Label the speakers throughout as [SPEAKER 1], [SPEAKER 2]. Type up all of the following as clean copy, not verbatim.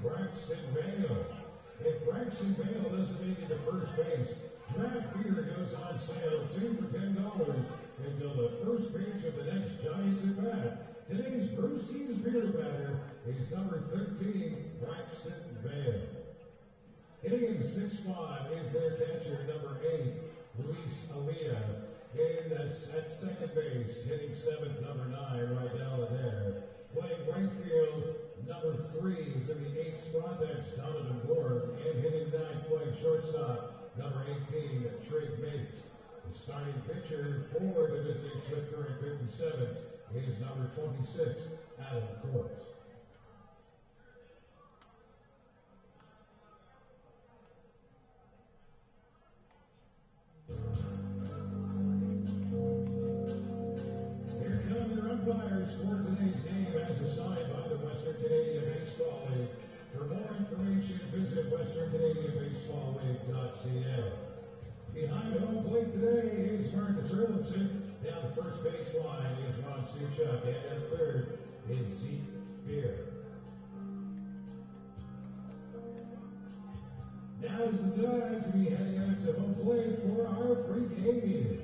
[SPEAKER 1] Braxton Bale. If Braxton Bale doesn't make it to first base, draft beer goes on sale 2 for $10 until the first pitch of the next Giants at bat. Today's Brucey's beer batter is number 13, Braxton Bale. Hitting in 6 spot is their catcher, number 8, Luis Alea. And at second base, hitting 7th, number 9, right down there. Playing right field, number 3 is in the 8th spot, that's Donovan Borg. And hitting 9th, playing shortstop, number 18, Trig Mate. The starting pitcher for the visiting Smith Current 57th is number 26, Adam Court. Umpires for today's game as assigned by the Western Canadian Baseball League. For more information, visit westerncanadianbaseballleague.ca. Behind home plate today is Marcus Erlinson. Down the first baseline is Ron Suchuk. And at third is Zeke Fear. Now is the time to be heading out to home plate for our pre-game meeting.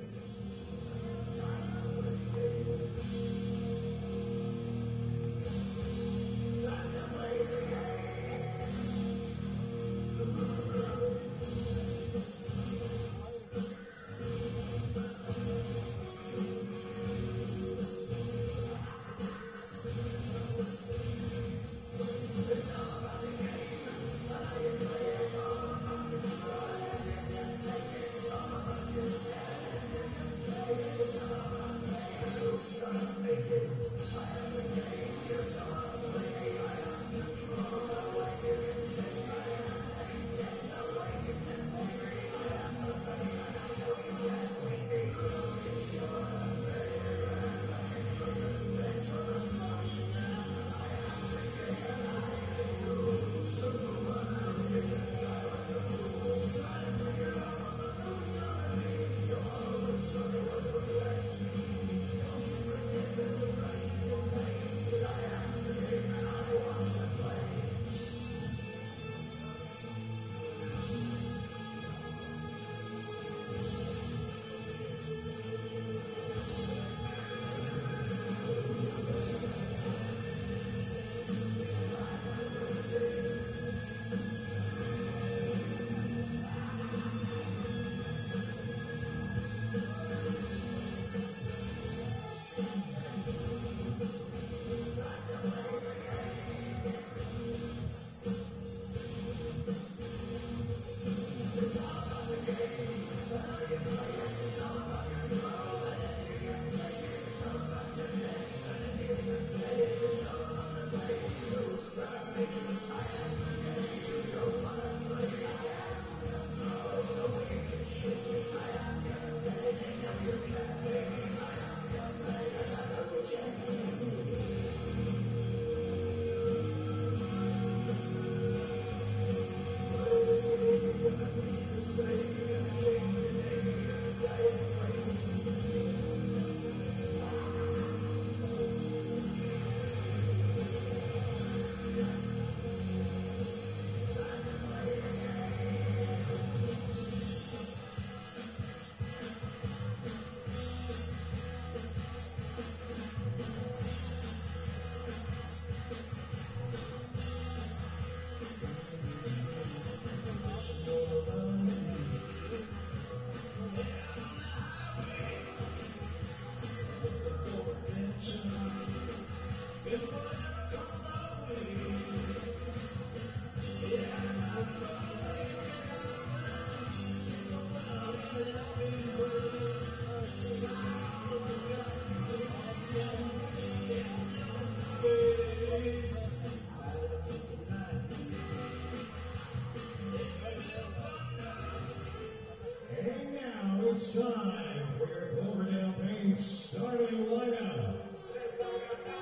[SPEAKER 1] It's time for your Cloverdale Paints starting lineup.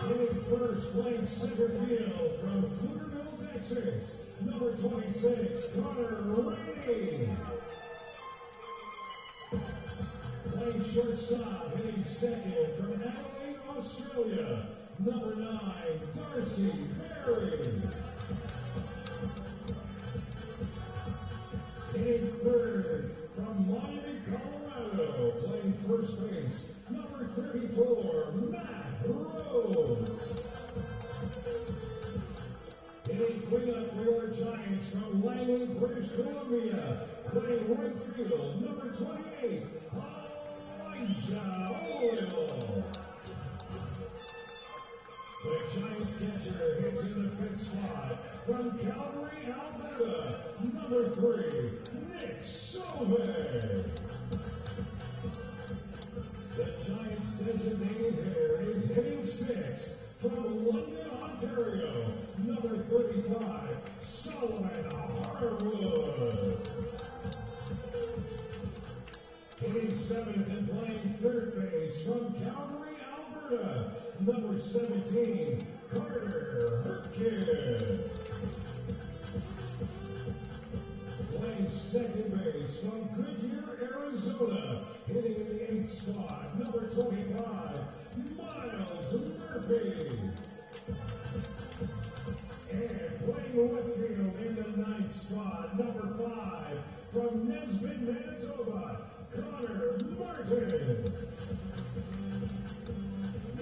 [SPEAKER 1] Hitting first, playing center field from Pflugerville, Texas, number 26, Connor Rainey. Playing shortstop, hitting second from Adelaide, Australia, number 9, Darcy Perry. 34, Matt Rose. Hitting cleanup for your Giants from Langley, British Columbia. Playing right field, number 28, Elijah Oil. The Giants catcher hits in the fifth spot from Calgary, Alberta, number 3, Nick Sauvé. The Giants' designated hitter is hitting 6 from London, Ontario, number 35, Solomon Harwood. Hitting 7th and playing third base from Calgary, Alberta, number 17, Carter Hurtkin. Playing second base from Goodyear, Arizona, hitting in the 8th spot, number 25, Miles Murphy. And playing left field in the 9th spot, number 5, from Nesbitt, Manitoba, Connor Martin.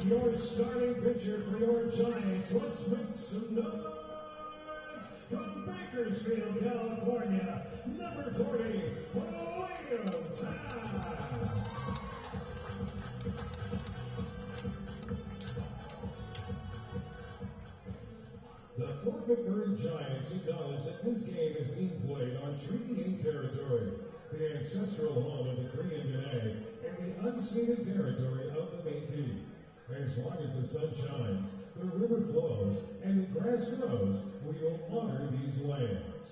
[SPEAKER 1] Your starting pitcher for your Giants, let's make some noise. From Bakersfield, California, number 40, William Taft. The Fort McMurray Giants acknowledge that this game is being played on Treaty 8 territory, the ancestral home of the Korean Dene, and the unceded territory of the Métis. As long as the sun shines, the river flows, and the grass grows, we will honor these lands.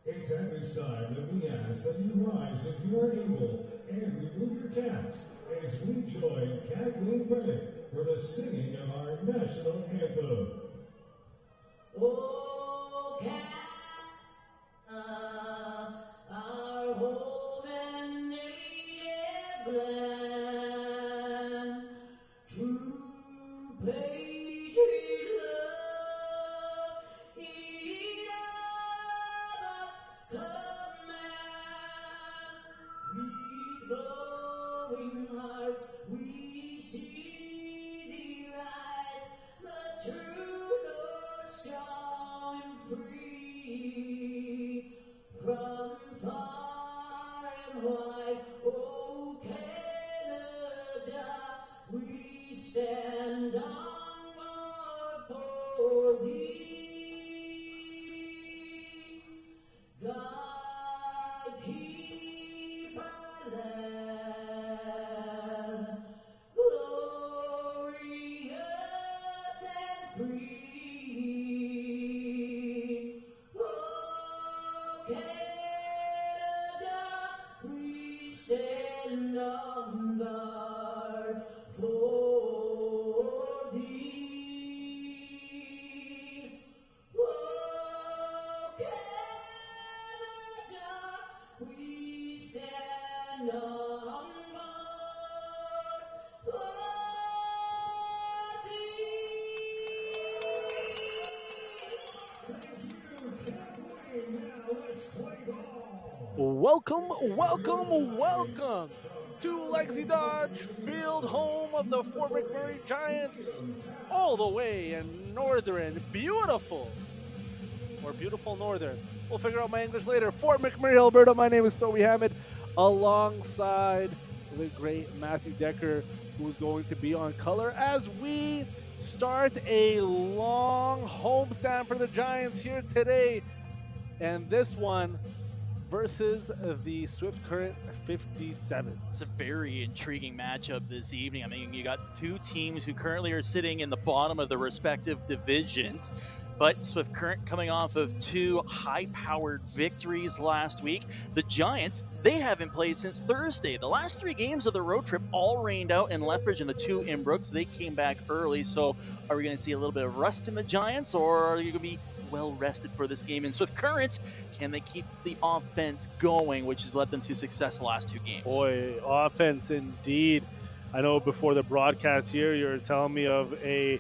[SPEAKER 1] It's at this time that we ask that you rise if you are able and remove your caps as we join Kathleen Bennett for the singing of our national anthem.
[SPEAKER 2] Oh, our home and native land, true patriot love, ye of us command. With glowing hearts we see thee rise, the true North strong and free, from far and wide, oh Canada, we stand on guard for thee. God keep our land glorious and free. Oh, Canada, we stand on guard for thee. Oh, Canada, we stand on guard for thee.
[SPEAKER 1] Thank you, Kathleen. Now let's play ball.
[SPEAKER 3] Welcome to Legacy Dodge Field, home of the Fort McMurray Giants, all the way in northern, beautiful northern. We'll figure out my English later. Fort McMurray, Alberta. My name is Sobi Hamid, alongside the great Matthew Decker, who's going to be on color as we start a long homestand for the Giants here today. And this one versus the Swift Current 57s.
[SPEAKER 4] It's a very intriguing matchup this evening. I mean, you got two teams who currently are sitting in the bottom of the respective divisions, but Swift Current coming off of two high-powered victories last week. The Giants, they haven't played since Thursday. The last three games of the road trip all rained out in Lethbridge and the two in Brooks. They came back early, so are we going to see a little bit of rust in the Giants, or are you going to be well rested for this game? In Swift Current, can they keep the offense going, which has led them to success the last two games?
[SPEAKER 3] Boy, offense indeed. I know before the broadcast here, you're telling me of a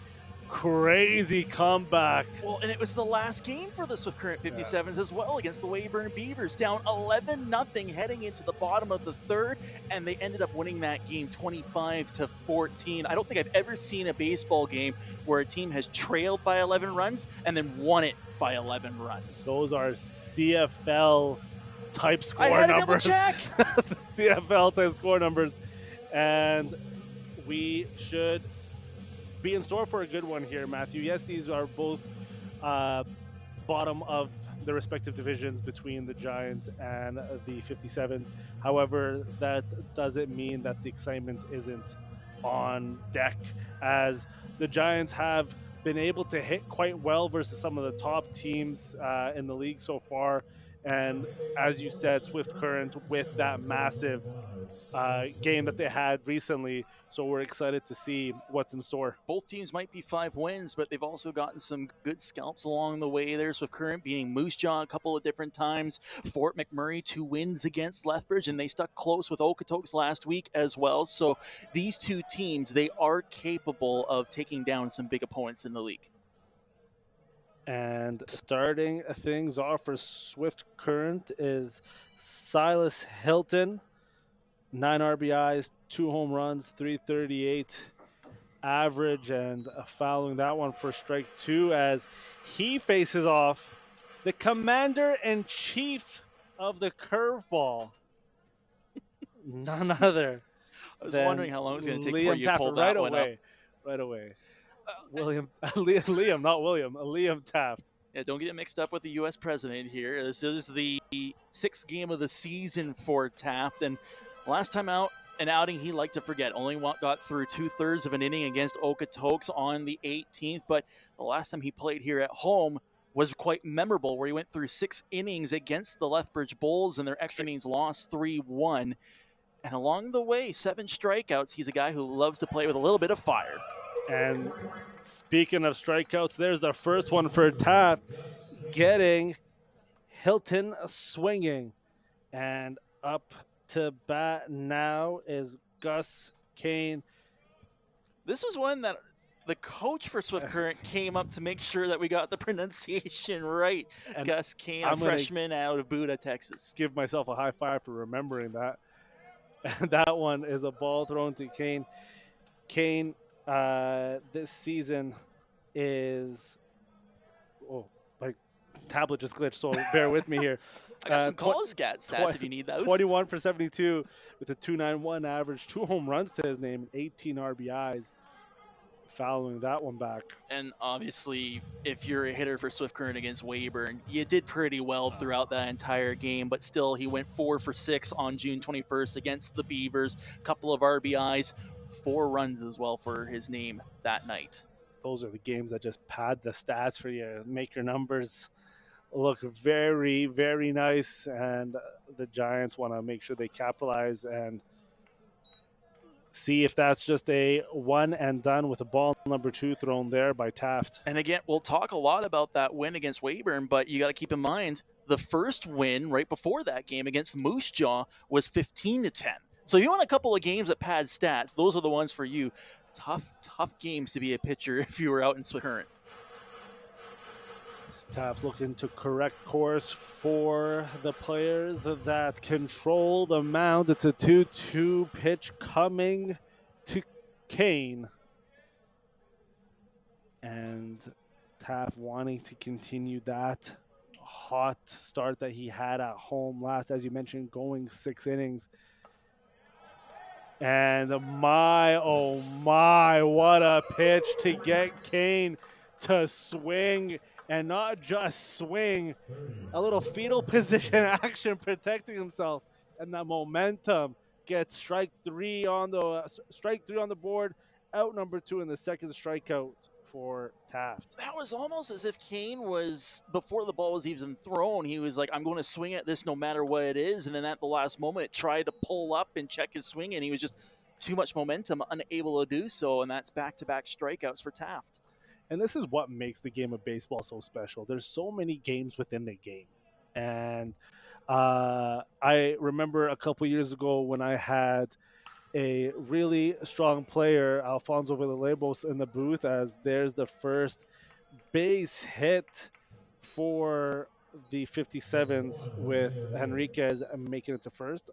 [SPEAKER 3] crazy comeback.
[SPEAKER 4] Well, and it was the last game for the Swift Current 57s as well against the Weyburn Beavers, down 11-0 heading into the bottom of the third, and they ended up winning that game 25-14. I don't think I've ever seen a baseball game where a team has trailed by 11 runs and then won it by 11 runs.
[SPEAKER 3] Those are CFL type score
[SPEAKER 4] I had to double
[SPEAKER 3] numbers.
[SPEAKER 4] check.
[SPEAKER 3] CFL type score numbers, and we should be in store for a good one here, Matthew. Yes, these are both bottom of the respective divisions between the Giants and the 57s. However, that doesn't mean that the excitement isn't on deck, as the Giants have been able to hit quite well versus some of the top teams in the league so far. And as you said, Swift Current with that massive game that they had recently. So we're excited to see what's in store.
[SPEAKER 4] Both teams might be 5 wins, but they've also gotten some good scalps along the way there. Swift Current beating Moose Jaw a couple of different times. Fort McMurray 2 wins against Lethbridge, and they stuck close with Okotoks last week as well. So these two teams, they are capable of taking down some big opponents in the league.
[SPEAKER 3] And starting things off for Swift Current is Silas Hilton. 9 RBIs, 2 home runs, 338 average, and fouling that one for strike 2 as he faces off the commander-in-chief of the curveball. None other.
[SPEAKER 4] I was wondering how long it was going to take
[SPEAKER 3] Liam
[SPEAKER 4] before you
[SPEAKER 3] Taft
[SPEAKER 4] pulled that one up.
[SPEAKER 3] Right away. Liam, not William. Liam Taft.
[SPEAKER 4] Yeah, don't get it mixed up with the U.S. president here. This is the 6th game of the season for Taft, and last time out, an outing he liked to forget. Only got through 2/3 of an inning against Okotoks on the 18th, but the last time he played here at home was quite memorable, where he went through 6 innings against the Lethbridge Bulls, and their extra innings lost 3-1. And along the way, 7 strikeouts. He's a guy who loves to play with a little bit of fire.
[SPEAKER 3] And speaking of strikeouts, there's the first one for Taft, getting Hilton swinging. And up to bat now is Gus Kane.
[SPEAKER 4] This was one that the coach for Swift Current came up to make sure that we got the pronunciation right. And Gus Kane, a freshman out of Buda, Texas.
[SPEAKER 3] Give myself a high five for remembering that. And that one is a ball thrown to Kane. Kane, this season is, my tablet just glitched, so bear with me here.
[SPEAKER 4] I got some college stats if you need those.
[SPEAKER 3] 21 for 72 with a 2.91 average, 2 home runs to his name, and 18 RBIs. Fouling that one back.
[SPEAKER 4] And obviously, if you're a hitter for Swift Current against Weyburn, you did pretty well throughout that entire game, but still he went 4 for 6 on June 21st against the Beavers. Couple of RBIs, 4 runs as well for his name that night.
[SPEAKER 3] Those are the games that just pad the stats for you, make your numbers look very, very nice, and the Giants want to make sure they capitalize and see if that's just a one and done with a ball number 2 thrown there by Taft.
[SPEAKER 4] And again, we'll talk a lot about that win against Weyburn, but you got to keep in mind the first win right before that game against Moose Jaw was 15-10. So you want a couple of games that pad stats. Those are the ones for you. Tough games to be a pitcher if you were out in Swift Current.
[SPEAKER 3] Taft looking to correct course for the players that control the mound. It's a 2-2 pitch coming to Kane. And Taft wanting to continue that hot start that he had at home last, as you mentioned, going 6 innings. And oh my, what a pitch to get Kane to swing. And not just swing, a little fetal position action protecting himself, and that momentum gets strike 3 on the board. Out number 2 in the second strikeout for Taft.
[SPEAKER 4] That was almost as if Kane was, before the ball was even thrown, he was like, I'm going to swing at this no matter what it is. And then at the last moment, it tried to pull up and check his swing, and he was just too much momentum, unable to do so. And that's back-to-back strikeouts for Taft.
[SPEAKER 3] And this is what makes the game of baseball so special. There's so many games within the game. And I remember a couple years ago when I had a really strong player, Alfonso Villalobos, in the booth, as there's the first base hit for the 57s with Henriquez making it to first.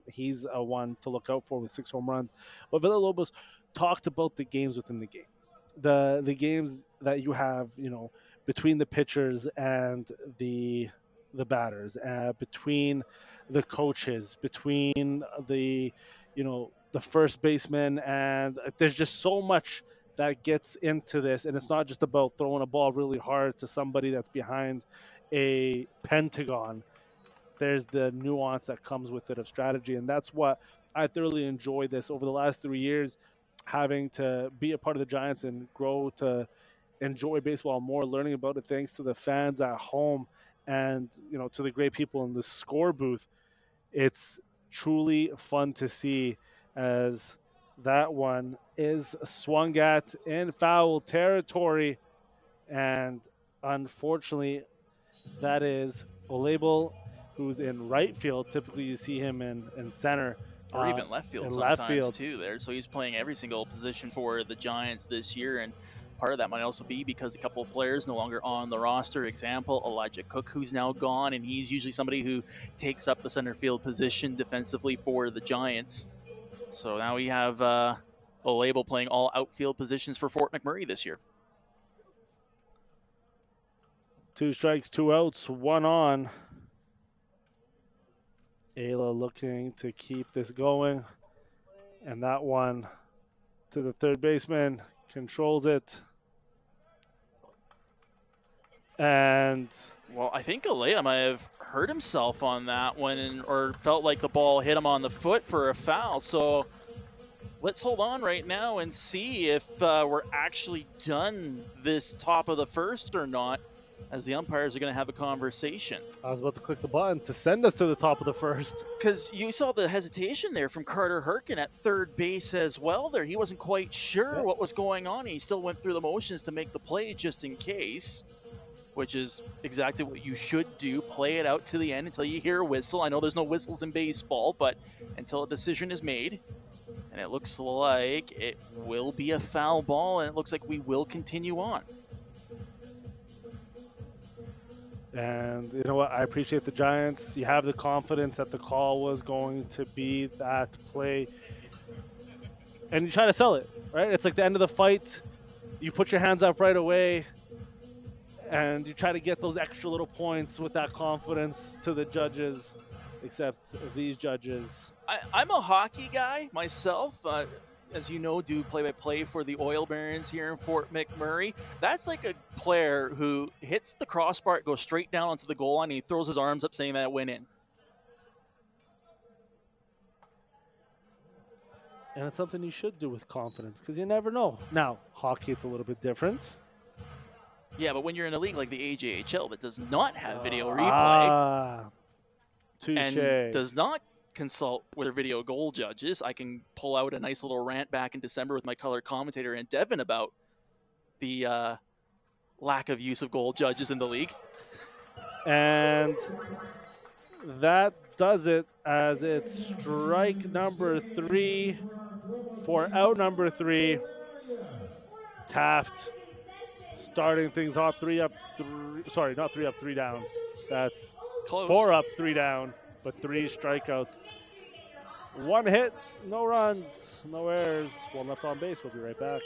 [SPEAKER 3] He's a one to look out for with 6 home runs. But Villalobos talked about the games within the games, the games that you have, between the pitchers and the batters, between the coaches, between the first baseman, and there's just so much that gets into this, and it's not just about throwing a ball really hard to somebody that's behind a pentagon. There's the nuance that comes with it of strategy, and that's what I thoroughly enjoy this over the last 3 years, having to be a part of the Giants and grow to enjoy baseball more, learning about it thanks to the fans at home and to the great people in the score booth. It's truly fun to see, as that one is swung at in foul territory. And unfortunately, that is Olable, who's in right field. Typically, you see him in center.
[SPEAKER 4] Or even left field
[SPEAKER 3] in
[SPEAKER 4] sometimes
[SPEAKER 3] left field.
[SPEAKER 4] too there. So he's playing every single position for the Giants this year. And part of that might also be because a couple of players no longer on the roster. Example, Elijah Cook, who's now gone, and he's usually somebody who takes up the center field position defensively for the Giants. So now we have Olable playing all outfield positions for Fort McMurray this year.
[SPEAKER 3] 2 strikes, 2 outs, 1 on. Ayla looking to keep this going. And that one to the third baseman, controls it. And
[SPEAKER 4] well, I think Alea might have hurt himself on that one, or felt like the ball hit him on the foot for a foul. So let's hold on right now and see if we're actually done this top of the first or not, as the umpires are going to have a conversation.
[SPEAKER 3] I was about to click the button to send us to the top of the first.
[SPEAKER 4] Because you saw the hesitation there from Carter Herkin at third base as well there. He wasn't quite sure what was going on. He still went through the motions to make the play just in case, which is exactly what you should do. Play it out to the end until you hear a whistle. I know there's no whistles in baseball, but until a decision is made. And it looks like it will be a foul ball, and it looks like we will continue on.
[SPEAKER 3] And you know what? I appreciate the Giants. You have the confidence that the call was going to be that play. And you try to sell it, right? It's like the end of the fight. You put your hands up right away, and you try to get those extra little points with that confidence to the judges, except these judges.
[SPEAKER 4] I'm a hockey guy myself. As you know, do play-by-play for the Oil Barons here in Fort McMurray. That's like a player who hits the crossbar, goes straight down onto the goal line, and he throws his arms up saying that it went in.
[SPEAKER 3] And it's something you should do with confidence, because you never know. Now, hockey, it's a little bit different.
[SPEAKER 4] Yeah, but when you're in a league like the AJHL that does not have video replay and does not consult with their video goal judges, I can pull out a nice little rant back in December with my color commentator and Devin about the lack of use of goal judges in the league.
[SPEAKER 3] And that does it, as it's strike number 3 for out number 3. Taft starting things off 3 up, 3, sorry, not 3 up, 3 down. That's
[SPEAKER 4] close.
[SPEAKER 3] 4 up, 3 down, but 3 strikeouts. 1 hit, no runs, no errors, 1 left on base. We'll be right back.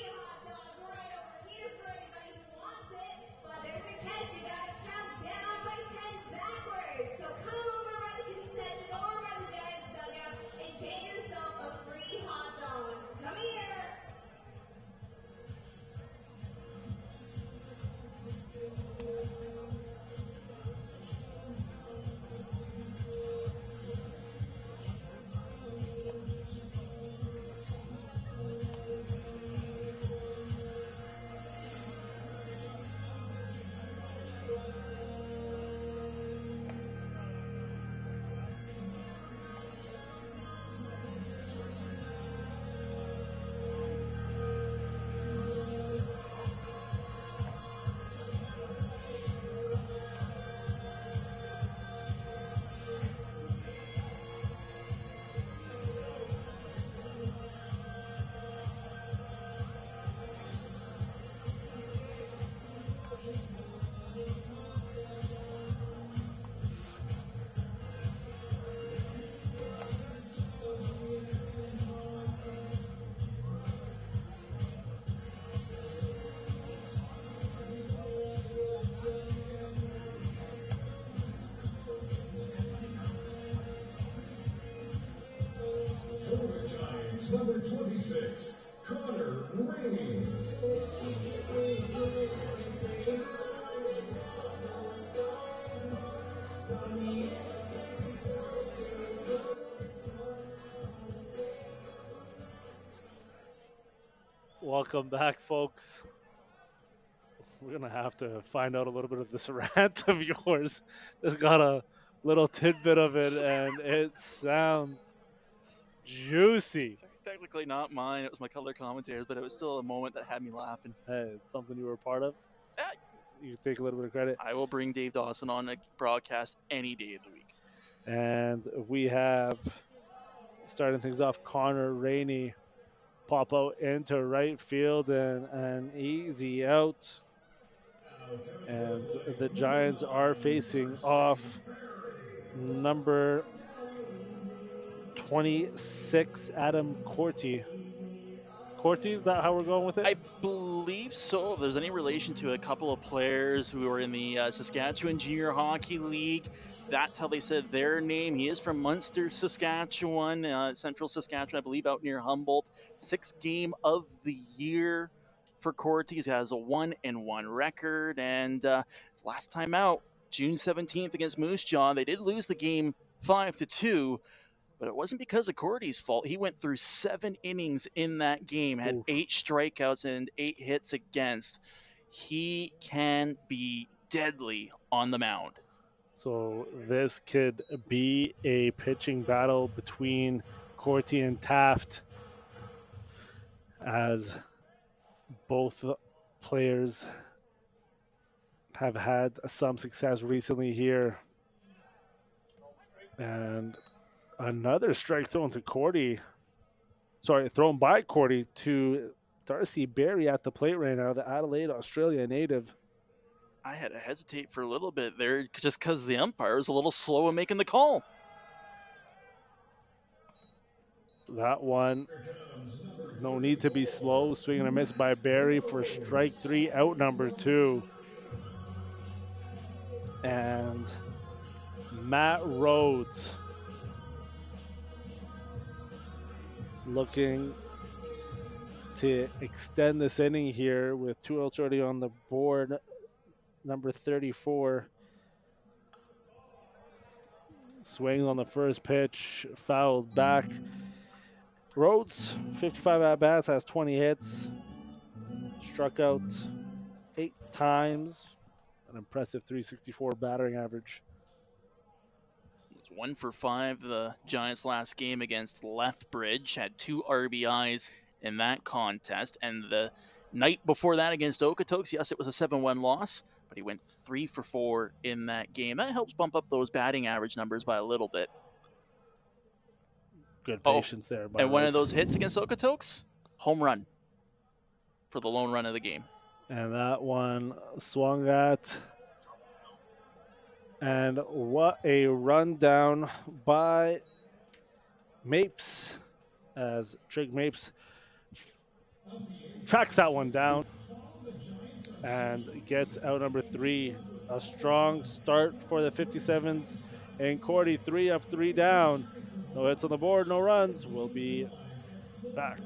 [SPEAKER 1] 26, Connor Rainey.
[SPEAKER 3] Welcome back, folks. We're going to have to find out a little bit of this rant of yours. Just got a little tidbit of it, and it sounds juicy.
[SPEAKER 4] Technically not mine. It was my color commentators, but it was still a moment that had me laughing.
[SPEAKER 3] Hey, it's something you were a part of. You take a little bit of credit.
[SPEAKER 4] I will bring Dave Dawson on a broadcast any day of the week.
[SPEAKER 3] And we have, starting things off, Connor Rainey pop out into right field and an easy out. And the Giants are facing off number 26, Adam Corti. Corti, is that how we're going with it?
[SPEAKER 4] I believe so. If there's any relation to a couple of players who are in the Saskatchewan Junior Hockey League, that's how they said their name. He is from Munster, Saskatchewan, central Saskatchewan, I believe, out near Humboldt. 6th game of the year for Corti. He has a 1-1 record, and his last time out, June 17th against Moose Jaw. They did lose the game 5-2. But it wasn't because of Cordy's fault. He went through 7 innings in that game, had 8 strikeouts and 8 hits against. He can be deadly on the mound.
[SPEAKER 3] So this could be a pitching battle between Corti and Taft, as both players have had some success recently here. And another strike thrown to Cordy. Thrown by Cordy to Darcy Berry at the plate right now, the Adelaide, Australia native.
[SPEAKER 4] I had to hesitate for a little bit there just because the umpire was a little slow in making the call.
[SPEAKER 3] That one, no need to be slow. Swing and a miss by Berry for strike 3, out number 2. And Matt Rhodes looking to extend this inning here with 2 outs already on the board. Number 34. Swings on the first pitch, fouled back. Rhodes, 55 at-bats, has 20 hits. Struck out 8 times. An impressive 364 battering average.
[SPEAKER 4] 1 for 5 the Giants' last game against Lethbridge. Had 2 RBIs in that contest. And the night before that against Okotoks, yes, it was a 7-1 loss, but he went 3 for 4 in that game. That helps bump up those batting average numbers by a little bit.
[SPEAKER 3] Good patience there.
[SPEAKER 4] And one of those hits against Okotoks, home run for the lone run of the game.
[SPEAKER 3] And that one swung at. And what a rundown by Mapes, as Trig Mapes tracks that one down and gets out number 3. A strong start for the 57s. And Cordy, 3 up, 3 down. No hits on the board, no runs. We'll be back.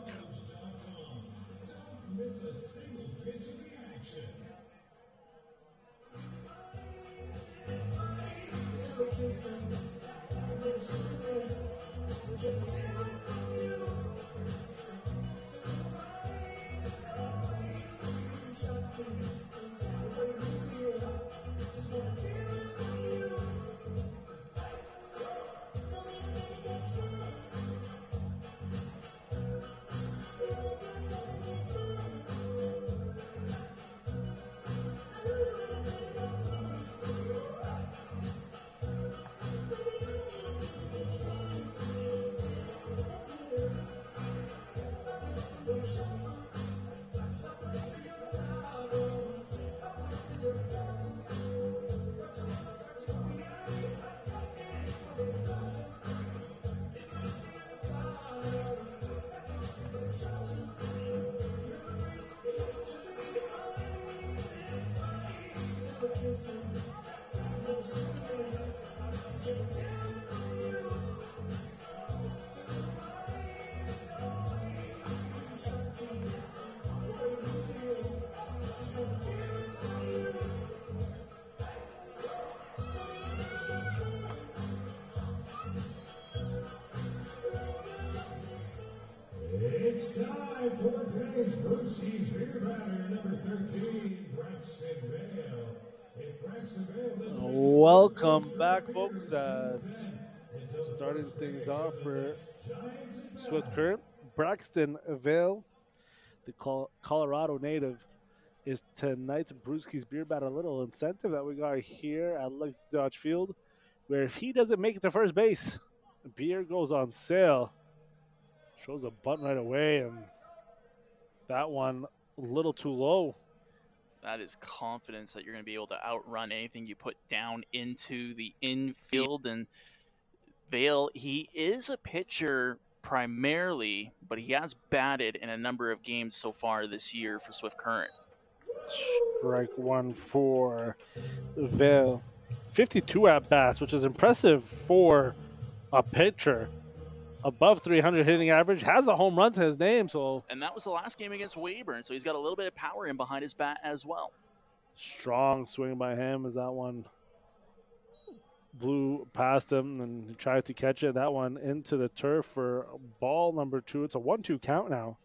[SPEAKER 1] It's time for today's Brewski's Beer Batter, number 13, Braxton Vale. If Braxton Vale doesn't make it
[SPEAKER 3] Welcome
[SPEAKER 1] first,
[SPEAKER 3] back,
[SPEAKER 1] Braxton
[SPEAKER 3] folks.
[SPEAKER 1] Vale
[SPEAKER 3] As
[SPEAKER 1] until the
[SPEAKER 3] starting
[SPEAKER 1] first
[SPEAKER 3] things
[SPEAKER 1] pitch
[SPEAKER 3] off
[SPEAKER 1] of the
[SPEAKER 3] for
[SPEAKER 1] next Giants at
[SPEAKER 3] Swift
[SPEAKER 1] bat.
[SPEAKER 3] Current, Braxton Vale, the Colorado native, is tonight's Brewski's Beer Bat. A little incentive that we got here at Lex Dodge Field, where if he doesn't make it to first base, beer goes on sale. Shows a bunt right away, and that one a little too low.
[SPEAKER 4] That is confidence that you're going to be able to outrun anything you put down into the infield. And Vale, he is a pitcher primarily, but he has batted in a number of games so far this year for Swift Current.
[SPEAKER 3] Strike one for Vale. 52 at bats, which is impressive for a pitcher. Above 300 hitting average, has a home run to his name, so
[SPEAKER 4] And that was the last game against Weyburn, so he's got a little bit of power in behind his bat as well.
[SPEAKER 3] strong swing by him as that one blew past him and he tried to catch it. That one into the turf for ball number 2. It's a 1-2 count now.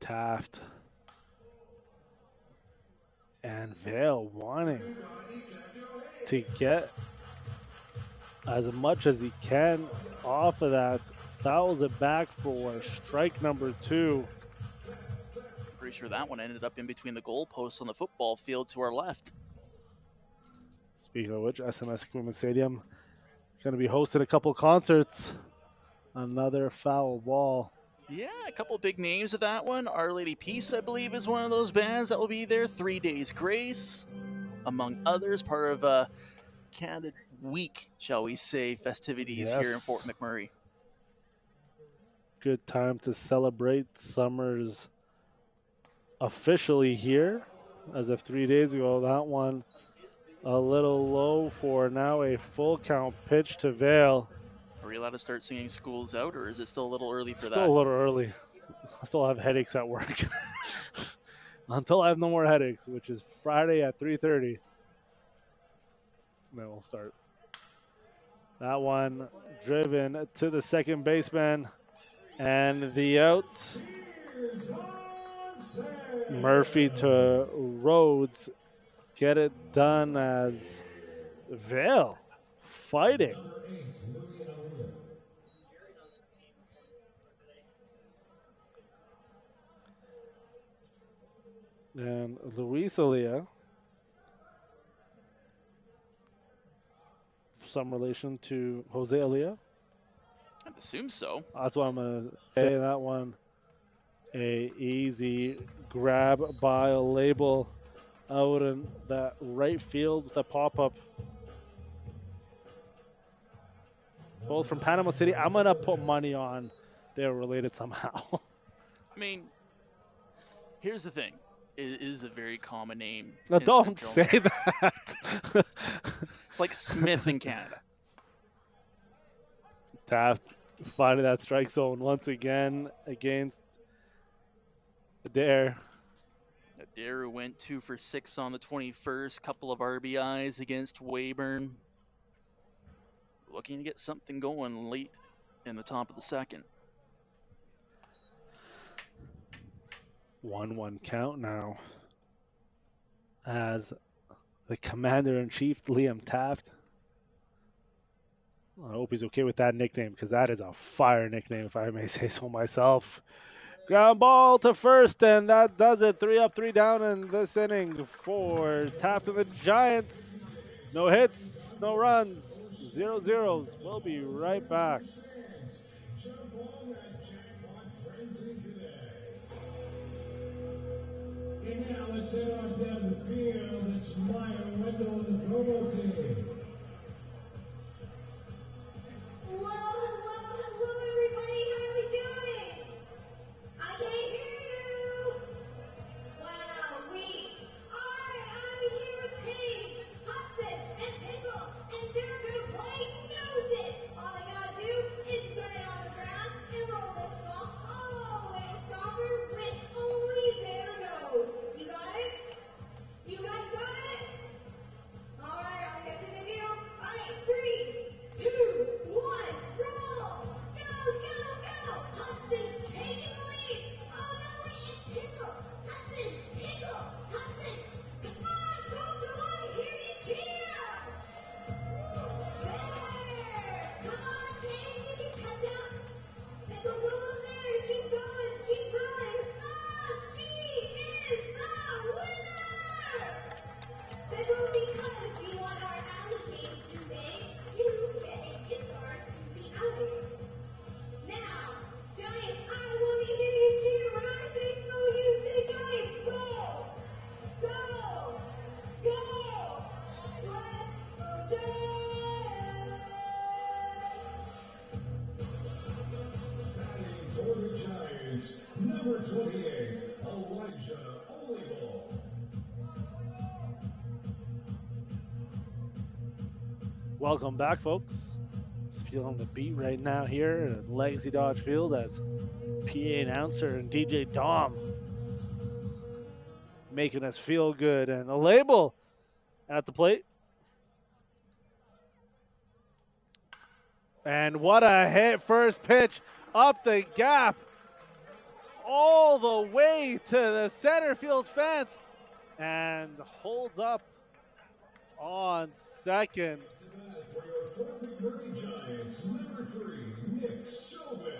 [SPEAKER 3] Taft and Vale wanting to get as much as he can off of that. Fouls it back for strike number 2.
[SPEAKER 4] Pretty sure that one ended up in between the goalposts on the football field to our left.
[SPEAKER 3] Speaking of which, SMS Equipment Stadium is going to be hosting a couple concerts. Another foul ball.
[SPEAKER 4] Yeah, a couple big names of that one. Our Lady Peace, I believe, is one of those bands that will be there. 3 Days Grace, among others, part of Canada Week, shall we say, festivities here in
[SPEAKER 3] Yes.
[SPEAKER 4] Fort McMurray.
[SPEAKER 3] Good time to celebrate. Summer's officially here. As of 3 days ago, that one a little low for now a full count pitch to Vale.
[SPEAKER 4] Are we allowed to start singing Schools Out, or is it still a little early for
[SPEAKER 3] Still
[SPEAKER 4] that?
[SPEAKER 3] a little early. I still have headaches at work. Until I have no more headaches, which is Friday at 3:30. Then we'll start. That one driven to the second baseman. And the out. Murphy to Rhodes. Get it done as Vale fighting. And Luis Alia, some relation to Jose Alia.
[SPEAKER 4] I'd assume so.
[SPEAKER 3] That's what I'm going to say. That one, a easy grab by a label out in that right field with the pop-up. Both from Panama City. I'm going to put money on they're related somehow.
[SPEAKER 4] I mean, here's the thing. It is a very common name.
[SPEAKER 3] Now,
[SPEAKER 4] in
[SPEAKER 3] don't
[SPEAKER 4] Central
[SPEAKER 3] say
[SPEAKER 4] America.
[SPEAKER 3] that.
[SPEAKER 4] It's like Smith in Canada.
[SPEAKER 3] Taft finding that strike zone once again against Adair.
[SPEAKER 4] Adair went 2 for 6 on the 21st. Couple of RBIs against Weyburn. Looking to get something going late in the top of the second.
[SPEAKER 3] 1-1 count now as the commander-in-chief, Liam Taft. I hope he's okay with that nickname because that is a fire nickname, if I may say so myself. Ground ball to first, and that does it. 3 up, 3 down in this inning for Taft and the Giants. No hits, no runs, 0 zeros. We'll be right back.
[SPEAKER 1] Jump on that jackpot frenzy today. And now let's head on down the field. It's Maya Wendell and the Provo team.
[SPEAKER 2] Hello, everybody. How are we doing? I can't hear you. Wow, weak. All right, I'm here with Paige, Hudson, and Pickle, and they're gonna play Nose It. All I gotta do is put it on the ground and roll this ball all the way to soccer with only their nose. You got it? You guys got it? All right,
[SPEAKER 1] Giants, number 28, Elijah Olable.
[SPEAKER 3] Welcome back, folks. Just feeling the beat right now here at Legacy Dodge Field as PA announcer and DJ Dom making us feel good, and a label at the plate. And what a hit. First pitch up the gap all the way to the center field fence and holds up on second.
[SPEAKER 1] For your McMurray Giants, number 3, Nick Chauvin.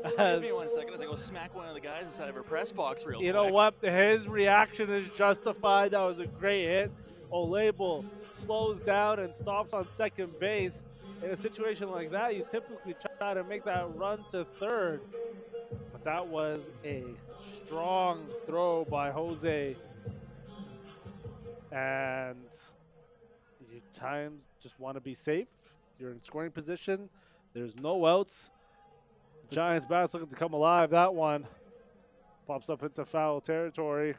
[SPEAKER 4] Excuse me 1 second as I go smack one of the guys inside of her press box real quick.
[SPEAKER 3] You know what? His reaction is justified. That was a great hit. Olable slows down and stops on second base. In a situation like that, you typically try to make that run to third. But that was a strong throw by Jose. And you times just want to be safe. You're in scoring position. There's no outs. Giants bats looking to come alive. That one pops up into foul territory.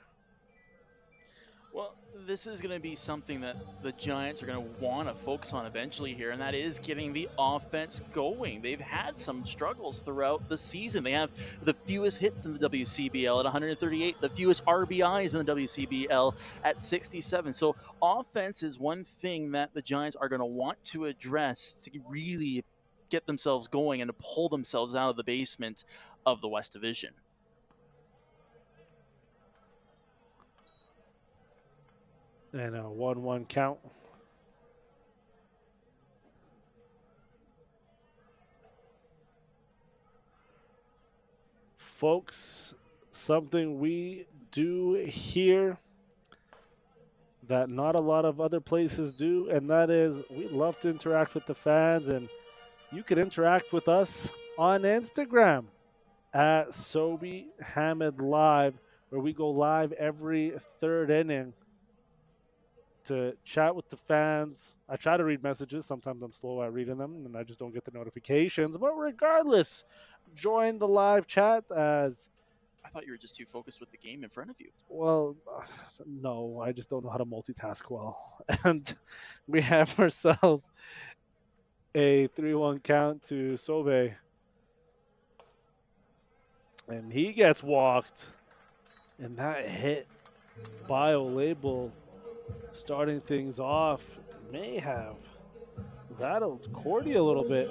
[SPEAKER 4] Well, this is going to be something that the Giants are going to want to focus on eventually here, and that is getting the offense going. They've had some struggles throughout the season. They have the fewest hits in the WCBL at 138, the fewest RBIs in the WCBL at 67. So offense is one thing that the Giants are going to want to address to really get themselves going and to pull themselves out of the basement of the West Division.
[SPEAKER 3] And a 1-1 count. Folks, something we do here that not a lot of other places do, and that is we love to interact with the fans, and you can interact with us on Instagram at Sobi Hamid Live, where we go live every third inning to chat with the fans. I try to read messages. Sometimes I'm slow at reading them, and I just don't get the notifications. But regardless, join the live chat as...
[SPEAKER 4] I thought you were just too focused with the game in front of you.
[SPEAKER 3] Well, no, I just don't know how to multitask well. And we have ourselves a 3-1 count to Sauve. And he gets walked. And that hit by Olable, starting things off, may have rattled Cordy a little bit.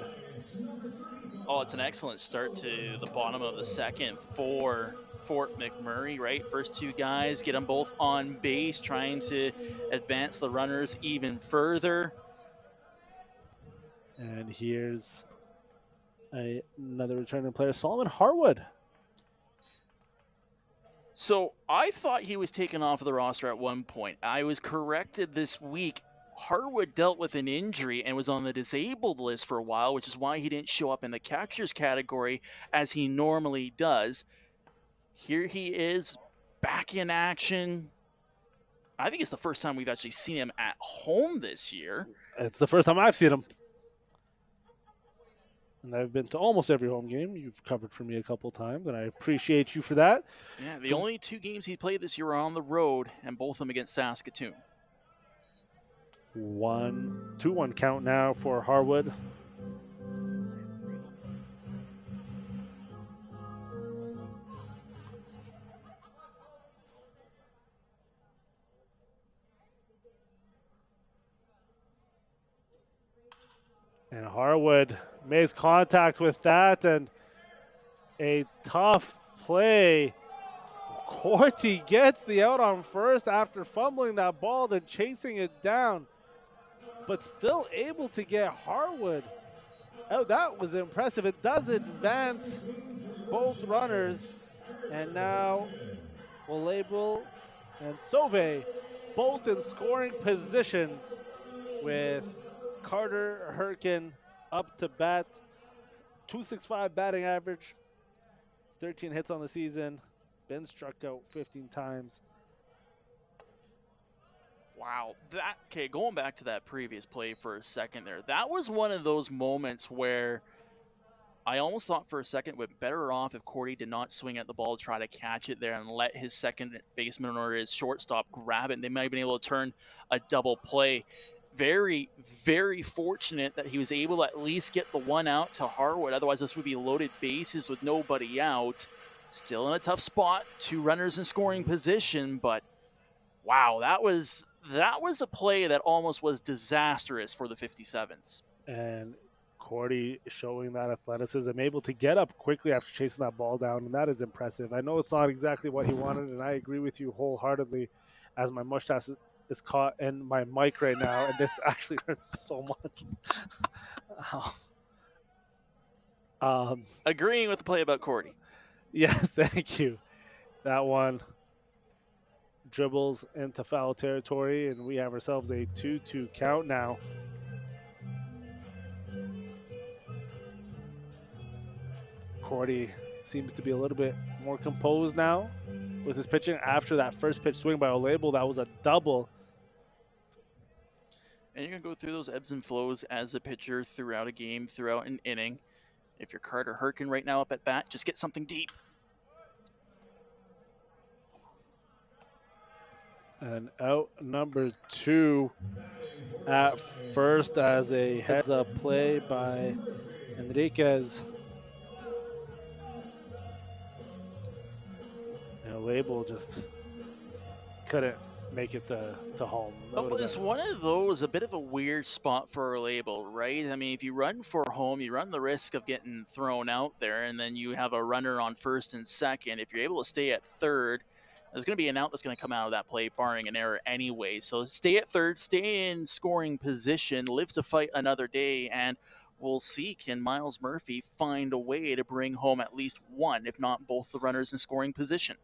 [SPEAKER 4] Oh, it's an excellent start to the bottom of the second for Fort McMurray, right? First two guys, get them both on base, trying to advance the runners even further.
[SPEAKER 3] And here's another returning player, Solomon Harwood.
[SPEAKER 4] So I thought he was taken off of the roster at one point. I was corrected this week. Harwood dealt with an injury and was on the disabled list for a while, which is why he didn't show up in the catchers category as he normally does. Here he is, back in action. I think it's the first time we've actually seen him at home this year.
[SPEAKER 3] It's the first time I've seen him. And I've been to almost every home game. You've covered for me a couple times, and I appreciate you for that.
[SPEAKER 4] Yeah, the only two games he played this year were on the road, and both of them against Saskatoon.
[SPEAKER 3] 2-1 count now for Harwood. And Harwood makes contact with that, and a tough play. Corty gets the out on first after fumbling that ball, then chasing it down, but still able to get Harwood out. That was impressive. It does advance both runners, and now Olable and Sauve both in scoring positions with Carter Herkin up to bat. .265 batting average, 13 hits on the season. He's been struck out 15 times.
[SPEAKER 4] Wow. Okay, going back to that previous play for a second there, that was one of those moments where I almost thought for a second it would be better off if Cordy did not swing at the ball, try to catch it there, and let his second baseman or his shortstop grab it. And they might have been able to turn a double play. Very, very fortunate that he was able to at least get the one out to Harwood. Otherwise, this would be loaded bases with nobody out. Still in a tough spot, 2 runners in scoring position, but wow, that was a play that almost was disastrous for the 57s.
[SPEAKER 3] And Cordy showing that athleticism, able to get up quickly after chasing that ball down, and that is impressive. I know it's not exactly what he wanted, and I agree with you wholeheartedly as my mustache is caught in my mic right now, and this actually hurts so much.
[SPEAKER 4] Agreeing with the play about Cordy.
[SPEAKER 3] Yes, thank you. That one dribbles into foul territory, and we have ourselves a 2-2 count now. Cordy seems to be a little bit more composed now with his pitching after that first pitch swing by Olable. That was a double.
[SPEAKER 4] And you're going to go through those ebbs and flows as a pitcher throughout a game, throughout an inning. If you're Carter Herkin right now up at bat, just get something deep.
[SPEAKER 3] And out number 2 at first as a heads-up play by Enriquez. And Label just couldn't make it to home.
[SPEAKER 4] But it's one of those, a bit of a weird spot for a Label, right? I mean, if you run for home, you run the risk of getting thrown out there, and then you have a runner on first and second. If you're able to stay at third, there's going to be an out that's going to come out of that play, barring an error anyway. So stay at third, stay in scoring position, live to fight another day, and we'll see, can Miles Murphy find a way to bring home at least one, if not both the runners in scoring position?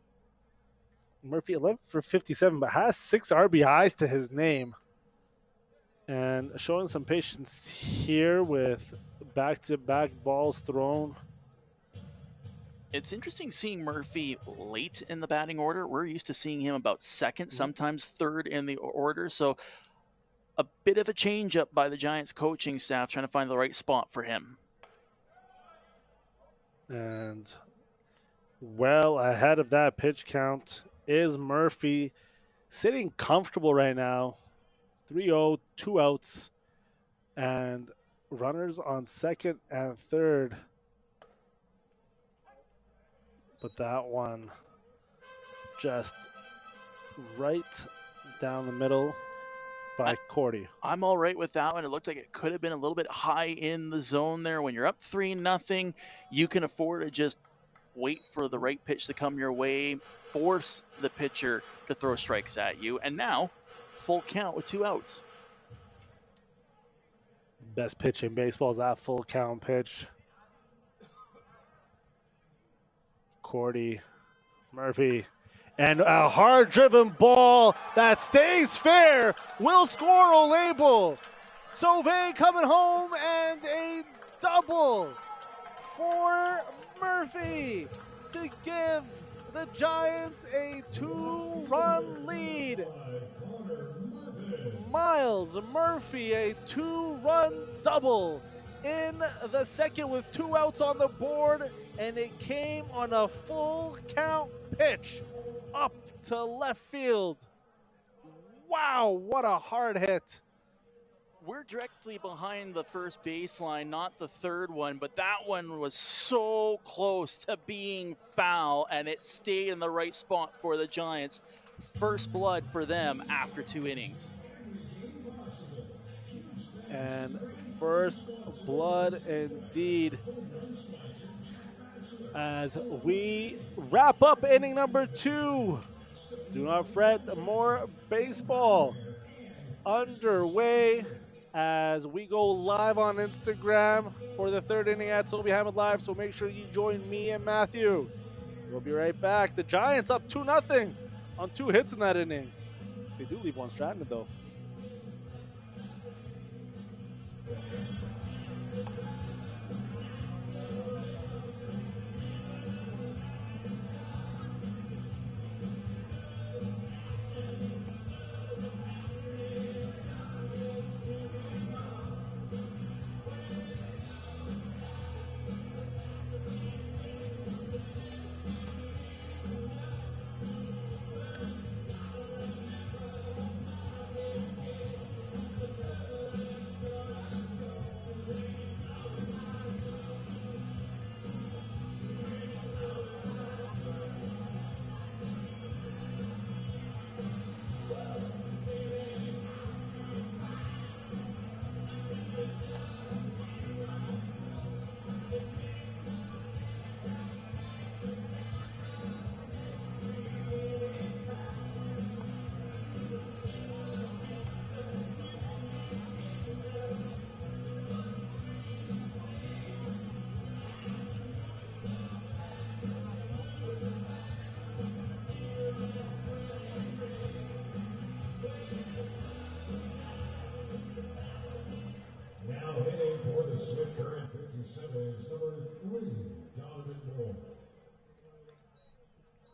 [SPEAKER 3] Murphy 11 for 57, but has 6 RBIs to his name. And showing some patience here with back-to-back balls thrown.
[SPEAKER 4] It's interesting seeing Murphy late in the batting order. We're used to seeing him about second, sometimes third in the order. So a bit of a change-up by the Giants coaching staff trying to find the right spot for him.
[SPEAKER 3] And well ahead of that pitch count is Murphy, sitting comfortable right now. 3-0, 2 outs, and runners on second and third. But that one just right down the middle by Cordy.
[SPEAKER 4] I'm all right with that one. It looked like it could have been a little bit high in the zone there. When you're up 3-0, you can afford to just wait for the right pitch to come your way, force the pitcher to throw strikes at you, and now full count with 2 outs.
[SPEAKER 3] Best pitch in baseball is that full count pitch. Cordy, Murphy, and a hard-driven ball that stays fair will score Olable. Sauvé coming home and a double for Murphy to give the Giants a 2-run lead. Miles Murphy, a 2-run double in the second with 2 outs on the board, and it came on a full count pitch up to left field. Wow, what a hard hit.
[SPEAKER 4] We're directly behind the first baseline, not the third one, but that one was so close to being foul, and it stayed in the right spot for the Giants. First blood for them after 2 innings.
[SPEAKER 3] And first blood indeed, as we wrap up inning number 2. Do not fret, more baseball underway as we go live on Instagram for the 3rd inning at So Hamid Live. So make sure you join me and Matthew. We'll be right back. The Giants up 2-0 on 2 hits in that inning. They do leave one stranded though.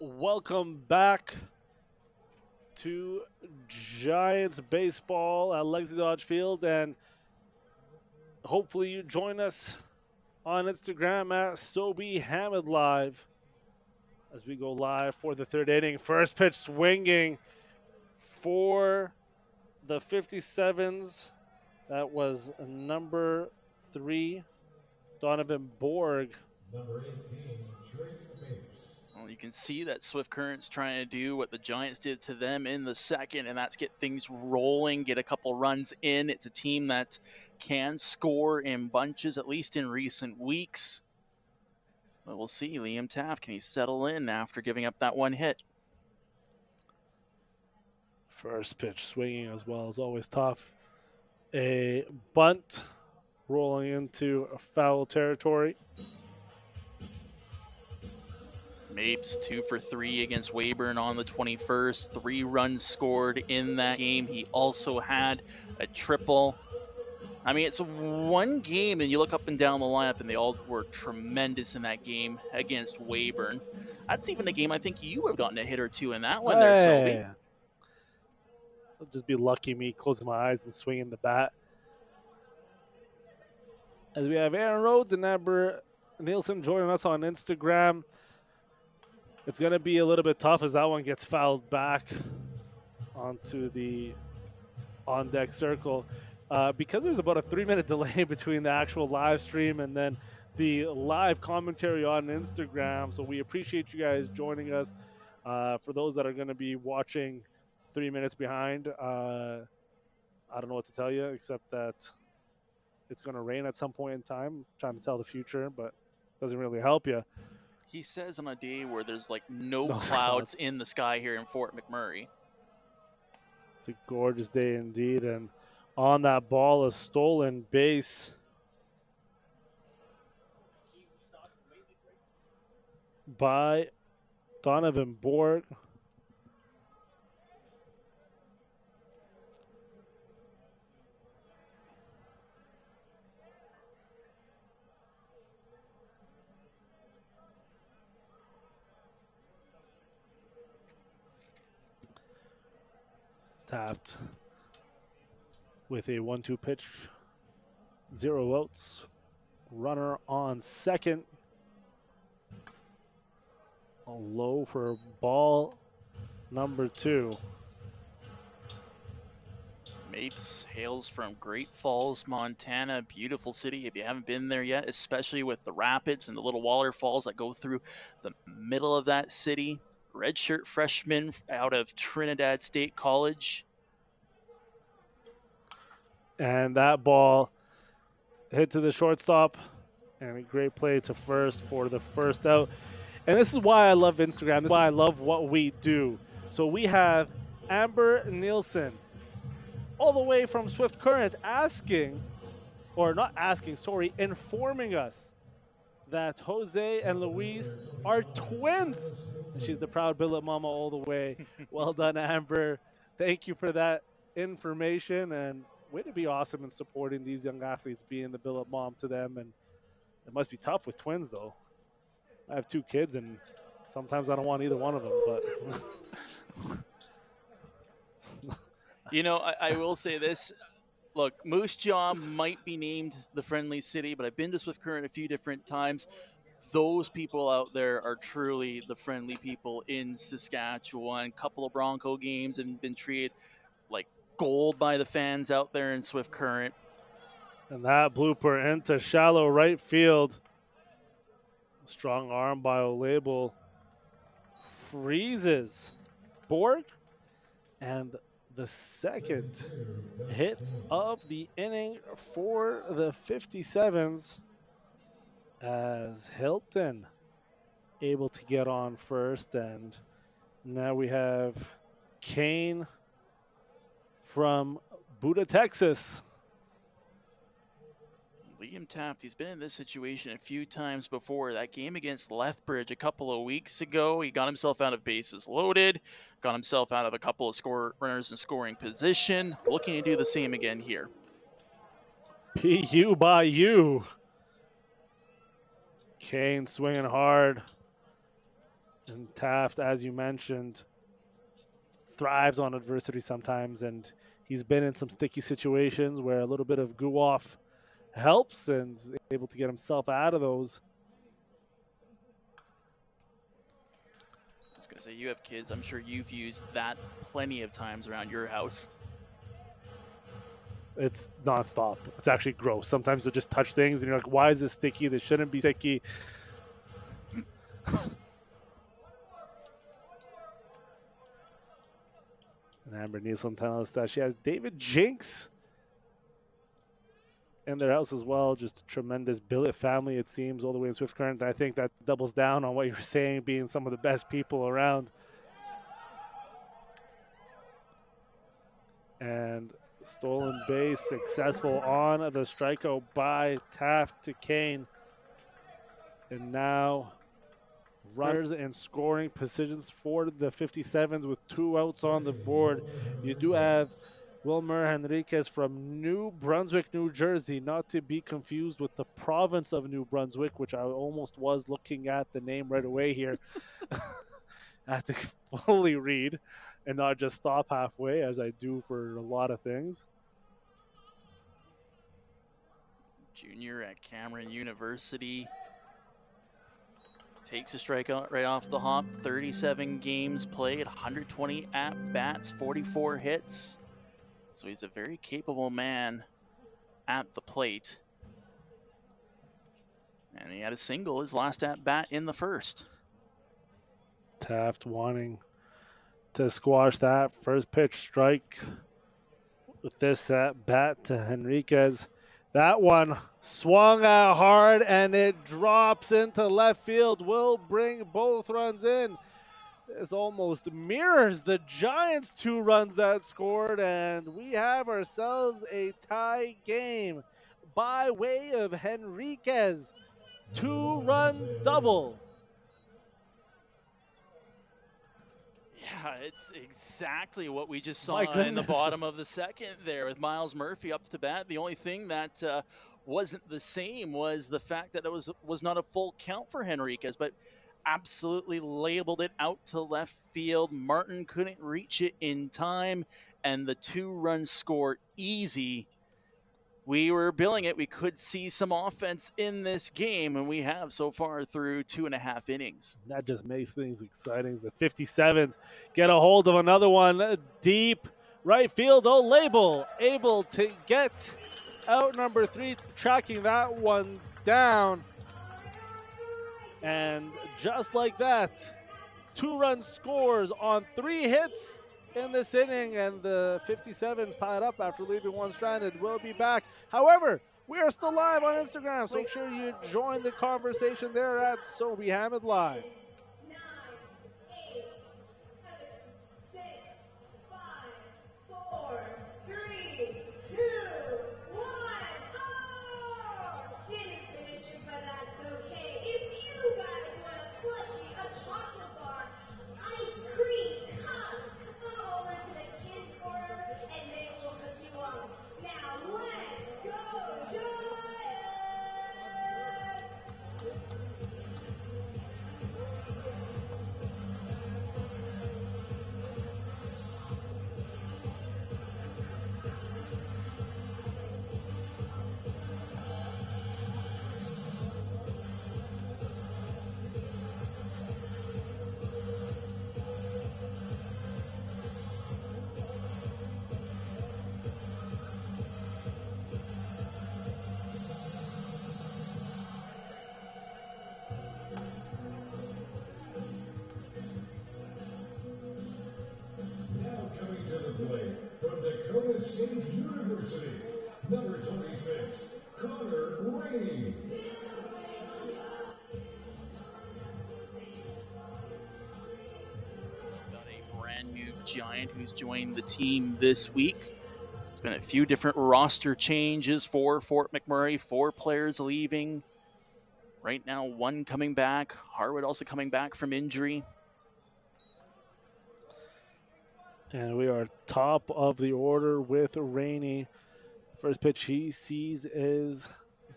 [SPEAKER 3] Welcome back to Giants baseball at Legacy Dodge Field, and hopefully you join us on Instagram at Sobi Hamid Live as we go live for the third inning. First pitch swinging for the 57s. That was number 3, Donovan Borg.
[SPEAKER 1] Number 18, Trey Mapes.
[SPEAKER 4] Well, you can see that Swift Current's trying to do what the Giants did to them in the second, and that's get things rolling, get a couple runs in. It's a team that can score in bunches, at least in recent weeks. But we'll see. Liam Taft, can he settle in after giving up that one hit?
[SPEAKER 3] First pitch swinging as well is always tough. A bunt rolling into a foul territory.
[SPEAKER 4] Mapes 2 for 3 against Weyburn on the 21st. 3 runs scored in that game. He also had a triple. I mean, it's one game, and you look up and down the lineup, and they all were tremendous in that game against Weyburn. That's even a game I think you would have gotten a hit or two in that one there, Sobi.
[SPEAKER 3] I'll just be lucky me closing my eyes and swinging the bat. As we have Aaron Rhodes and Amber Nielsen joining us on Instagram. It's going to be a little bit tough as that one gets fouled back onto the on-deck circle. Because there's about a 3-minute delay between the actual live stream and then the live commentary on Instagram. So we appreciate you guys joining us. For those that are going to be watching 3 minutes behind, I don't know what to tell you except that it's going to rain at some point in time. I'm trying to tell the future, but it doesn't really help you.
[SPEAKER 4] He says on a day where there's like no clouds in the sky here in Fort McMurray.
[SPEAKER 3] It's a gorgeous day indeed, and on that ball, a stolen base by Donovan Borg. Taft with a 1-2 pitch, 0 outs, runner on second. A low for ball number 2.
[SPEAKER 4] Mapes hails from Great Falls, Montana. Beautiful city if you haven't been there yet, especially with the rapids and the little waterfalls that go through the middle of that city. Redshirt freshman out of Trinidad State College.
[SPEAKER 3] And that ball hit to the shortstop, and a great play to first for the first out. And this is why I love Instagram. This is why I love what we do. So we have Amber Nielsen all the way from Swift Current informing us that Jose and Luis are twins. And she's the proud billet mama all the way. Well done, Amber. Thank you for that information, and way to be awesome in supporting these young athletes, being the billet mom to them. And it must be tough with twins, though. I have 2 kids, and sometimes I don't want either one of them. But
[SPEAKER 4] you know, I will say this. Look, Moose Jaw might be named the friendly city, but I've been to Swift Current a few different times. Those people out there are truly the friendly people in Saskatchewan. Couple of Bronco games and been treated like gold by the fans out there in Swift Current.
[SPEAKER 3] And that blooper into shallow right field. Strong arm by Olable freezes Borg, and the second hit of the inning for the 57s as Hilton able to get on first. And now we have Kane from Buda, Texas.
[SPEAKER 4] Liam Taft, he's been in this situation a few times before. That game against Lethbridge a couple of weeks ago, he got himself out of bases loaded, got himself out of a couple of runners in scoring position. Looking to do the same again here.
[SPEAKER 3] PU by you. Kane swinging hard. And Taft, as you mentioned, thrives on adversity sometimes, and he's been in some sticky situations where a little bit of goo off helps and is able to get himself out of those.
[SPEAKER 4] I was going to say, you have kids. I'm sure you've used that plenty of times around your house.
[SPEAKER 3] It's nonstop. It's actually gross. Sometimes you'll just touch things and you're like, why is this sticky? This shouldn't be sticky. And Amber Nielsen telling us that she has David Jinx in their house as well. Just a tremendous billet family, it seems, all the way in Swift Current. I think that doubles down on what you were saying, being some of the best people around. And stolen base successful on the strikeout by Taft to Kane. And now runners in scoring positions for the 57s with 2 outs on the board. You do have Wilmer Henriquez from New Brunswick, New Jersey, not to be confused with the province of New Brunswick, which I almost was looking at the name right away here. I have to fully read and not just stop halfway as I do for a lot of things.
[SPEAKER 4] Junior at Cameron University. Takes a strikeout right off the hop. 37 games played, 120 at-bats, 44 hits. So he's a very capable man at the plate. And he had a single his last at-bat in the first.
[SPEAKER 3] Taft wanting to squash that first pitch strike with this at-bat to Henriquez. That one swung out hard and it drops into left field. Will bring both runs in. This almost mirrors the Giants' 2 runs that scored, and we have ourselves a tie game by way of Henriquez. 2-run double.
[SPEAKER 4] Yeah, it's exactly what we just saw in the bottom of the second there with Miles Murphy up to bat. The only thing that wasn't the same was the fact that it was not a full count for Henriquez, but absolutely labeled it out to left field. Martin couldn't reach it in time, and the 2-run score easy. We were billing it. We could see some offense in this game, and we have so far through 2.5 innings.
[SPEAKER 3] That just makes things exciting. The 57s get a hold of another one deep right field. Label able to get out number 3, tracking that one down. And just like that, 2-run scores on 3 hits in this inning, and the 57s tied up after leaving one stranded. We'll be back. However, we are still live on Instagram, so make sure you join the conversation there at So We Hamid Live.
[SPEAKER 2] 9, 8, 7, 6, 5, 4, 3, 2, 1. Oh! Didn't finish it, but that's okay. If you guys want a slushie, a chocolate bar, ice cream, cups, come over to the kids' corner and they will hook you up. Now let's go, Giants!
[SPEAKER 1] Now coming to the plate from Dakota State University, number 26, Connor Rainey.
[SPEAKER 4] Got a brand new Giant who's joined the team this week. There's been a few different roster changes for Fort McMurray, 4 players leaving. Right now, 1 coming back. Harwood also coming back from injury.
[SPEAKER 3] And we are top of the order with Rainey. First pitch he sees is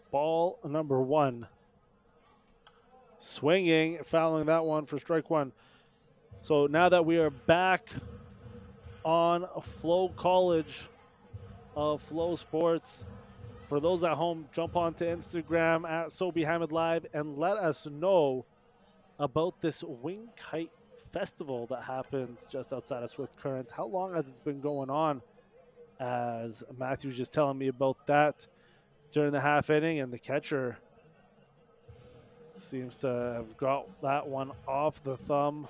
[SPEAKER 3] ball number 1. swinging, fouling that one for strike one. So now that we are back on FloCollege of Flow Sports, for those at home, jump onto Instagram at SoBeHamid Live and let us know about this wing kite festival that happens just outside of Swift Current. How long has it been going on? As Matthew was just telling me about that during the half inning, and the catcher seems to have got that one off the thumb.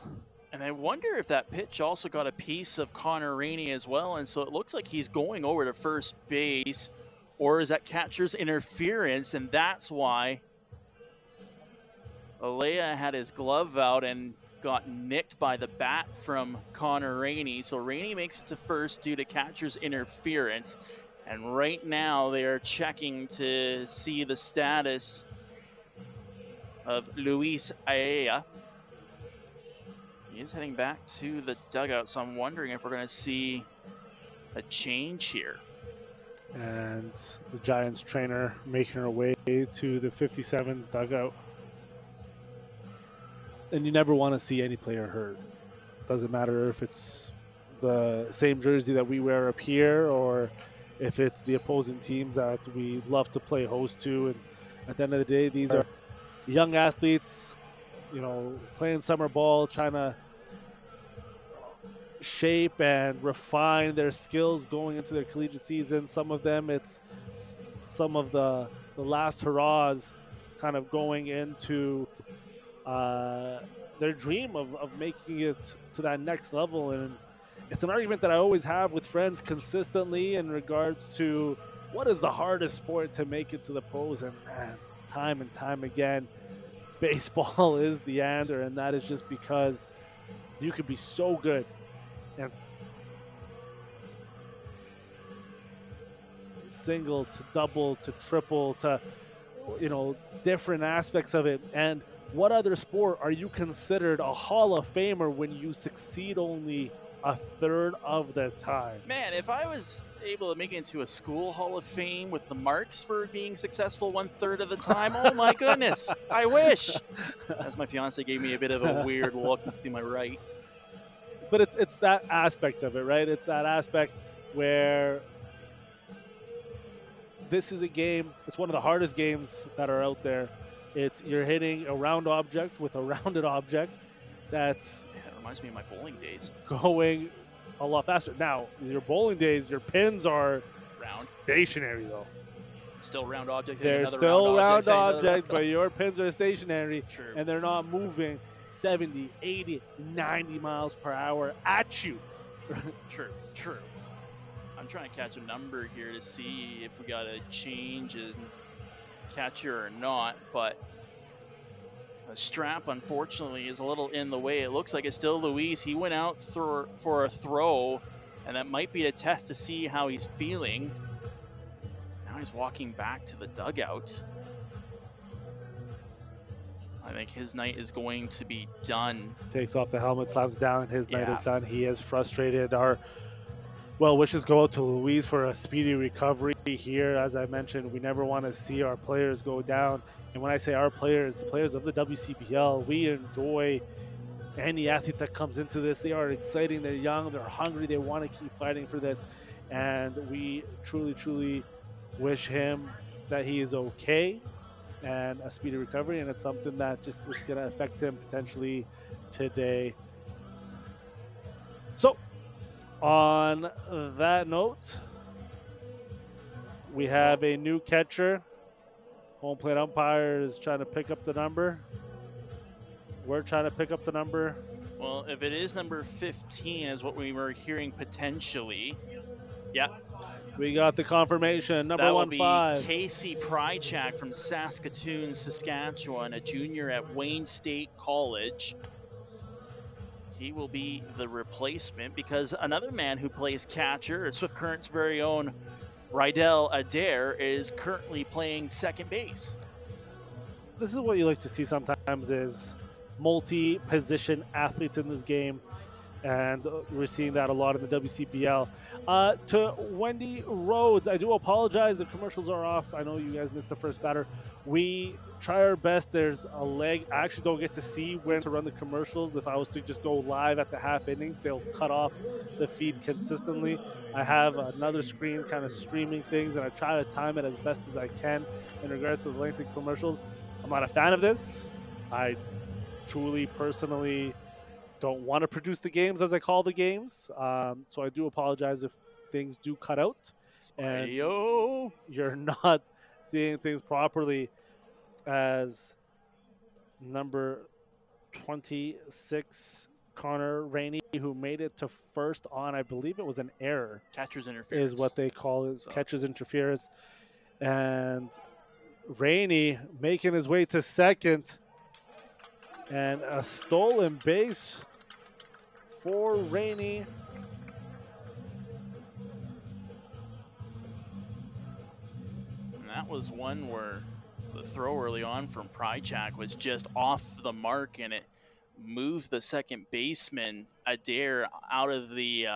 [SPEAKER 4] And I wonder if that pitch also got a piece of Connor Rainey as well, and so it looks like he's going over to first base, or is that catcher's interference, and that's why Alea had his glove out and got nicked by the bat from Connor Rainey. So Rainey makes it to first due to catcher's interference. And right now they are checking to see the status of Luis Aea. He is heading back to the dugout, so I'm wondering if we're going to see a change here.
[SPEAKER 3] And the Giants trainer making her way to the 57's dugout. And you never want to see any player hurt. Doesn't matter if it's the same jersey that we wear up here or if it's the opposing teams that we love to play host to. And at the end of the day, these are young athletes, you know, playing summer ball, trying to shape and refine their skills going into their collegiate season. Some of them, it's some of the last hurrahs kind of going into their dream of making it to that next level. And it's an argument that I always have with friends consistently in regards to what is the hardest sport to make it to the pros. And man, time and time again, baseball is the answer. And that is just because you could be so good and single to double to triple to, you know, different aspects of it. And what other sport are you considered a Hall of Famer when you succeed only a third of the time?
[SPEAKER 4] Man, if I was able to make it into a school Hall of Fame with the marks for being successful 1/3 of the time, oh my goodness, I wish. As my fiance gave me a bit of a weird look to my right.
[SPEAKER 3] But it's that aspect of it, right? It's that aspect where this is a game, it's one of the hardest games that are out there. It's you're hitting a round object with a rounded object that's
[SPEAKER 4] That reminds me of my bowling days.
[SPEAKER 3] going a lot faster. Now, your bowling days, your pins are
[SPEAKER 4] Round.
[SPEAKER 3] stationary, though.
[SPEAKER 4] Still round object.
[SPEAKER 3] They're
[SPEAKER 4] another
[SPEAKER 3] still round
[SPEAKER 4] another
[SPEAKER 3] object, but your pins are stationary,
[SPEAKER 4] True.
[SPEAKER 3] and they're not moving 70, 80, 90 miles per hour at you.
[SPEAKER 4] True. I'm trying to catch a number here to see if we got a change in catcher or not, but the strap, unfortunately, is a little in the way. It looks like it's still Luis. He went out for a throw, and that might be a test to see how he's feeling. Now he's walking back to the dugout. I think his night is going to be done.
[SPEAKER 3] Takes off the helmet, slams down. His night
[SPEAKER 4] Yeah.
[SPEAKER 3] is done. He is frustrated. Our wishes go out to Luis for a speedy recovery here. As I mentioned, we never want to see our players go down. And when I say our players, the players of the WCBL, we enjoy any athlete that comes into this. They are exciting. They're young. They're hungry. They want to keep fighting for this. And we truly, truly wish him that he is okay and a speedy recovery. And it's something that just is going to affect him potentially today. So, on that note, we have a new catcher. Home plate umpire is trying to pick up the number. We're trying to pick up the number.
[SPEAKER 4] Well, if it is number 15 is what we were hearing potentially. Yeah.
[SPEAKER 3] We got the confirmation. Number
[SPEAKER 4] That will
[SPEAKER 3] 15.
[SPEAKER 4] be Casey Prychak from Saskatoon, Saskatchewan, a junior at Wayne State College. He will be the replacement because another man who plays catcher, Swift Current's very own Rydell Adair, is currently playing second base.
[SPEAKER 3] This is what you like to see sometimes is multi-position athletes in this game. And we're seeing that a lot in the WCBL. To Wendy Rhodes, I do apologize. The commercials are off. I know you guys missed the first batter. We try our best. There's a leg. I actually don't get to see when to run the commercials. If I was to just go live at the half innings, they'll cut off the feed consistently. I have another screen kind of streaming things, and I try to time it as best as I can in regards to the length of commercials. I'm not a fan of this. I truly, personally don't want to produce the games as I call the games. So I do apologize if things do cut out and
[SPEAKER 4] Spidey-o.
[SPEAKER 3] you're not seeing things properly, as number 26, Connor Rainey, who made it to first on, I believe it was an error,
[SPEAKER 4] Catcher's interference.
[SPEAKER 3] is what they call it, catcher's interference. And Rainey making his way to second, and a stolen base for Rainey.
[SPEAKER 4] And that was one where the throw early on from Prychak was just off the mark, and it moved the second baseman Adair out of the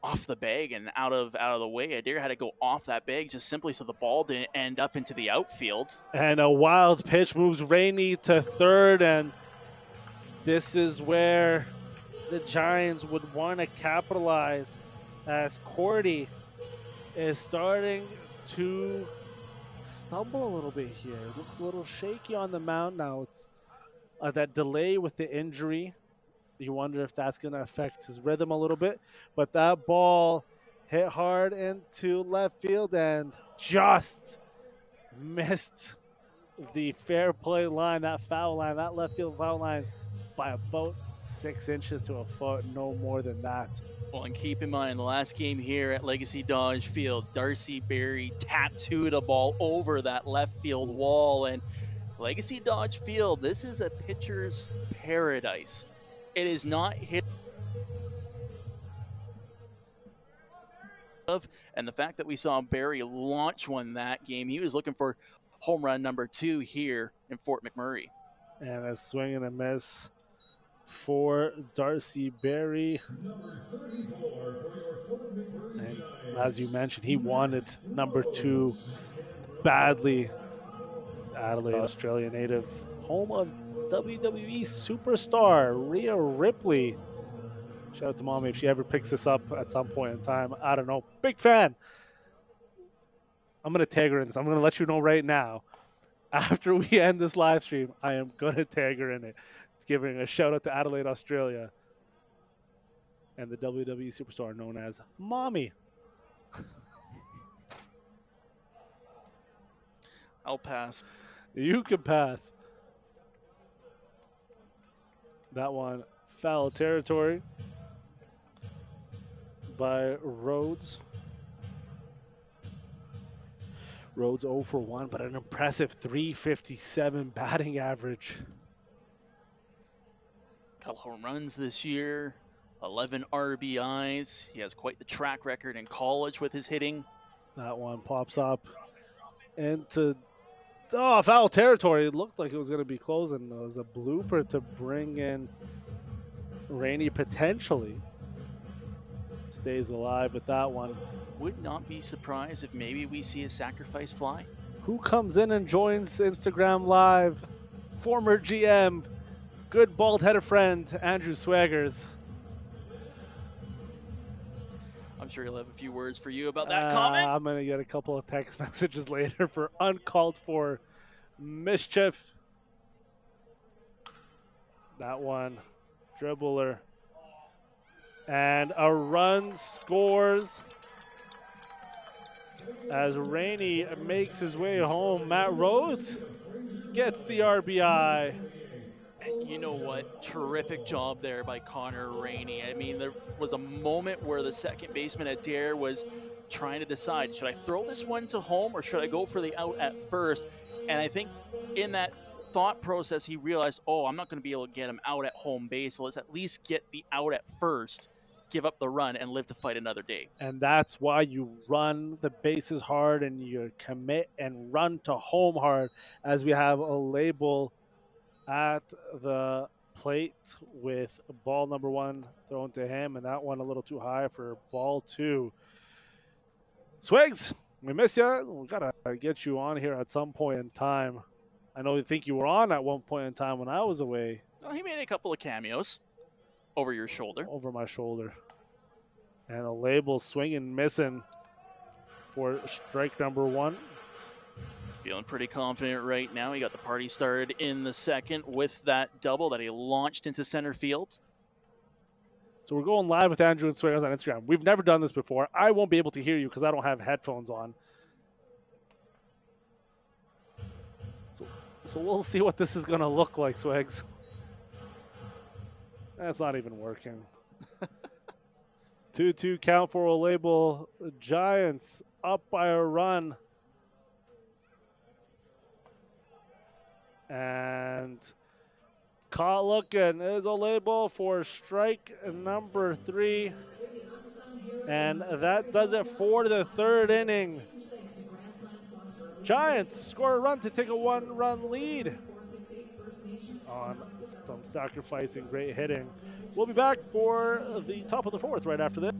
[SPEAKER 4] off the bag and out of the way. Adair had to go off that bag just simply so the ball didn't end up into the outfield.
[SPEAKER 3] And a wild pitch moves Rainey to third, and this is where the Giants would want to capitalize, as Cordy is starting to stumble a little bit here. It looks a little shaky on the mound now. It's that delay with the injury. You wonder if that's going to affect his rhythm a little bit. But that ball hit hard into left field and just missed the fair play line, that foul line, that left field foul line, by about 6 inches to a foot, no more than that.
[SPEAKER 4] Well, and keep in mind, the last game here at Legacy Dodge Field, Darcy Berry tattooed a ball over that left field wall. And Legacy Dodge Field, this is a pitcher's paradise. It is not hit. And the fact that we saw Berry launch one that game, he was looking for home run number 2 here in Fort McMurray.
[SPEAKER 3] And a swing and a miss for Darcy Berry. And as you mentioned, he wanted number 2 badly. Adelaide, Australia native, home of WWE superstar Rhea Ripley. Shout out to Mommy if she ever picks this up at some point in time. I don't know. Big fan. I'm going to tag her in this. I'm going to let you know right now. After we end this live stream, I am going to tag her in it. Giving a shout out to Adelaide, Australia, and the WWE superstar known as Mommy.
[SPEAKER 4] I'll pass.
[SPEAKER 3] You can pass. That one, foul territory by Rhodes. Rhodes 0 for 1, but an impressive 357 batting average.
[SPEAKER 4] Couple home runs this year, 11 RBIs. He has quite the track record in college with his hitting.
[SPEAKER 3] That one pops up into foul territory. It looked like it was going to be closing. It was a blooper to bring in Rainey potentially. Stays alive with that one.
[SPEAKER 4] Would not be surprised if maybe we see a sacrifice fly.
[SPEAKER 3] Who comes in and joins Instagram Live? Former GM, good bald-headed friend, Andrew Swaggers.
[SPEAKER 4] I'm sure he'll have a few words for you about that comment.
[SPEAKER 3] I'm going to get a couple of text messages later for uncalled for mischief. That one, dribbler. And a run scores as Rainey makes his way home. Matt Rhodes gets the RBI.
[SPEAKER 4] And you know what? Terrific job there by Connor Rainey. I mean, there was a moment where the second baseman Adair was trying to decide, should I throw this one to home or should I go for the out at first? And I think in that thought process, he realized, oh, I'm not going to be able to get him out at home base, so let's at least get the out at first, give up the run, and live to fight another day.
[SPEAKER 3] And that's why you run the bases hard and you commit and run to home hard, as we have a label at the plate with ball number 1 thrown to him, and that one a little too high for ball 2. Swags, we miss you. We got to get you on here at some point in time. I know you think you were on at one point in time when I was away.
[SPEAKER 4] Well, he made a couple of cameos over your shoulder.
[SPEAKER 3] Over my shoulder. And a label swinging, missing for strike number 1.
[SPEAKER 4] Feeling pretty confident right now. He got the party started in the second with that double that he launched into center field.
[SPEAKER 3] So we're going live with Andrew and Swingers on Instagram. We've never done this before. I won't be able to hear you because I don't have headphones on. So we'll see what this is going to look like, Swags. That's not even working. 2-2 count for a label. The Giants up by a run. And caught looking is a label for strike number 3. And that does it for the 3rd inning. Giants score a run to take a 1-run lead on some sacrificing great hitting. We'll be back for the top of the 4th right after this.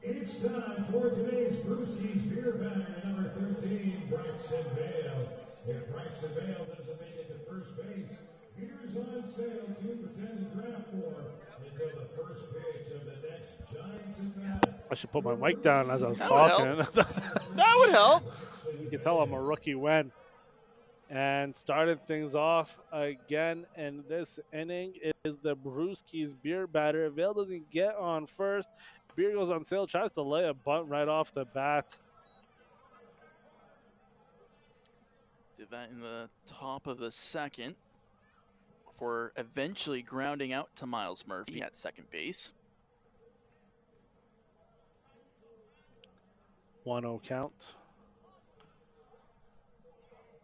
[SPEAKER 1] It's time for today's Brewski's Beer Banner, number 13, Braxton Vale. If Braxton Vale doesn't make it to first base, beer's on sale 2 for $10 in draft form until the first pitch of the next Giants at bat.
[SPEAKER 3] I should put my mic down as I was talking.
[SPEAKER 4] That would help.
[SPEAKER 3] You can tell I'm a rookie when. And starting things off again in this inning is the Brewski's Beer Batter. Vale doesn't get on first. Beer goes on sale, tries to lay a bunt right off the bat.
[SPEAKER 4] Did that in the top of the second before eventually grounding out to Miles Murphy at second base.
[SPEAKER 3] 1-0 count.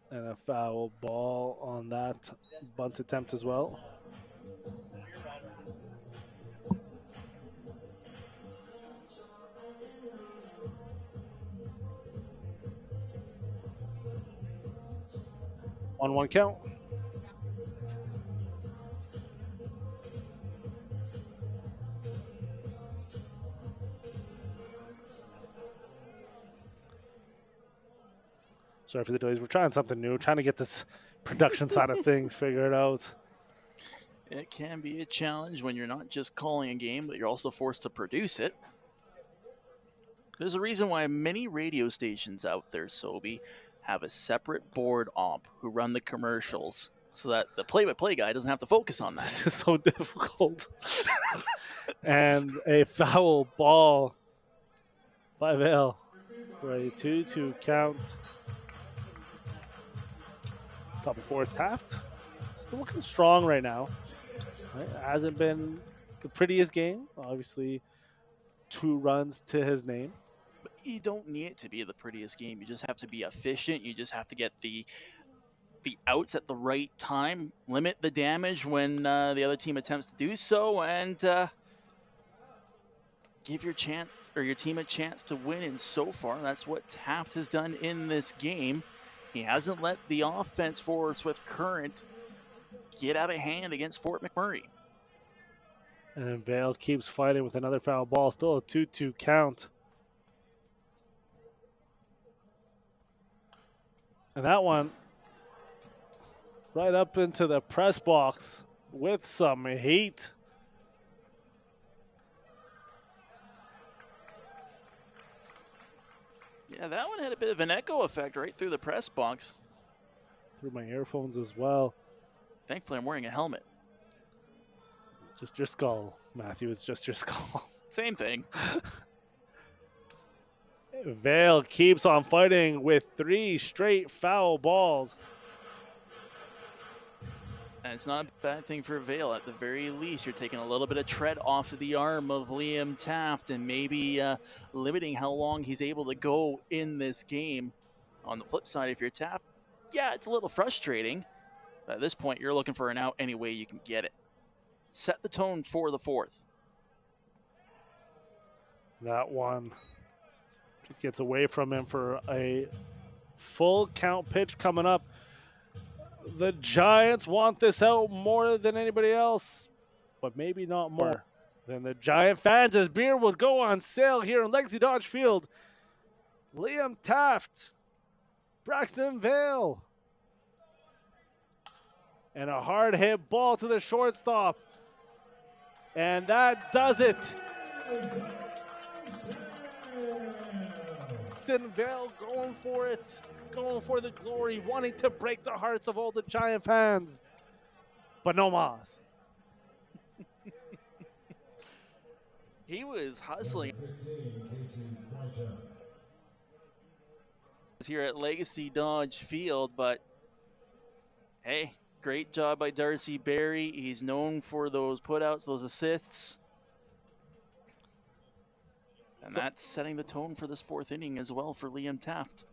[SPEAKER 3] And a foul ball on that bunt attempt as well. On 1 count. Sorry for the delays. We're trying something new, trying to get this production side of things figured out.
[SPEAKER 4] It can be a challenge when you're not just calling a game, but you're also forced to produce it. There's a reason why many radio stations out there, Sobe, have a separate board omp who run the commercials so that the play-by-play guy doesn't have to focus on that.
[SPEAKER 3] This is so difficult. And a foul ball by Vale for a 2-2 count. Top of 4th, Taft. Still looking strong right now. Right? Hasn't been the prettiest game. Obviously, 2 runs to his name.
[SPEAKER 4] But you don't need it to be the prettiest game. You just have to be efficient. You just have to get the outs at the right time, limit the damage when the other team attempts to do so, and give your chance or your team a chance to win, and so far that's what Taft has done in this game. He hasn't let the offense for Swift Current get out of hand against Fort McMurray.
[SPEAKER 3] And Vale keeps fighting with another foul ball. Still a 2-2 count. And that one right up into the press box with some heat.
[SPEAKER 4] Yeah, that one had a bit of an echo effect right through the press box.
[SPEAKER 3] Through my earphones as well.
[SPEAKER 4] Thankfully, I'm wearing a helmet.
[SPEAKER 3] Just your skull, Matthew. It's just your skull.
[SPEAKER 4] Same thing.
[SPEAKER 3] Vale keeps on fighting with 3 straight foul balls.
[SPEAKER 4] And it's not a bad thing for Vale. At the very least, you're taking a little bit of tread off of the arm of Liam Taft and maybe limiting how long he's able to go in this game. On the flip side, if you're Taft, yeah, it's a little frustrating. But at this point, you're looking for an out any way you can get it. Set the tone for the fourth.
[SPEAKER 3] That one just gets away from him for a full count pitch coming up. The Giants want this out more than anybody else, but maybe not more than the Giant fans, as beer will go on sale here in Legacy Dodge Field. Liam Taft, Braxton Vale, and a hard hit ball to the shortstop. And that does it. Vale going for it, going for the glory, wanting to break the hearts of all the Giant fans. But no mas.
[SPEAKER 4] He was hustling here at Legacy Dodge Field, but hey, great job by Darcy Berry. He's known for those putouts, those assists. And that's setting the tone for this fourth inning as well for Liam Taft.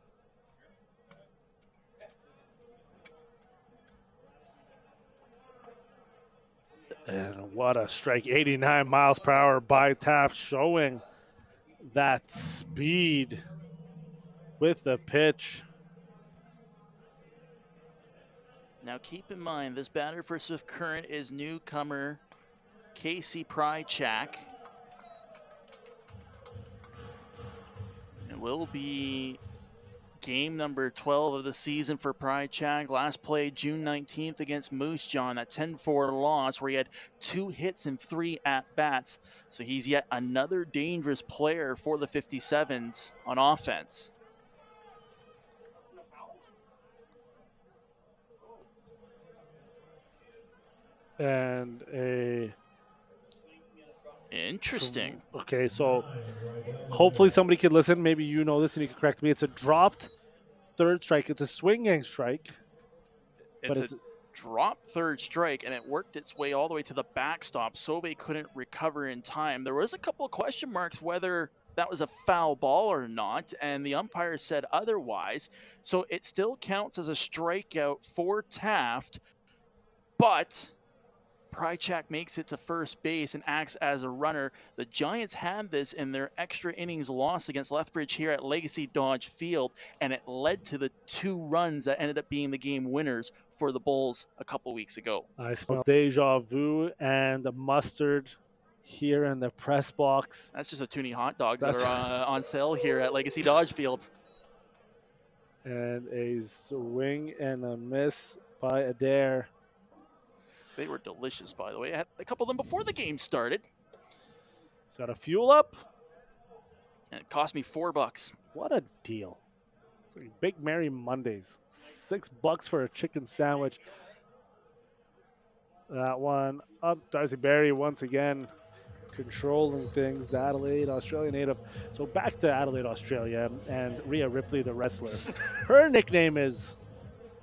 [SPEAKER 3] And what a strike, 89 miles per hour by Taft, showing that speed with the pitch.
[SPEAKER 4] Now keep in mind, this batter for Swift Current is newcomer Casey Prychak. It will be game number 12 of the season for Prychak. Last played June 19th against Moose Jaw, that 10-4 loss where he had 2 hits and 3 at-bats. So he's yet another dangerous player for the 57s on offense.
[SPEAKER 3] And a...
[SPEAKER 4] Interesting.
[SPEAKER 3] Okay, so hopefully somebody could listen. Maybe you know this and you can correct me. It's a dropped third strike. It's a swinging strike.
[SPEAKER 4] It's a dropped third strike, and it worked its way all the way to the backstop. Sauvé couldn't recover in time. There was a couple of question marks whether that was a foul ball or not, and the umpire said otherwise. So it still counts as a strikeout for Taft, but Prychak makes it to first base and acts as a runner. The Giants had this in their extra innings loss against Lethbridge here at Legacy Dodge Field, and it led to the 2 runs that ended up being the game winners for the Bulls a couple weeks ago.
[SPEAKER 3] I smell deja vu and the mustard here in the press box.
[SPEAKER 4] That's just a Toonie hot dogs that are on sale here at Legacy Dodge Field.
[SPEAKER 3] And a swing and a miss by Adair.
[SPEAKER 4] They were delicious, by the way. I had a couple of them before the game started.
[SPEAKER 3] Got to fuel up.
[SPEAKER 4] And it cost me $4.
[SPEAKER 3] What a deal. It's like Big Mary Mondays. $6 for a chicken sandwich. That one up. Darcy Berry once again controlling things. The Adelaide, Australia native. So back to Adelaide, Australia, and Rhea Ripley, the wrestler. Her nickname is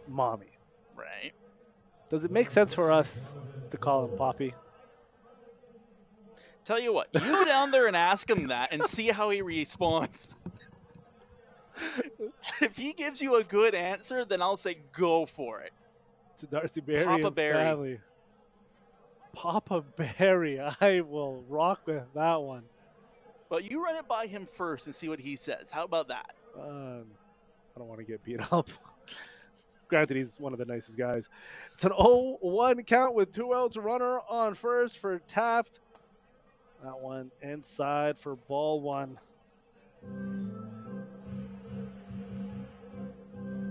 [SPEAKER 3] Mommy.
[SPEAKER 4] Right.
[SPEAKER 3] Does it make sense for us to call him Poppy?
[SPEAKER 4] Tell you what, you go down there and ask him that and see how he responds. If he gives you a good answer, then I'll say go for it.
[SPEAKER 3] To Darcy Berry
[SPEAKER 4] Papa
[SPEAKER 3] and
[SPEAKER 4] Berry.
[SPEAKER 3] family. Papa Berry. I will rock with that one.
[SPEAKER 4] But you run it by him first and see what he says. How about that?
[SPEAKER 3] I don't want to get beat up. Granted, he's one of the nicest guys. It's an 0-1 count with 2 outs, runner on first for Taft. That one inside for ball one.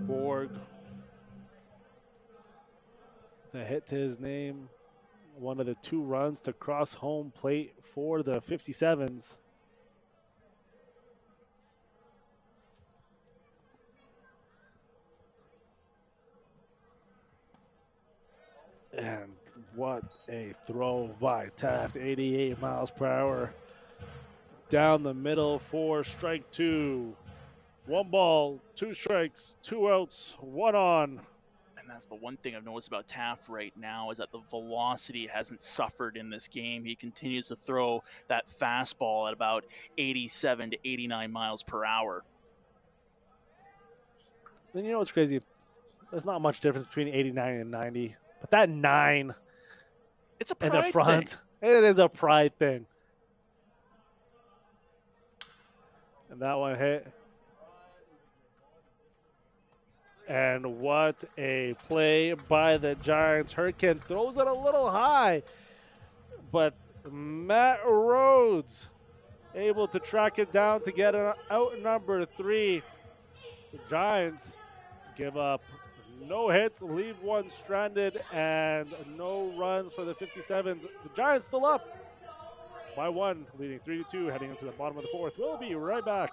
[SPEAKER 3] Borg. It's a hit to his name. One of the 2 runs to cross home plate for the 57s. And what a throw by Taft, 88 miles per hour. Down the middle for strike 2. 1 ball, 2 strikes, 2 outs, 1 on.
[SPEAKER 4] And that's the one thing I've noticed about Taft right now is that the velocity hasn't suffered in this game. He continues to throw that fastball at about 87 to 89 miles per hour.
[SPEAKER 3] And you know what's crazy? There's not much difference between 89 and 90. But that 9
[SPEAKER 4] It's a
[SPEAKER 3] in
[SPEAKER 4] pride
[SPEAKER 3] the front,
[SPEAKER 4] thing.
[SPEAKER 3] it is a pride thing. And that one hit. And what a play by the Giants. Hurricane throws it a little high, but Matt Rhodes able to track it down to get an out number 3. The Giants give up no hits, leave 1 stranded, and no runs for the 57s. The Giants still up by 1, leading 3-2, heading into the bottom of the 4th. We'll be right back.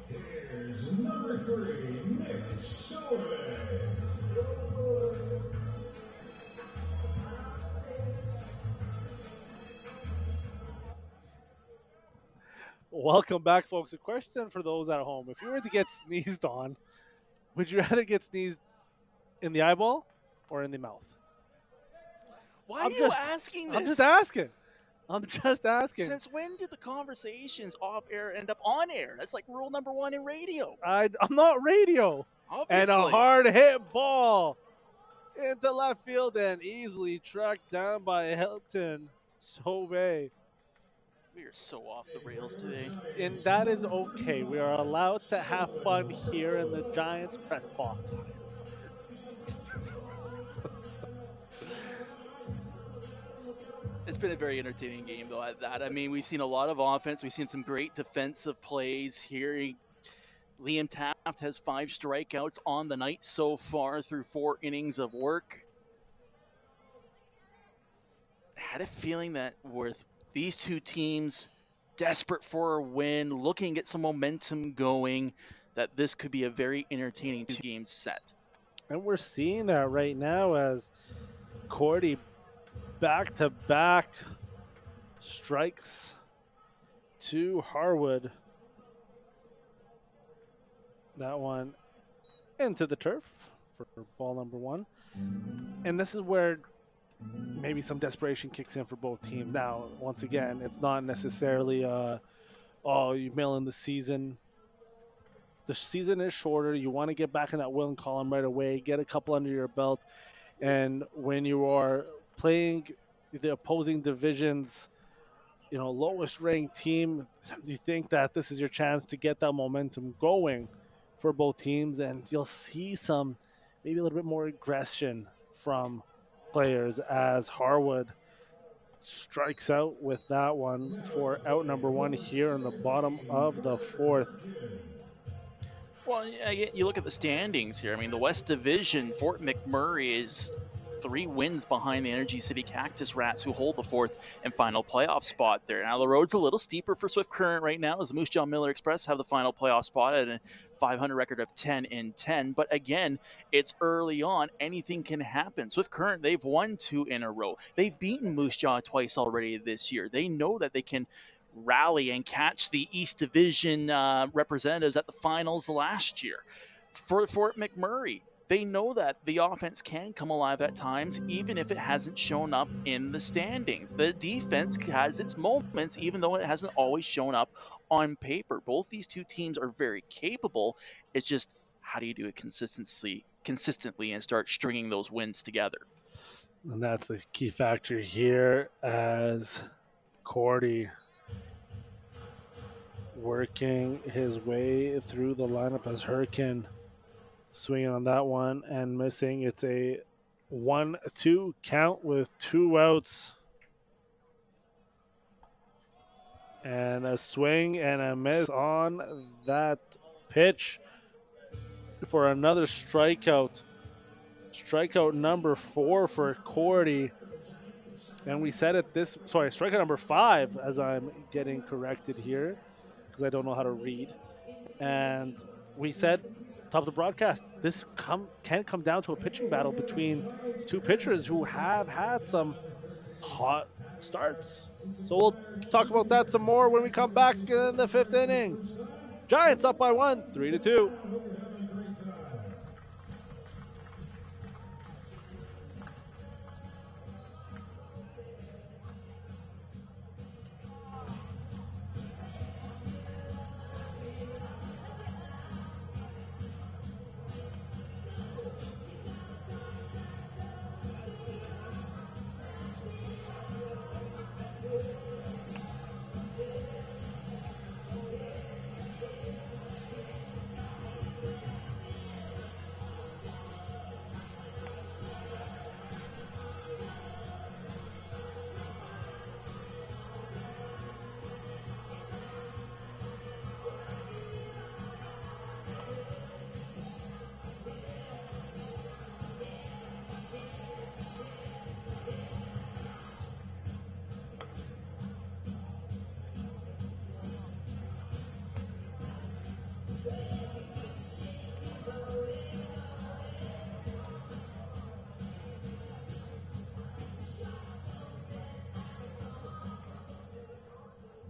[SPEAKER 1] Here's number 3, Nick Sullivan.
[SPEAKER 3] Welcome back, folks. A question for those at home. If you were to get sneezed on, would you rather get sneezed in the eyeball or in the mouth?
[SPEAKER 4] Why are you asking this?
[SPEAKER 3] I'm just asking. I'm just asking.
[SPEAKER 4] Since when did the conversations off air end up on air? That's like rule number 1 in radio.
[SPEAKER 3] I'm not radio.
[SPEAKER 4] Obviously.
[SPEAKER 3] And a hard hit ball into left field and easily tracked down by Hilton Sauvé.
[SPEAKER 4] We are so off the rails today.
[SPEAKER 3] And that is okay. We are allowed to have fun here in the Giants press box.
[SPEAKER 4] It's been a very entertaining game, though, at that. I mean, we've seen a lot of offense. We've seen some great defensive plays here. Liam Taft has 5 strikeouts on the night so far through 4 innings of work. I had a feeling that with these 2 teams desperate for a win, looking to get some momentum going, that this could be a very entertaining 2-game set.
[SPEAKER 3] And we're seeing that right now as Cordy back-to-back strikes to Harwood. That one into the turf for ball number 1. And this is where maybe some desperation kicks in for both teams. Now, once again, it's not necessarily, you mail in the season. The season is shorter. You want to get back in that win column right away, get a couple under your belt. And when you are playing the opposing division's lowest ranked team. Do you think that this is your chance to get that momentum going for both teams, and you'll see some maybe a little bit more aggression from players as Harwood strikes out with that one for out number one here in the bottom of the fourth.
[SPEAKER 4] Well, yeah, you look at the standings here. I mean, the West Division, Fort McMurray is 3 wins behind the Energy City Cactus Rats, who hold the 4th and final playoff spot there. Now, the road's a little steeper for Swift Current right now, as the Moose Jaw Miller Express have the final playoff spot at a 500 record of 10-10. But again, it's early on. Anything can happen. Swift Current, they've won 2 in a row. They've beaten Moose Jaw twice already this year. They know that they can rally and catch the East Division representatives at the finals last year. For Fort McMurray, they know that the offense can come alive at times, even if it hasn't shown up in the standings. The defense has its moments, even though it hasn't always shown up on paper. Both these two teams are very capable. It's just, how do you do it consistently and start stringing those wins together?
[SPEAKER 3] And that's the key factor here, as Cordy working his way through the lineup as Hurricane swinging on that one and missing. It's a 1-2 count with 2 outs. And a swing and a miss on that pitch for another strikeout. Strikeout number 4 for Cordy. And we said it strikeout number 5, as I'm getting corrected here, because I don't know how to read. And we said, top of the broadcast, this can come down to a pitching battle between 2 pitchers who have had some hot starts. So we'll talk about that some more when we come back in the 5th inning. Giants up by 1, 3-2.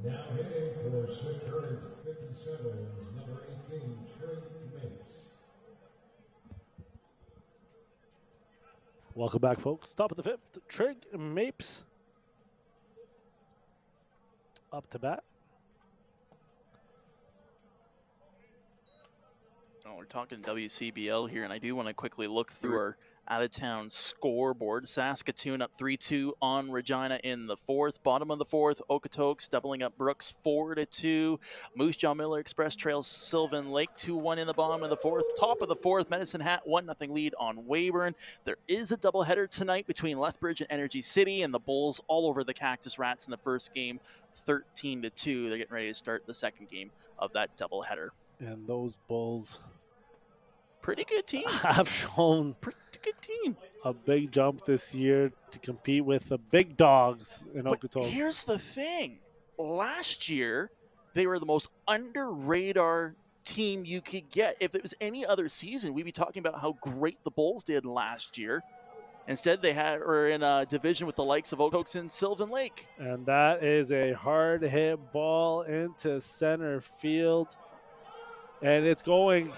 [SPEAKER 1] Now hitting for Swift Current, 57 is number 18, Trey Mapes.
[SPEAKER 3] Welcome back, folks. Top of the 5th, Trig Mapes up to bat.
[SPEAKER 4] Oh, we're talking WCBL here, and I do want to quickly look through our out-of-town scoreboard. Saskatoon up 3-2 on Regina in the 4th. Bottom of the 4th, Okotoks doubling up Brooks 4-2. Moose Jaw Miller Express trails Sylvan Lake 2-1 in the bottom of the 4th. Top of the 4th, Medicine Hat 1-0 lead on Weyburn. There is a doubleheader tonight between Lethbridge and Energy City, and the Bulls all over the Cactus Rats in the first game, 13-2. They're getting ready to start the second game of that doubleheader.
[SPEAKER 3] And those Bulls,
[SPEAKER 4] pretty good team,
[SPEAKER 3] have shown
[SPEAKER 4] pretty good team.
[SPEAKER 3] A big jump this year to compete with the big dogs in Okotoks.
[SPEAKER 4] Here's the thing. Last year, they were the most under-radar team you could get. If it was any other season, we'd be talking about how great the Bulls did last year. Instead, were in a division with the likes of Okotoks and Sylvan Lake.
[SPEAKER 3] And that is a hard hit ball into center field. And it's going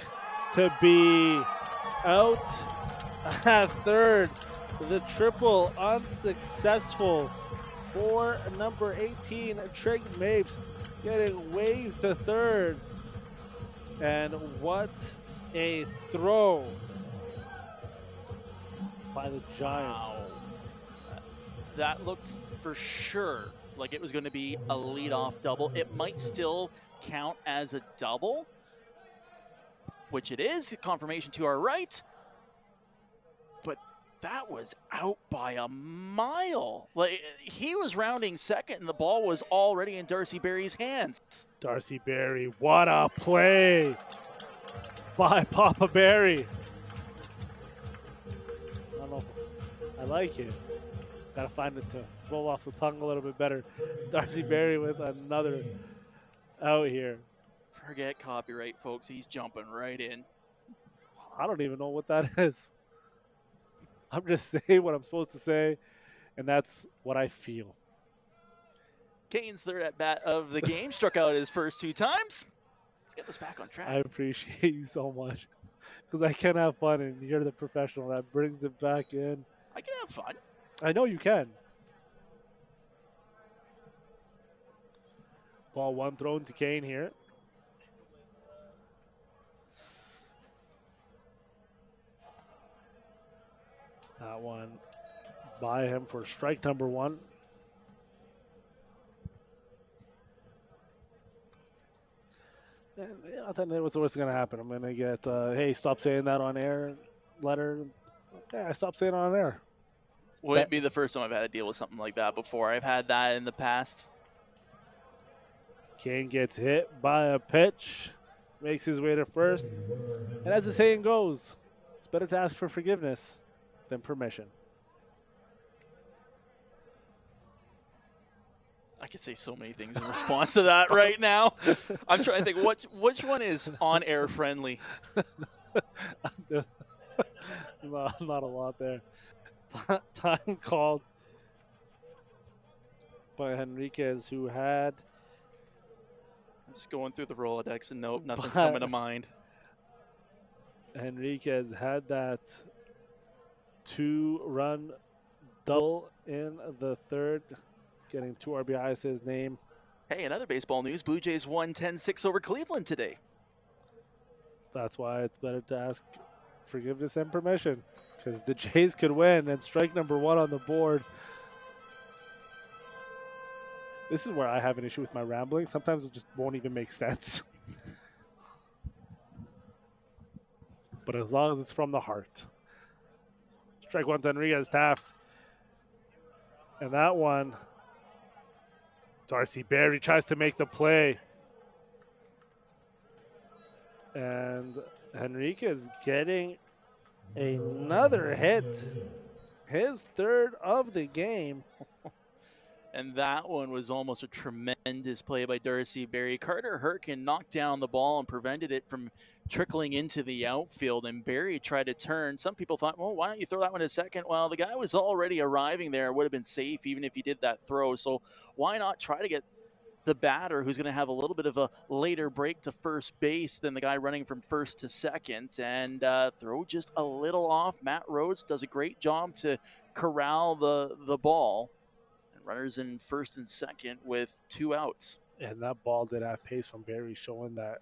[SPEAKER 3] to be out at third. The triple unsuccessful for number 18, Trig Mapes, getting waved to third. And what a throw by the Giants.
[SPEAKER 4] Wow. that looked for sure like it was going to be a leadoff double. It might still count as a double, which it is. Confirmation to our right. But that was out by a mile. Like, he was rounding second, and the ball was already in Darcy Berry's hands.
[SPEAKER 3] Darcy Berry, what a play by Papa Berry. I don't know. I like it. Gotta find it to roll off the tongue a little bit better. Darcy Berry with another out here.
[SPEAKER 4] Forget copyright, folks. He's jumping right in.
[SPEAKER 3] I don't even know what that is. I'm just saying what I'm supposed to say, and that's what I feel.
[SPEAKER 4] Kane's third at bat of the game, struck out his first 2 times. Let's get this back on track.
[SPEAKER 3] I appreciate you so much because I can have fun, and you're the professional that brings it back in.
[SPEAKER 4] I can have fun.
[SPEAKER 3] I know you can. Ball 1 thrown to Kane here. That one by him for strike number 1. And I thought that was what's going to happen. I'm going to get, hey, stop saying that on air letter. Okay, I stopped saying it on air.
[SPEAKER 4] Wouldn't be the first time I've had to deal with something like that before. I've had that in the past.
[SPEAKER 3] Kane gets hit by a pitch, makes his way to first. And as the saying goes, it's better to ask for forgiveness than permission.
[SPEAKER 4] I could say so many things in response to that right now. I'm trying to think which one is on-air friendly.
[SPEAKER 3] Not a lot there. Time called by Henriquez, who had...
[SPEAKER 4] I'm just going through the Rolodex, and nope, nothing's coming to mind.
[SPEAKER 3] Henriquez had that 2-run double in the third, getting 2 RBIs to his name.
[SPEAKER 4] Hey, another baseball news. Blue Jays won 10-6 over Cleveland today.
[SPEAKER 3] That's why it's better to ask forgiveness and permission, because the Jays could win, and strike number 1 on the board. This is where I have an issue with my rambling. Sometimes it just won't even make sense. But as long as it's from the heart. Strike 1 to Enriquez Taft. And that one, Darcy Berry tries to make the play. And Henriquez getting another hit. His third of the game.
[SPEAKER 4] And that one was almost a tremendous play by Darcy Berry. Carter Herkin knocked down the ball and prevented it from trickling into the outfield, and Berry tried to turn. Some people thought, well, why don't you throw that one to second? Well, the guy was already arriving there. It would have been safe even if he did that throw. So why not try to get the batter, who's going to have a little bit of a later break to first base than the guy running from first to second, and throw just a little off. Matt Rhodes does a great job to corral the ball. Runners in first and second with 2 outs.
[SPEAKER 3] And that ball did have pace from Berry, showing that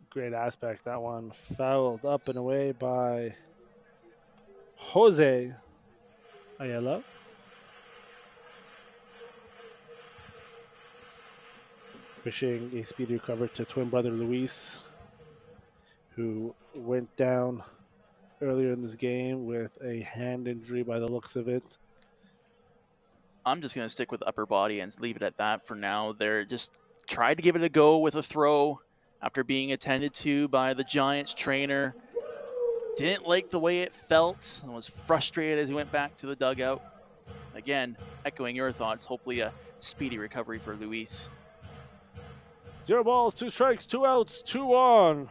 [SPEAKER 3] great aspect. That one fouled up and away by Jose Ayala. Wishing a speedy recovery to twin brother Luis, who went down earlier in this game with a hand injury by the looks of it.
[SPEAKER 4] I'm just going to stick with upper body and leave it at that for now. They're just tried to give it a go with a throw after being attended to by the Giants trainer. Didn't like the way it felt and was frustrated as he went back to the dugout. Again, echoing your thoughts, hopefully a speedy recovery for Luis.
[SPEAKER 3] 0 balls, 2 strikes, 2 outs, 2 on.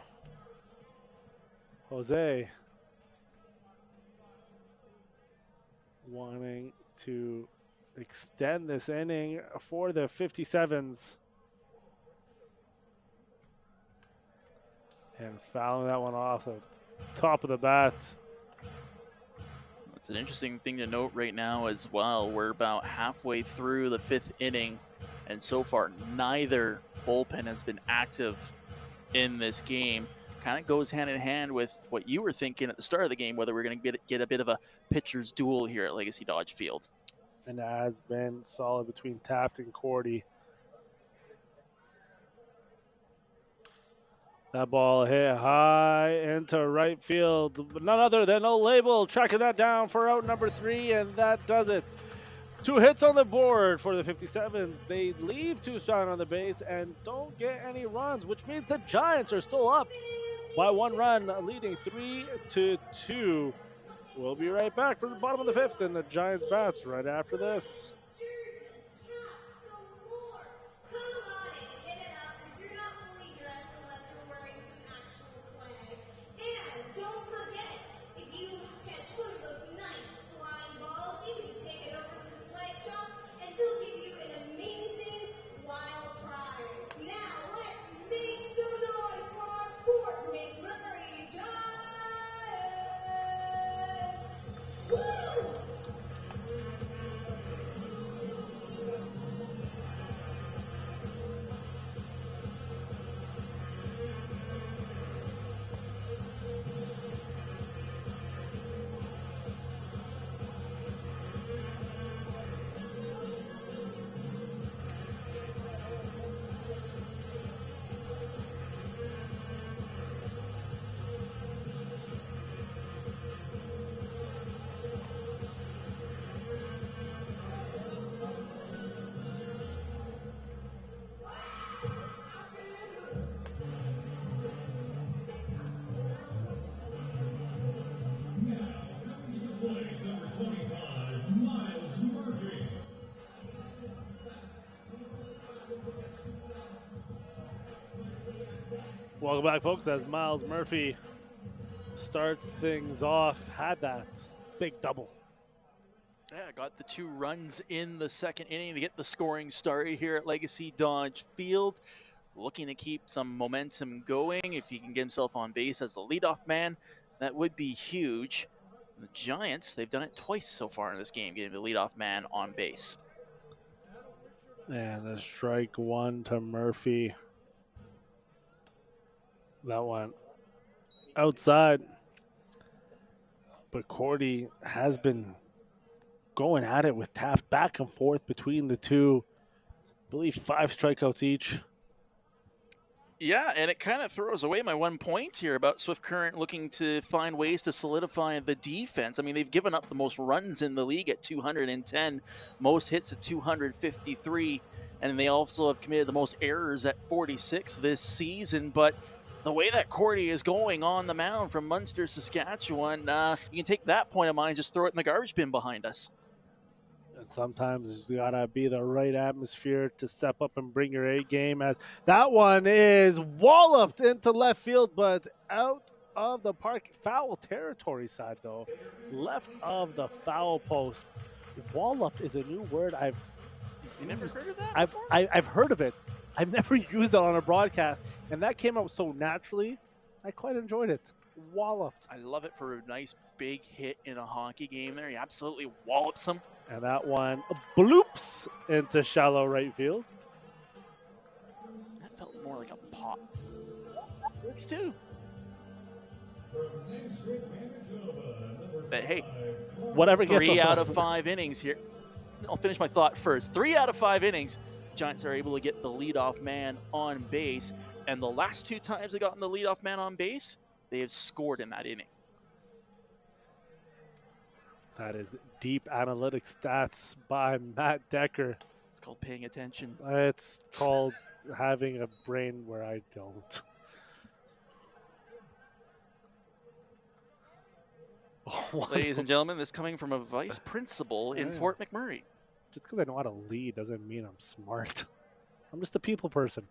[SPEAKER 3] Jose wanting to extend this inning for the 57s. And fouling that one off the top of the bat.
[SPEAKER 4] It's an interesting thing to note right now as well. We're about halfway through the 5th inning, and so far neither bullpen has been active in this game. Kind of goes hand in hand with what you were thinking at the start of the game, whether we're going to get a bit of a pitcher's duel here at Legacy Dodge Field.
[SPEAKER 3] and it has been solid between Taft and Cordy. That ball hit high into right field. None other than O'Label tracking that down for out number 3, and that does it. 2 hits on the board for the 57s. They leave 2 strong on the base and don't get any runs, which means the Giants are still up by 1 run, leading 3-2. We'll be right back from the bottom of the 5th, and the Giants bats right after this.
[SPEAKER 1] Number 25, Miles Murphy.
[SPEAKER 3] Welcome back, folks, as Miles Murphy starts things off. Had that big double.
[SPEAKER 4] Yeah, got the 2 runs in the 2nd inning to get the scoring started here at Legacy Dodge Field. Looking to keep some momentum going. If he can get himself on base as the leadoff man, that would be huge. The Giants, they've done it twice so far in this game, getting the leadoff man on base.
[SPEAKER 3] And a strike 1 to Murphy. That one outside. But Cordy has been going at it with Taft back and forth between the two. I believe 5 strikeouts each.
[SPEAKER 4] Yeah, and it kind of throws away my 1 point here about Swift Current looking to find ways to solidify the defense. I mean, they've given up the most runs in the league at 210, most hits at 253, and they also have committed the most errors at 46 this season. But the way that Cordy is going on the mound from Munster, Saskatchewan, you can take that point of mine and just throw it in the garbage bin behind us.
[SPEAKER 3] And sometimes it's got to be the right atmosphere to step up and bring your A game, as that one is walloped into left field, but out of the park. Foul territory side, though. Left of the foul post. Walloped is a new word I've
[SPEAKER 4] never heard of that before?
[SPEAKER 3] I've heard of it. I've never used it on a broadcast, and that came out so naturally. I quite enjoyed it. Walloped.
[SPEAKER 4] I love it for a nice big hit in a hockey game there. He absolutely wallops him.
[SPEAKER 3] And that one bloops into shallow right field.
[SPEAKER 4] That felt more like a pop. Works too. But hey,
[SPEAKER 3] whatever gets
[SPEAKER 4] 3
[SPEAKER 3] us
[SPEAKER 4] out
[SPEAKER 3] off.
[SPEAKER 4] of 5 innings here. I'll finish my thought first. 3 out of 5 innings, Giants are able to get the leadoff man on base. And the last 2 times they gotten the leadoff man on base, they have scored in that inning.
[SPEAKER 3] That is deep analytic stats by Matt Decker.
[SPEAKER 4] It's called paying attention.
[SPEAKER 3] It's called having a brain where I don't.
[SPEAKER 4] Ladies and gentlemen, this coming from a vice principal in Fort McMurray.
[SPEAKER 3] Just because I know how to lead doesn't mean I'm smart. I'm just a people person.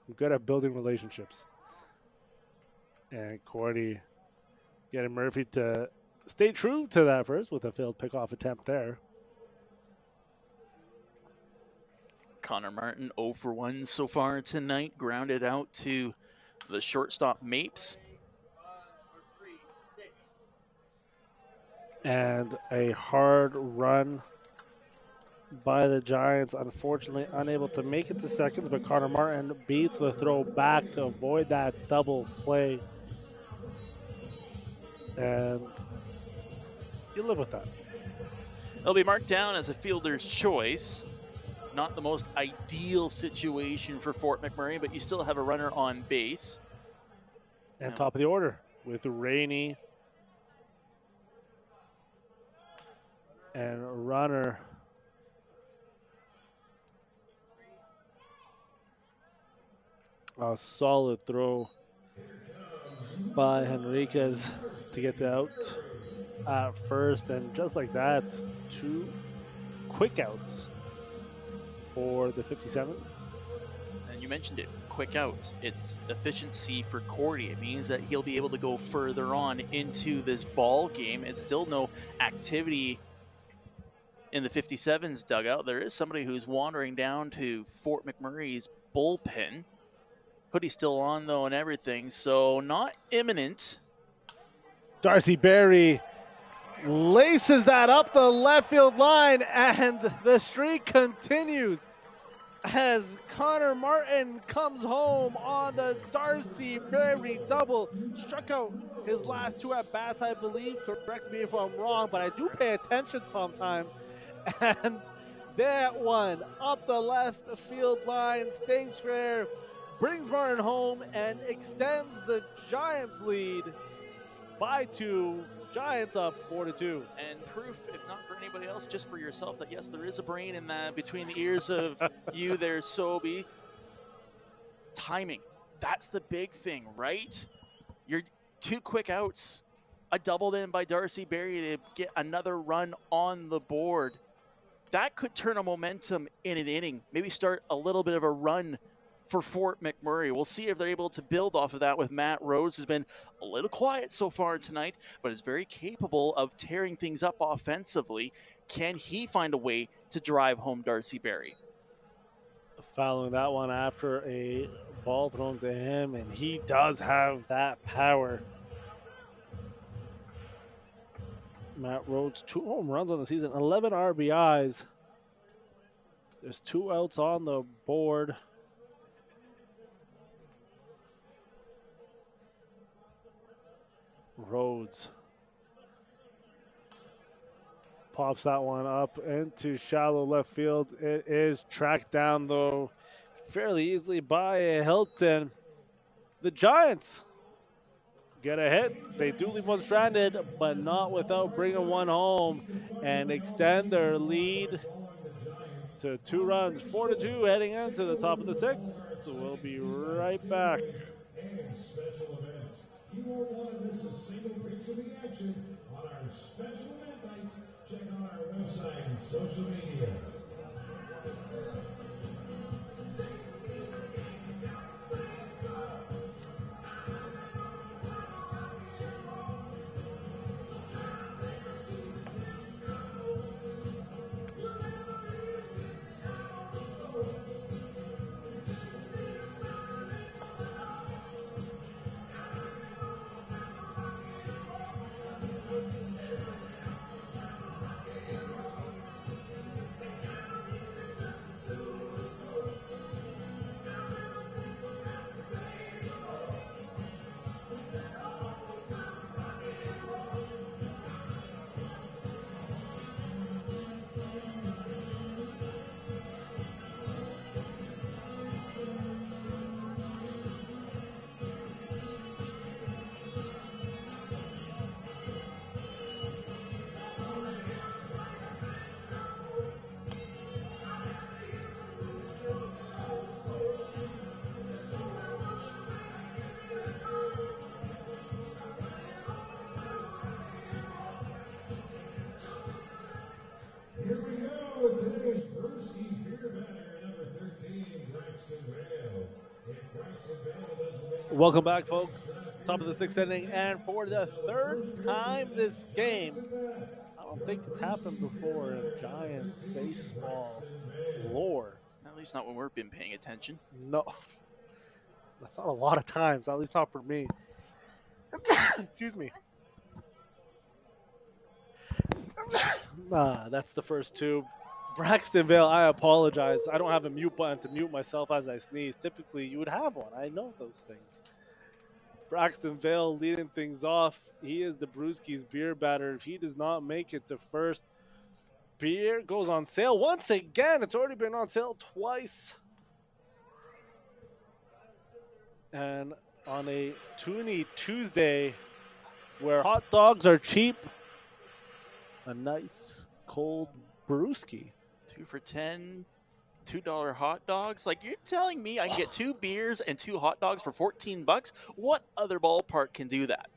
[SPEAKER 3] I'm good at building relationships. And Cordy getting Murphy to stay true to that first with a failed pickoff attempt there.
[SPEAKER 4] Connor Martin 0 for 1 so far tonight, grounded out to the shortstop Mapes.
[SPEAKER 3] And a hard run by the Giants, unfortunately unable to make it to seconds, but Connor Martin beats the throw back to avoid that double play. And you live with that.
[SPEAKER 4] It'll be marked down as a fielder's choice. Not the most ideal situation for Fort McMurray, but you still have a runner on base.
[SPEAKER 3] And top of the order with Rainey and a runner. A solid throw by Henriquez to get the out at first. And just like that, 2 quick outs for the 57s.
[SPEAKER 4] And you mentioned it, quick outs. It's efficiency for Cordy. It means that he'll be able to go further on into this ball game. It's still no activity in the 57s dugout. There is somebody who's wandering down to Fort McMurray's bullpen. Hoodie's still on, though, and everything, so not imminent.
[SPEAKER 3] Darcy Berry laces that up the left field line, and the streak continues as Connor Martin comes home on the Darcy Berry double. Struck out his last 2 at-bats, I believe. Correct me if I'm wrong, but I do pay attention sometimes. And that one up the left field line stays fair, brings Martin home, and extends the Giants' lead by 2. Giants up 4-2.
[SPEAKER 4] And proof, if not for anybody else, just for yourself, that yes, there is a brain in that between the ears of you there, Sobey. Timing. That's the big thing, right? You're 2 quick outs. A double in by Darcy Berry to get another run on the board. That could turn a momentum in an inning. Maybe start a little bit of a run for Fort McMurray. We'll see if they're able to build off of that with Matt Rhodes, who's been a little quiet so far tonight, but is very capable of tearing things up offensively. Can he find a way to drive home Darcy Berry?
[SPEAKER 3] Following that one after a ball thrown to him, and he does have that power. Matt Rhodes, 2 home runs on the season, 11 RBIs. There's 2 outs on the board. Rhodes pops that one up into shallow left field. It is tracked down, though, fairly easily by Hilton. The Giants get a hit. They do leave one stranded, but not without bringing one home and extend their lead to 2 runs, 4-2, heading into the top of the 6th. We'll be right back.
[SPEAKER 1] You won't want to miss a single pitch of the action on our special event nights. Check out our website and social media. Here we go with today's Brewski's Beer Batter, number 13, Braxton Vale. If Braxton Vale doesn't make it...
[SPEAKER 3] Welcome back, folks. Top of the 6th inning, and for the 3rd time this game, I don't think it's happened before in Giants baseball lore.
[SPEAKER 4] At least not when we've been paying attention.
[SPEAKER 3] No, that's not a lot of times, at least not for me. Excuse me. That's the first 2. Braxton Vale, I apologize. I don't have a mute button to mute myself as I sneeze. Typically, you would have one. I know those things. Braxton Vale leading things off. He is the Brewski's Beer Batter. If he does not make it to first, beer goes on sale once again. It's already been on sale twice. And on a Toonie Tuesday, where hot dogs are cheap, a nice cold brewski.
[SPEAKER 4] 2 for $10, $2 hot dogs. Like, you're telling me I can get 2 beers and 2 hot dogs for $14? What other ballpark can do that?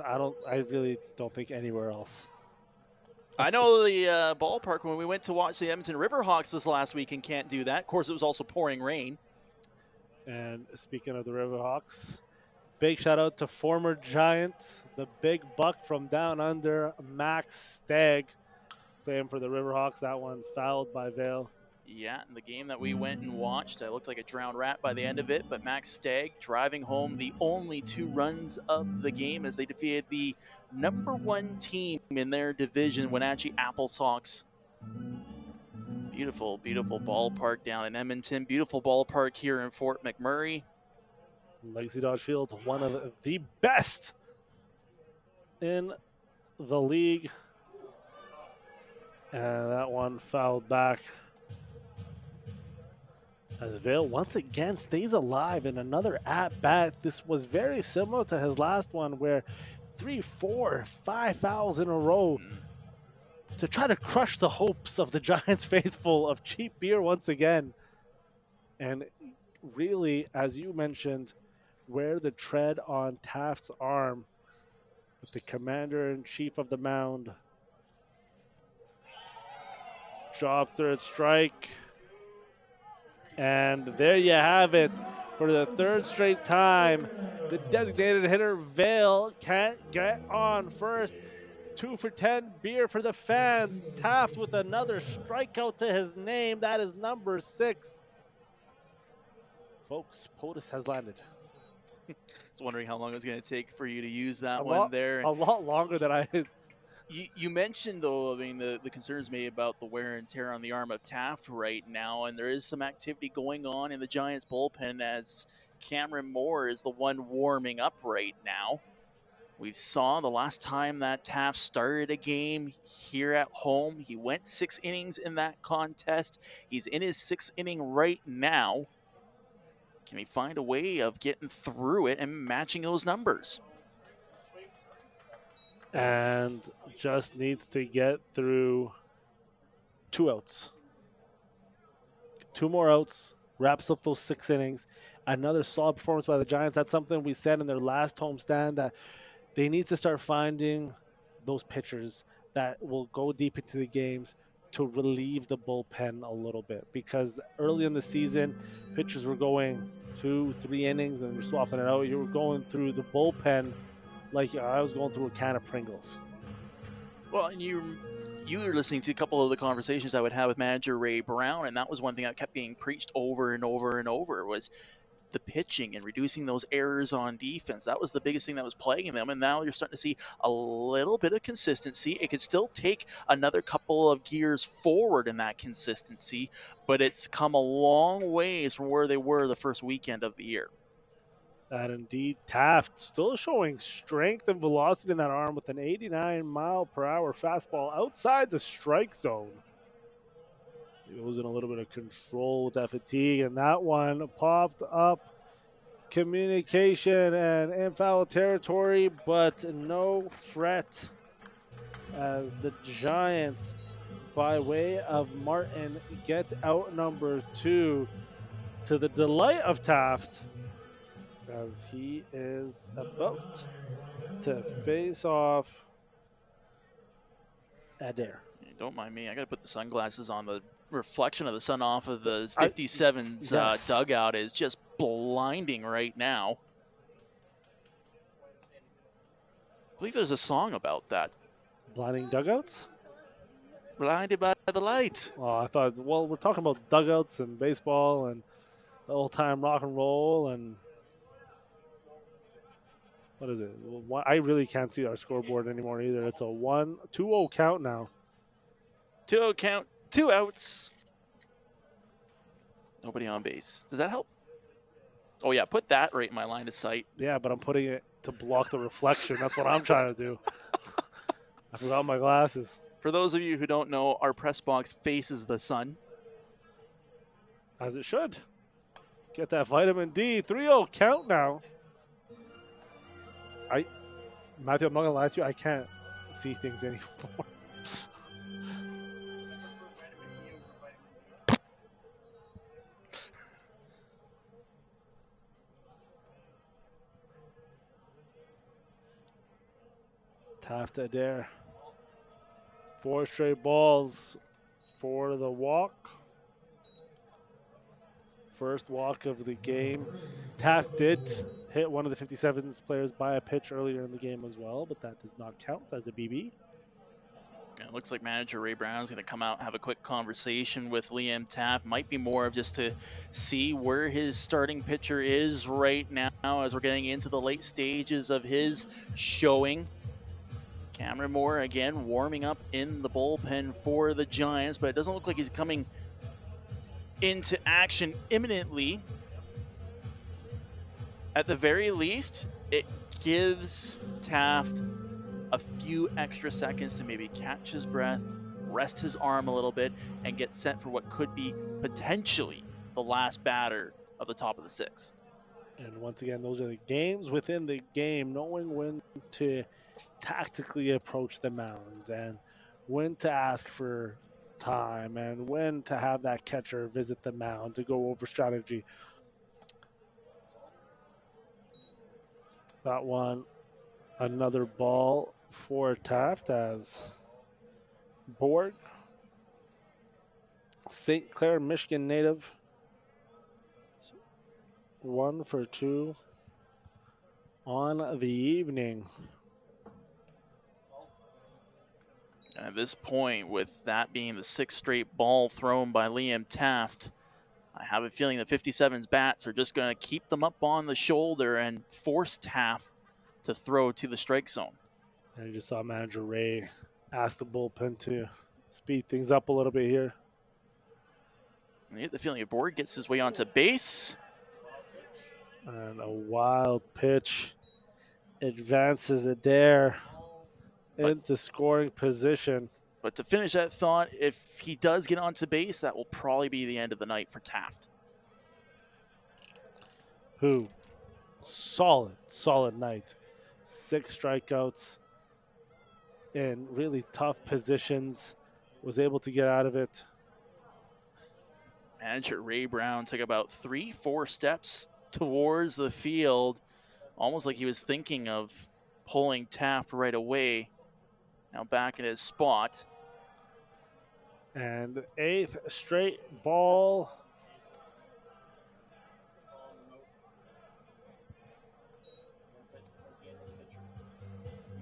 [SPEAKER 3] I really don't think anywhere else.
[SPEAKER 4] I know the ballpark when we went to watch the Edmonton Riverhawks this last weekend can't do that. Of course, it was also pouring rain.
[SPEAKER 3] And speaking of the Riverhawks, big shout out to former Giant, the big buck from down under, Max Stagg, playing for the Riverhawks. That one fouled by Vale.
[SPEAKER 4] Yeah, in the game that we went and watched, I looked like a drowned rat by the end of it, but Max Stagg driving home the only 2 runs of the game as they defeated the #1 team in their division, Wenatchee Apple Sox. Beautiful, beautiful ballpark down in Edmonton. Beautiful ballpark here in Fort McMurray.
[SPEAKER 3] Legacy Dodge Field, one of the best in the league. And that one fouled back as Vale once again stays alive in another at-bat. This was very similar to his last one where 3, 4, 5 fouls in a row to try to crush the hopes of the Giants faithful of cheap beer once again. And really, as you mentioned, where the tread on Taft's arm with the commander-in-chief of the mound. Drop third strike. And there you have it. For the 3rd straight time, the designated hitter Vale can't get on first. 2 for 10 beer for the fans. Taft with another strikeout to his name. That is number 6. Folks, POTUS has landed.
[SPEAKER 4] I was wondering how long it was going to take for you to use that one there.
[SPEAKER 3] A lot longer than I had.
[SPEAKER 4] You mentioned, though, I mean, the concerns made about the wear and tear on the arm of Taft right now, and there is some activity going on in the Giants bullpen as Cameron Moore is the one warming up right now. We saw the last time that Taft started a game here at home, he went 6 innings in that contest. He's in his 6th inning right now. Can he find a way of getting through it and matching those numbers?
[SPEAKER 3] And just needs to get through 2 outs. 2 more outs, wraps up those 6 innings. Another solid performance by the Giants. That's something we said in their last homestand, that they need to start finding those pitchers that will go deep into the games to relieve the bullpen a little bit. Because early in the season, pitchers were going 2, 3 innings and you're swapping it out. You were going through the bullpen like I was going through a can of Pringles.
[SPEAKER 4] Well, and you were listening to a couple of the conversations I would have with manager Ray Brown, and that was one thing that kept being preached over and over and over was the pitching and reducing those errors on defense. That was the biggest thing that was plaguing them, and now you're starting to see a little bit of consistency. It could still take another couple of gears forward in that consistency, but it's come a long ways from where they were the first weekend of the year.
[SPEAKER 3] That indeed. Taft still showing strength and velocity in that arm with an 89-mile-per-hour fastball outside the strike zone. He was in a little bit of control with that fatigue, and that one popped up. Communication and in foul territory, but no threat as the Giants, by way of Martin, get out number 2 to the delight of Taft, as he is about to face off Adair.
[SPEAKER 4] Don't mind me. I got to put the sunglasses on. The reflection of the sun off of the 57's
[SPEAKER 3] yes.
[SPEAKER 4] dugout is just blinding right now. I believe there's a song about that.
[SPEAKER 3] Blinding dugouts?
[SPEAKER 4] Blinded by the light.
[SPEAKER 3] Oh, I thought, well, we're talking about dugouts and baseball and the old-time rock and roll and what is it? I really can't see our scoreboard anymore either. It's a 2-0 count now.
[SPEAKER 4] 2-0 count, 2 outs. Nobody on base. Does that help? Oh, yeah, put that right in my line of sight.
[SPEAKER 3] Yeah, but I'm putting it to block the reflection. That's what I'm trying to do. I forgot my glasses.
[SPEAKER 4] For those of you who don't know, our press box faces the sun.
[SPEAKER 3] As it should. Get that vitamin D. 3-0 count now. Matthew, I'm not going to lie to you. I can't see things anymore. Taft Adair. 4 straight balls for the walk. First walk of the game. Taft did hit one of the 57's players by a pitch earlier in the game as well, but that does not count as a BB.
[SPEAKER 4] It looks like manager Ray Brown's going to come out and have a quick conversation with Liam Taft. Might be more of just to see where his starting pitcher is right now as we're getting into the late stages of his showing. Cameron Moore again warming up in the bullpen for the Giants, but it doesn't look like he's coming into action imminently. At the very least, it gives Taft a few extra seconds to maybe catch his breath, rest his arm a little bit, and get set for what could be potentially the last batter of the top of the 6th.
[SPEAKER 3] And once again, those are the games within the game, knowing when to tactically approach the mound and when to ask for time and when to have that catcher visit the mound to go over strategy. That one, another ball for Taft as Borg, St. Clair, Michigan native, 1 for 2 on the evening.
[SPEAKER 4] At this point, with that being the 6th straight ball thrown by Liam Taft, I have a feeling the 57's bats are just going to keep them up on the shoulder and force Taft to throw to the strike zone.
[SPEAKER 3] And you just saw manager Ray ask the bullpen to speed things up a little bit here.
[SPEAKER 4] I get the feeling if Borg gets his way onto base.
[SPEAKER 3] And a wild pitch advances Adair into scoring position.
[SPEAKER 4] But to finish that thought, if he does get onto base, that will probably be the end of the night for Taft.
[SPEAKER 3] Who? Solid night. 6 strikeouts in really tough positions. Was able to get out of it.
[SPEAKER 4] Manager Ray Brown took about 3-4 steps towards the field, almost like he was thinking of pulling Taft right away. Now back in his spot.
[SPEAKER 3] And 8th straight ball.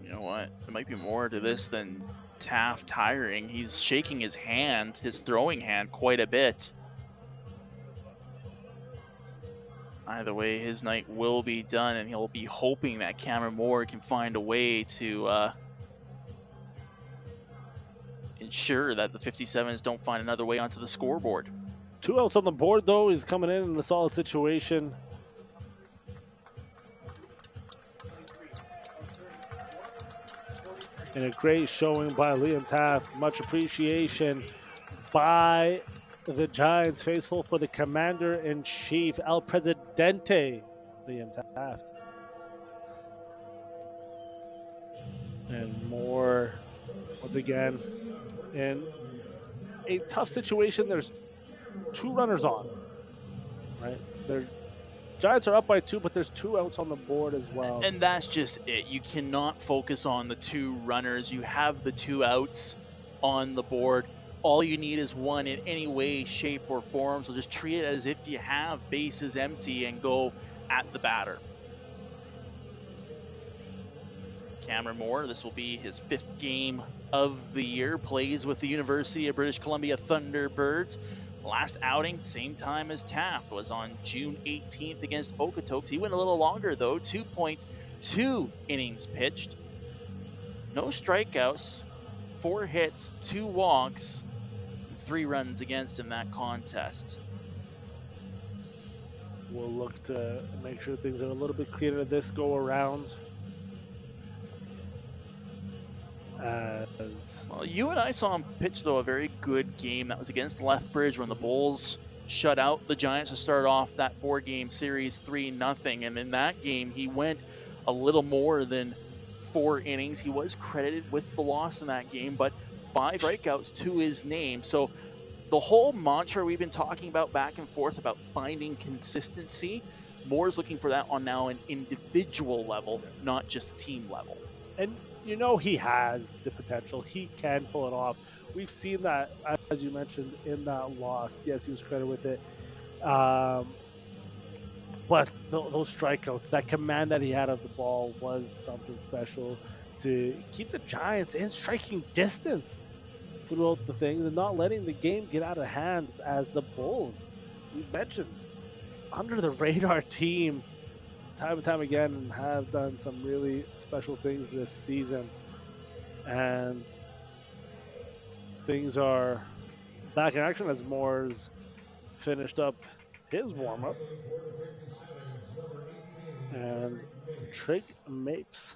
[SPEAKER 4] You know what? There might be more to this than Taft tiring. He's shaking his hand, his throwing hand, quite a bit. Either way, his night will be done, and he'll be hoping that Cameron Moore can find a way to ensure that the 57s don't find another way onto the scoreboard.
[SPEAKER 3] 2 outs on the board, though. He's coming in a solid situation. And a great showing by Liam Taft. Much appreciation by the Giants faithful for the Commander-in-Chief, El Presidente, Liam Taft. And more, once again, in a tough situation. There's 2 runners on, right? Giants are up by 2, but there's 2 outs on the board as well.
[SPEAKER 4] And that's just it. You cannot focus on the 2 runners. You have the 2 outs on the board. All you need is 1 in any way, shape, or form. So just treat it as if you have bases empty and go at the batter. Cameron Moore, this will be his 5th game of the year, plays with the University of British Columbia Thunderbirds. Last outing, same time as Taft, was on June 18th against Okotoks. He went a little longer, though, 2.2 innings pitched. No strikeouts, 4 hits, 2 walks, 3 runs against in that contest.
[SPEAKER 3] We'll look to make sure things are a little bit cleaner this go around. as
[SPEAKER 4] Well, you and I saw him pitch, though, a very good game. That was against Lethbridge when the Bulls shut out the Giants to start off that 4-game series 3-0. And in that game, he went a little more than 4 innings. He was credited with the loss in that game, but 5 strikeouts to his name. So the whole mantra we've been talking about back and forth about finding consistency, Moore's looking for that on now an individual level, not just a team level.
[SPEAKER 3] and you know he has the potential. He can pull it off. We've seen that, as you mentioned, in that loss. Yes, he was credited with it. But those strikeouts, that command that he had of the ball was something special to keep the Giants in striking distance throughout the thing and not letting the game get out of hand as the Bulls, we mentioned, under the radar team time and time again and have done some really special things this season. And things are back in action as Moore's finished up his warm-up. And Trig Mapes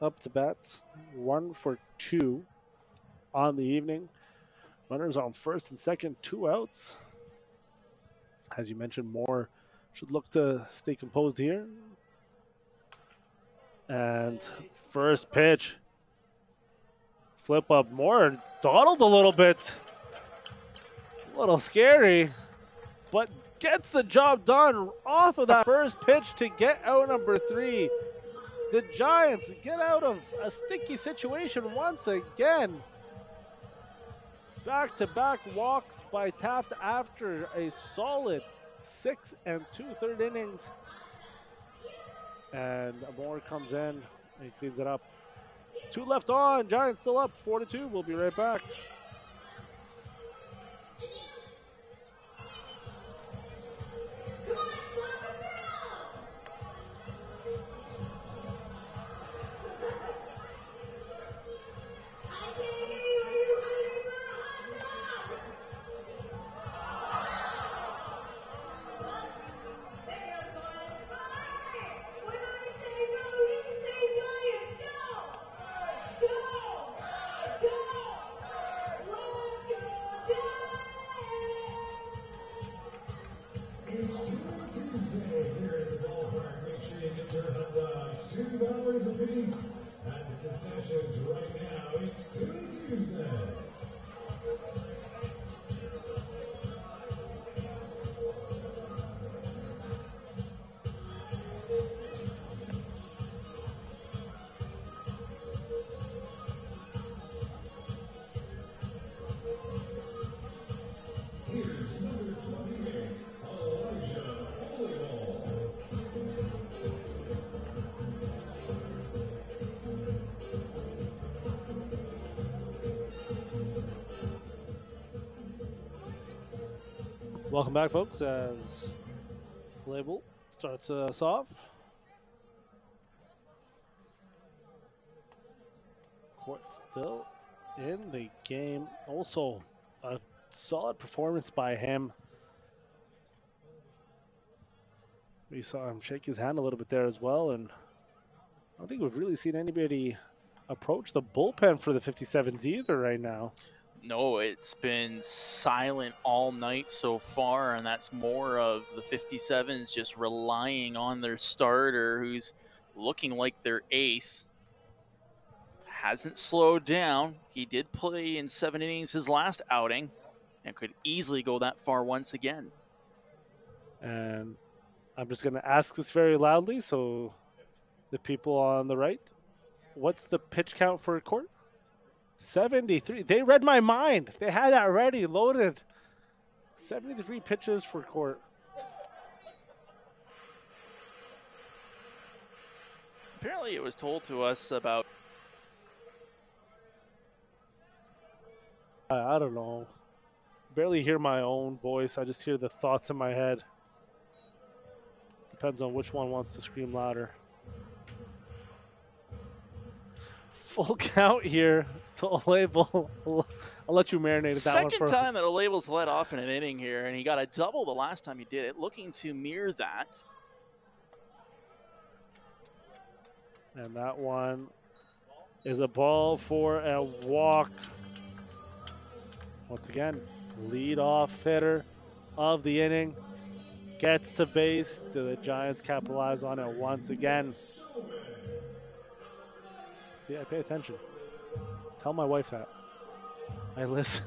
[SPEAKER 3] up to bat, 1 for 2 on the evening. Runners on first and second, 2 outs. As you mentioned, Moore should look to stay composed here. And first pitch, flip up. Moore dawdled a little bit. A little scary, but gets the job done off of that first pitch to get out number 3. The Giants get out of a sticky situation once again. Back-to-back walks by Taft after a solid 6 2/3 innings. And Moore comes in and he cleans it up. 2 left on. Giants still up 4-2. We'll be right back.
[SPEAKER 1] It's Tuesday here at the ballpark. Make sure you get your hot dogs, $2 a piece at the concessions right now. It's Tuesday. Here's number 28, Elijah Volleyball.
[SPEAKER 3] Welcome back, folks, as Label starts us off. Court still in the game. Also, a solid performance by him. We saw him shake his hand a little bit there as well, and I don't think we've really seen anybody approach the bullpen for the 57s either right now.
[SPEAKER 4] No, it's been silent all night so far, and that's more of the 57s just relying on their starter, who's looking like their ace. Hasn't slowed down. He did play in 7 innings his last outing and could easily go that far once again.
[SPEAKER 3] And I'm just going to ask this very loudly so the people on the right, what's the pitch count for Court? 73. They read my mind. They had that ready, loaded. 73 pitches for Court.
[SPEAKER 4] Apparently it was told to us about...
[SPEAKER 3] I don't know. Barely hear my own voice. I just hear the thoughts in my head. Depends on which one wants to scream louder. Full count here to a label. I'll let you marinate that one.
[SPEAKER 4] Second time that a label's let off in an inning here, and he got a double the last time he did it, looking to mirror that.
[SPEAKER 3] And that one is a ball for a walk. Once again, lead-off hitter of the inning. Gets to base. Do the Giants capitalize on it once again? See, I pay attention. Tell my wife that. I listen.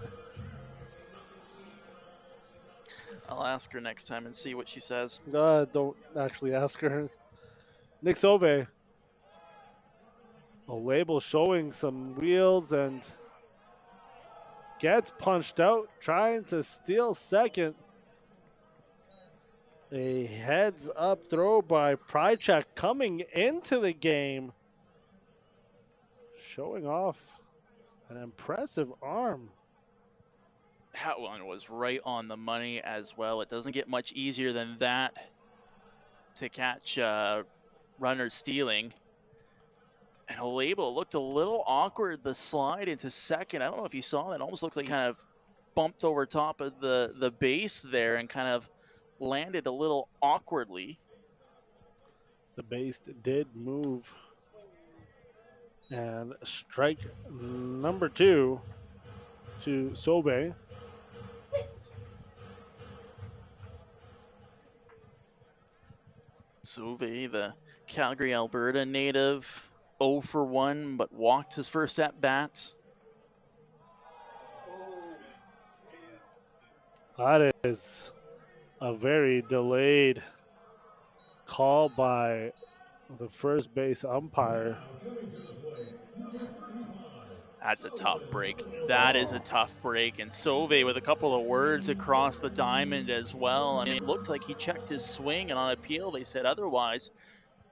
[SPEAKER 4] I'll ask her next time and see what she says.
[SPEAKER 3] Don't actually ask her. Nick Sauve. A label showing some wheels and gets punched out, trying to steal second. A heads-up throw by Prychek coming into the game, showing off an impressive arm.
[SPEAKER 4] That one was right on the money as well. It doesn't get much easier than that to catch runners stealing. And a label looked a little awkward, the slide into second. I don't know if you saw that. It almost looked like kind of bumped over top of the base there and kind of landed a little awkwardly.
[SPEAKER 3] The base did move. And strike number 2 to Sauve.
[SPEAKER 4] Sauve, the Calgary, Alberta native, 0 for 1, but walked his first at bat.
[SPEAKER 3] That is a very delayed call by the first base umpire.
[SPEAKER 4] That's a tough break. That is a tough break. And Sauve with a couple of words across the diamond as well. I mean, it looked like he checked his swing, and on appeal they said otherwise.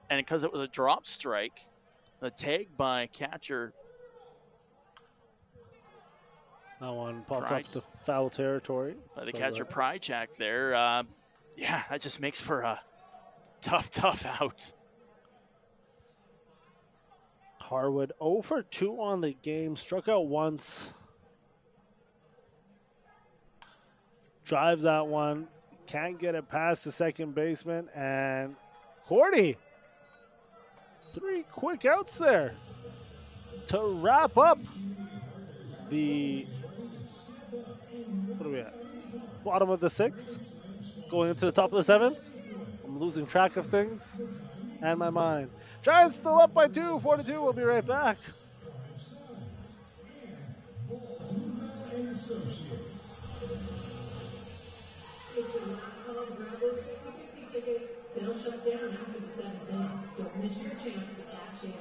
[SPEAKER 4] And because it was a drop strike, the tag by catcher.
[SPEAKER 3] That one popped up to foul territory.
[SPEAKER 4] By the catcher Prychek there. Yeah, that just makes for a tough out.
[SPEAKER 3] Harwood 0 for 2 on the game, struck out once. Drives that one, can't get it past the second baseman, and Cordy. 3 quick outs there to wrap up the, what are we at? Bottom of the 6th, going into the top of the 7th. I'm losing track of things and my mind. Giants still up by 2, 4-2. We'll be right back.
[SPEAKER 5] Sales shut down after the 7th inning. Don't miss your chance to cash in.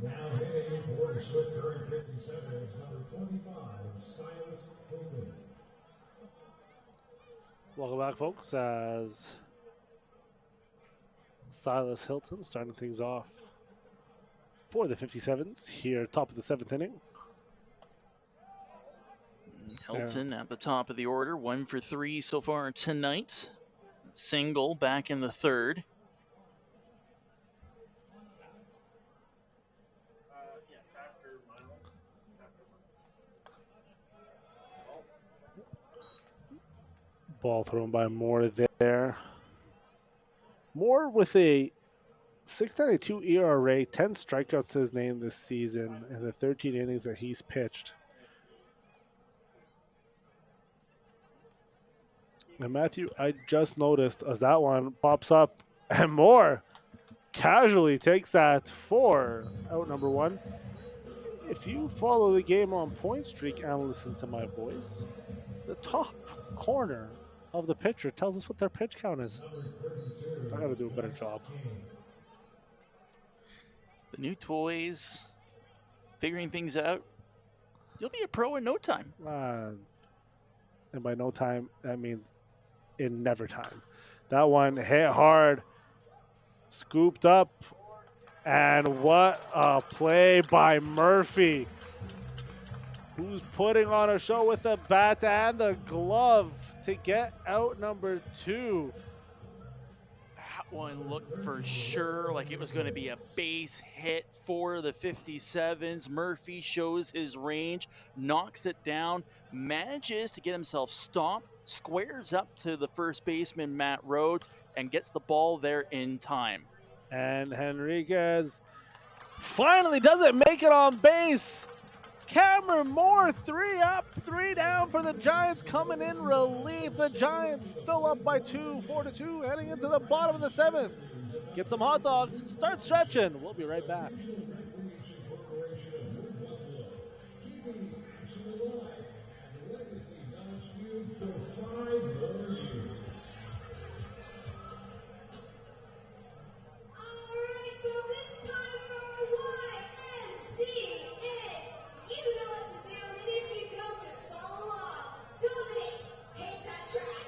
[SPEAKER 1] Now hitting for Swift Current 57 is number 25, Silas Hilton.
[SPEAKER 3] Welcome back, folks, as Silas Hilton starting things off for the 57s here, top of the 7th inning.
[SPEAKER 4] Hilton at the top of the order, 1 for 3 so far tonight. Single back in the third.
[SPEAKER 3] Ball thrown by Moore there. Moore with a 6.92 ERA, 10 strikeouts to his name this season in the 13 innings that he's pitched. And Matthew, I just noticed as that one pops up, and Moore casually takes that for out number 1. If you follow the game on Point Streak and listen to my voice, the top corner of the pitcher tells us what their pitch count is. I got to do a better job.
[SPEAKER 4] The new toys, figuring things out. You'll be a pro in no time.
[SPEAKER 3] And by no time, that means in never time. That one hit hard, scooped up, and what a play by Murphy, who's putting on a show with the bat and the glove to get out number 2.
[SPEAKER 4] That one looked for sure like it was going to be a base hit for the 57s. Murphy shows his range, knocks it down, manages to get himself stopped, squares up to the first baseman, Matt Rhodes, and gets the ball there in time.
[SPEAKER 3] And Henriquez finally doesn't make it on base. Cameron Moore, 3 up, 3 down for the Giants, coming in relief. The Giants still up by 2, 4-2, heading into the bottom of the 7th. Get some hot dogs, start stretching. We'll be right back.
[SPEAKER 2] Alright, folks, it's time for YMCA. You know what to do, and if you don't, just follow along. Dominic, hit that track.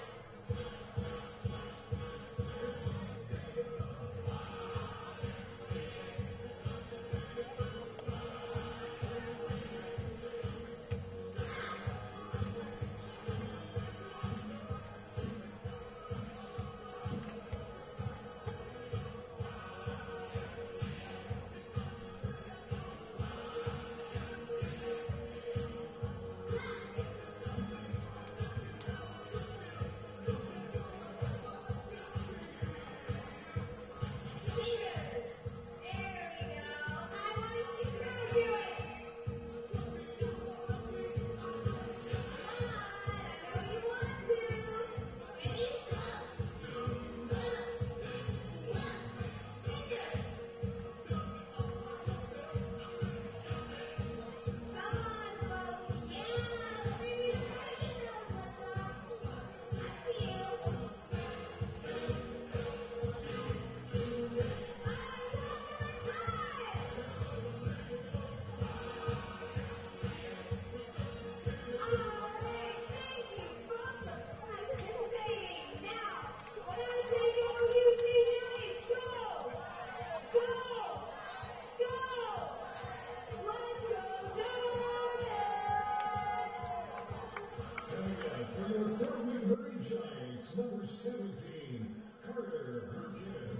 [SPEAKER 1] Number 17, Carter Hurricane.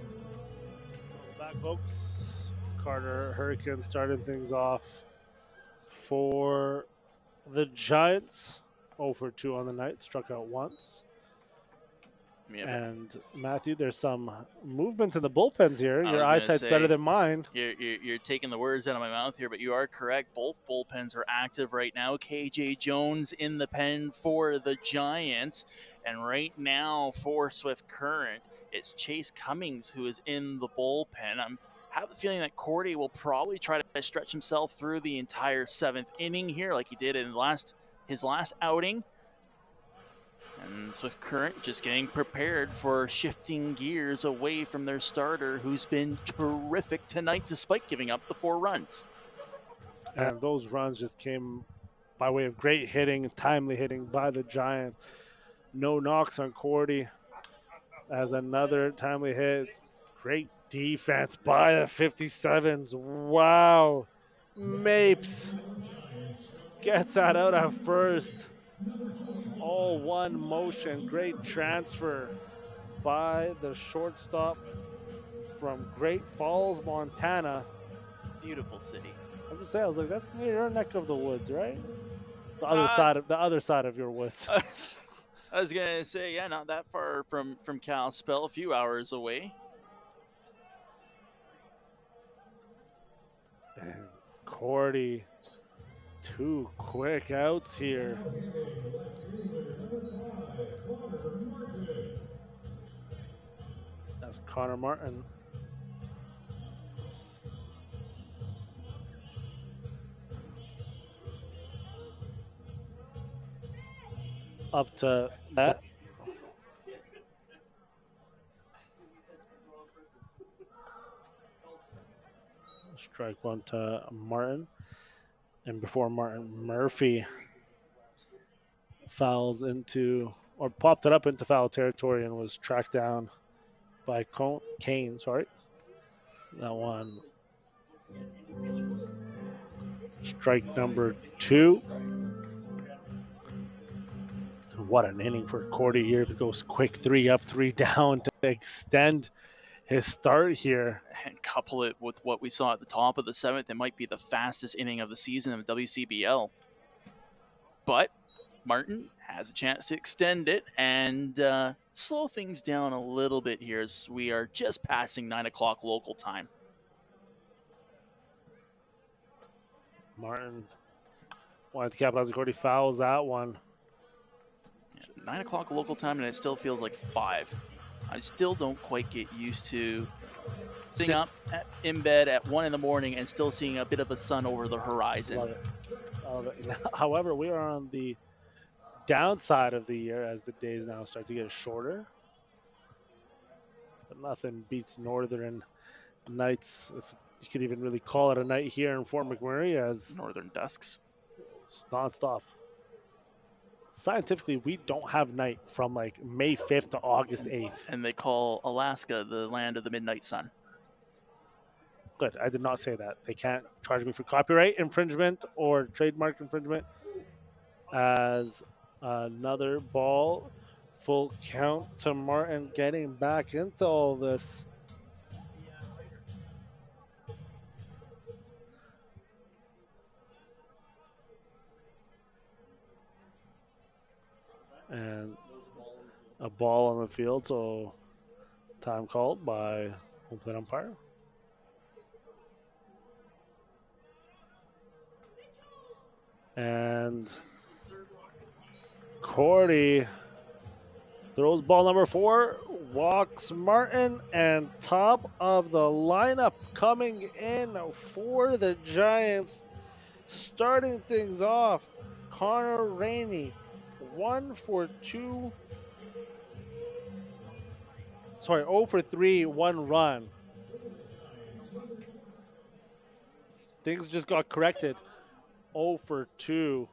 [SPEAKER 3] Back, folks. Carter Hurricane starting things off for the Giants. 0 for 2 on the night, struck out once.
[SPEAKER 4] Yeah,
[SPEAKER 3] and Matthew, there's some movement in the bullpens here.
[SPEAKER 4] I
[SPEAKER 3] Your
[SPEAKER 4] was gonna
[SPEAKER 3] eyesight's
[SPEAKER 4] say,
[SPEAKER 3] better than mine.
[SPEAKER 4] You're taking the words out of my mouth here, but you are correct. Both bullpens are active right now. KJ Jones in the pen for the Giants. And right now for Swift Current, it's Chase Cummings who is in the bullpen. I have the feeling that Cordy will probably try to stretch himself through the entire 7th inning here like he did in his last outing. And Swift Current just getting prepared for shifting gears away from their starter, who's been terrific tonight despite giving up the 4 runs.
[SPEAKER 3] And those runs just came by way of great hitting, timely hitting by the Giants. No knocks on Cordy as another timely hit. Great defense by the 57s. Wow. Mapes gets that out at first. All one motion. Great transfer by the shortstop from Great Falls, Montana.
[SPEAKER 4] Beautiful city.
[SPEAKER 3] I was gonna say, I was like, that's near your neck of the woods, right? The
[SPEAKER 4] Uh,
[SPEAKER 3] other side of your woods.
[SPEAKER 4] I was gonna say, yeah, not that far from Kalispell, a few hours away.
[SPEAKER 3] And Cordy, 2 quick outs here. That's Connor Martin. Up to that. Strike 1 to Martin. And before Martin, Murphy fouls into, or popped it up into foul territory and was tracked down by Kane. Sorry. That one. Strike number 2. What an inning for Cordy here. If it goes quick 3 up, 3 down to extend his start here.
[SPEAKER 4] And couple it with what we saw at the top of the 7th, it might be the fastest inning of the season of WCBL. But Martin has a chance to extend it and slow things down a little bit here as we are just passing 9 o'clock local time.
[SPEAKER 3] Martin wanted to capitalize. Cordy fouls that one.
[SPEAKER 4] 9 o'clock local time, and it still feels like 5. I still don't quite get used to sitting up in bed at 1 in the morning and still seeing a bit of the sun over the horizon.
[SPEAKER 3] Love it. Love it. However, we are on the downside of the year as the days now start to get shorter. But nothing beats northern nights, if you could even really call it a night here in Fort McMurray, as
[SPEAKER 4] Northern dusks.
[SPEAKER 3] it's nonstop. Scientifically, we don't have night from like May 5th to August 8th.
[SPEAKER 4] And they call Alaska the land of the midnight sun.
[SPEAKER 3] Good. I did not say that. They can't charge me for copyright infringement or trademark infringement. As another ball, full count to Martin, getting back into all this. And a ball on the field, so time called by home plate umpire. And Cordy throws ball number 4, walks Martin, and top of the lineup coming in for the Giants. Starting things off, Connor Rainey, 1 for 2. Sorry, 0 for 3, 1 run. Things just got corrected. 0 for 2.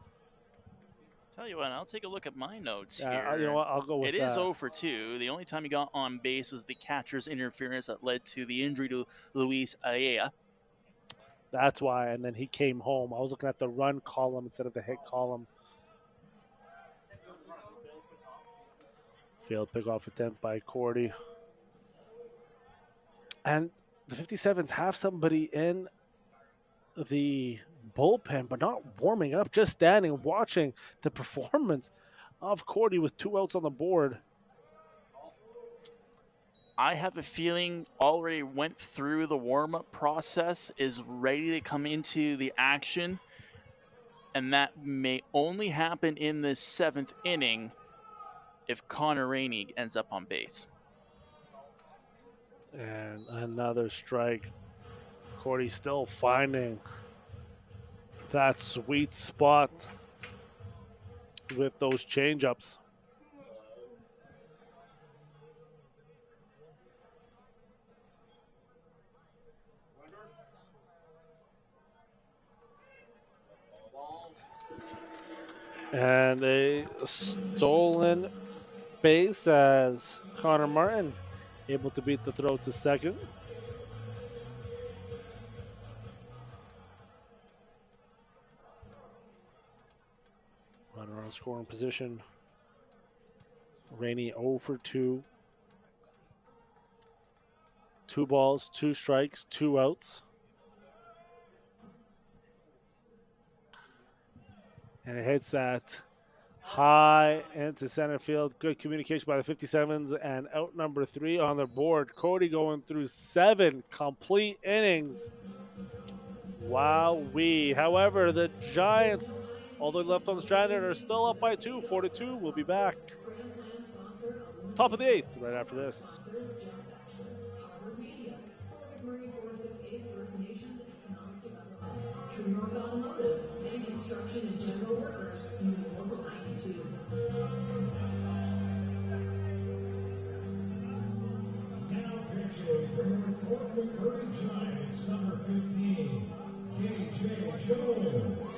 [SPEAKER 4] Tell you what, I'll take a look at my notes here.
[SPEAKER 3] You know what? I'll go with
[SPEAKER 4] It
[SPEAKER 3] that.
[SPEAKER 4] is 0 for 2. The only time he got on base was the catcher's interference that led to the injury to Luis Aea.
[SPEAKER 3] That's why. And then he came home. I was looking at the run column instead of the hit column. Failed pickoff attempt by Cordy. And the 57s have somebody in the bullpen, but not warming up, just standing, watching the performance of Cordy with 2 outs on the board.
[SPEAKER 4] I have a feeling already went through the warm-up process, is ready to come into the action, and that may only happen in this 7th inning if Connor Rainey ends up on base.
[SPEAKER 3] And another strike. Cordy still finding that sweet spot with those changeups. And a stolen base as Connor Martin able to beat the throw to second. Runner Runner on scoring position. Rainey 0 for 2. 2 balls, 2 strikes, 2 outs. And it hits that high into center field. Good communication by the 57s, and out number 3 on the board. Cody going through 7 complete innings. Wow-wee. However, the Giants, although left on the stranded, are still up by 2, 4-2. We'll be back. Top of the 8th right after this.
[SPEAKER 5] True North Automotive and Construction and General Workers, Union Local 92.
[SPEAKER 1] Now pitching from Fort McMurray Giants, number 15, KJ Jones.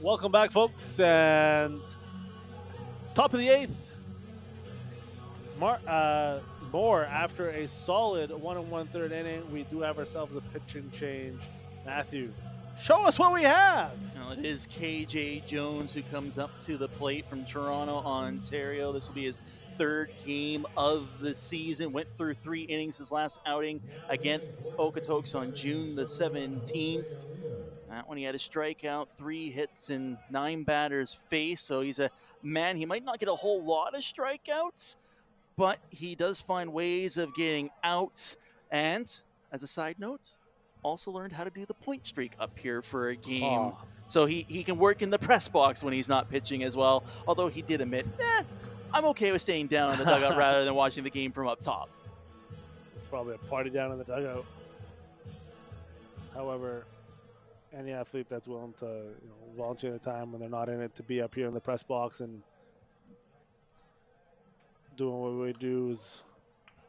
[SPEAKER 3] Welcome back, folks, and top of the 8th. More after a solid 1 1/3 inning. We do have ourselves a pitching change. Matthew, show us what we have.
[SPEAKER 4] Well, it is KJ Jones who comes up to the plate from Toronto, Ontario. This will be his 3rd game of the season. Went through 3 innings his last outing against Okotoks on June the 17th. That one he had a strikeout, 3 hits, and 9 batters faced. So he's a man, he might not get a whole lot of strikeouts, but he does find ways of getting outs. And as a side note, also learned how to do the point streak up here for a game. So he can work in the press box when he's not pitching as well. Although he did admit, I'm okay with staying down in the dugout rather than watching the game from up top.
[SPEAKER 3] It's probably a party down in the dugout. However, any athlete that's willing to volunteer their time when they're not in it to be up here in the press box and doing what we do is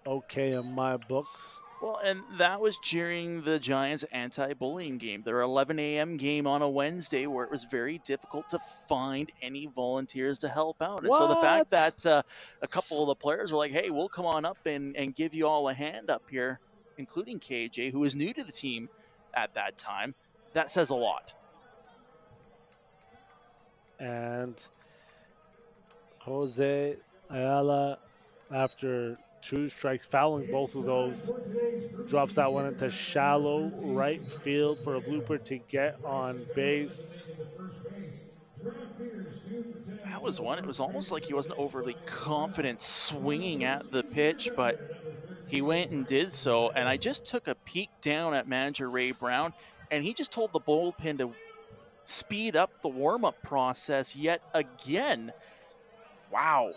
[SPEAKER 3] okay in my books.
[SPEAKER 4] Well, and that was during the Giants' anti-bullying game, their 11 a.m. game on a Wednesday, where it was very difficult to find any volunteers to help out. And so the fact that a couple of the players were like, hey, we'll come on up and give you all a hand up here, including KJ, who was new to the team at that time, that says a lot.
[SPEAKER 3] And Jose Ayala, after 2 strikes, fouling both of those, drops that one into shallow right field for a blooper to get on base.
[SPEAKER 4] That was one. It was almost like he wasn't overly confident swinging at the pitch, but he went and did so. And I just took a peek down at manager Ray Brown, and he just told the bullpen to speed up the warm-up process yet again. Wow.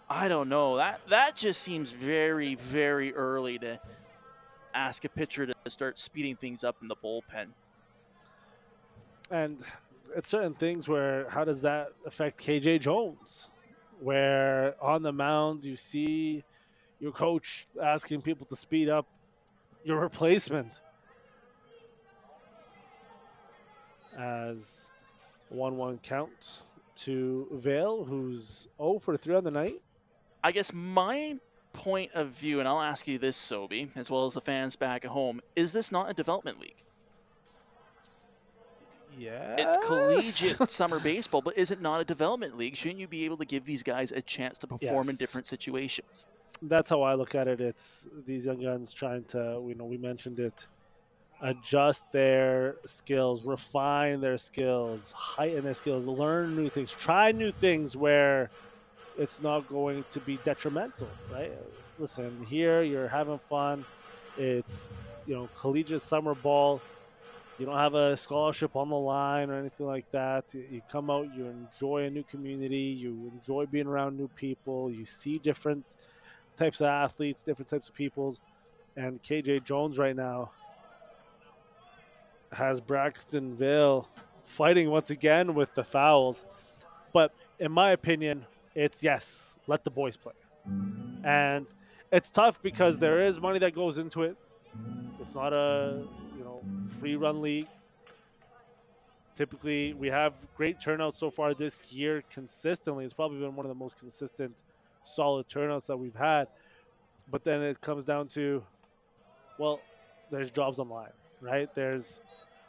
[SPEAKER 4] I don't know. That just seems very, very early to ask a pitcher to start speeding things up in the bullpen.
[SPEAKER 3] And it's certain things where, how does that affect KJ Jones? Where on the mound you see your coach asking people to speed up your replacement. As 1-1 count to Vale, who's 0 for 3 on the night.
[SPEAKER 4] I guess my point of view, and I'll ask you this, Sobe, as well as the fans back at home, is this not a development league?
[SPEAKER 3] Yeah.
[SPEAKER 4] It's collegiate summer baseball, but is it not a development league? Shouldn't you be able to give these guys a chance to perform in
[SPEAKER 3] Yes.
[SPEAKER 4] different situations?
[SPEAKER 3] That's how I look at it. It's these young guns trying to, we mentioned it, adjust their skills, refine their skills, heighten their skills, learn new things, try new things where it's not going to be detrimental, right? Listen, here you're having fun. It's, collegiate summer ball. You don't have a scholarship on the line or anything like that. You come out, you enjoy a new community, you enjoy being around new people, you see different types of athletes, different types of peoples. And KJ Jones right now has Braxton Vale fighting once again with the fouls. But in my opinion, it's yes, let the boys play. And it's tough because there is money that goes into it. It's not a, free run league. Typically, we have great turnouts so far this year consistently. It's probably been one of the most consistent, solid turnouts that we've had. But then it comes down to, well, there's jobs on the line, right? There's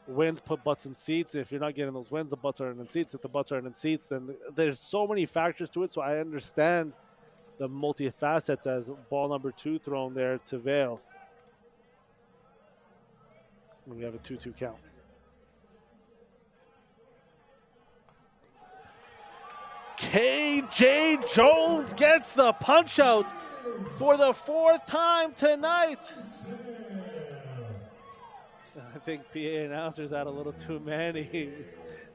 [SPEAKER 3] wins put butts in seats. If you're not getting those wins, the butts aren't in seats. If the butts aren't in seats, then there's so many factors to it. So I understand the multi-facets as ball number 2 thrown there to Vale. And we have a 2-2 count. KJ Jones gets the punch out for the 4th time tonight. I think PA announcers had a little too many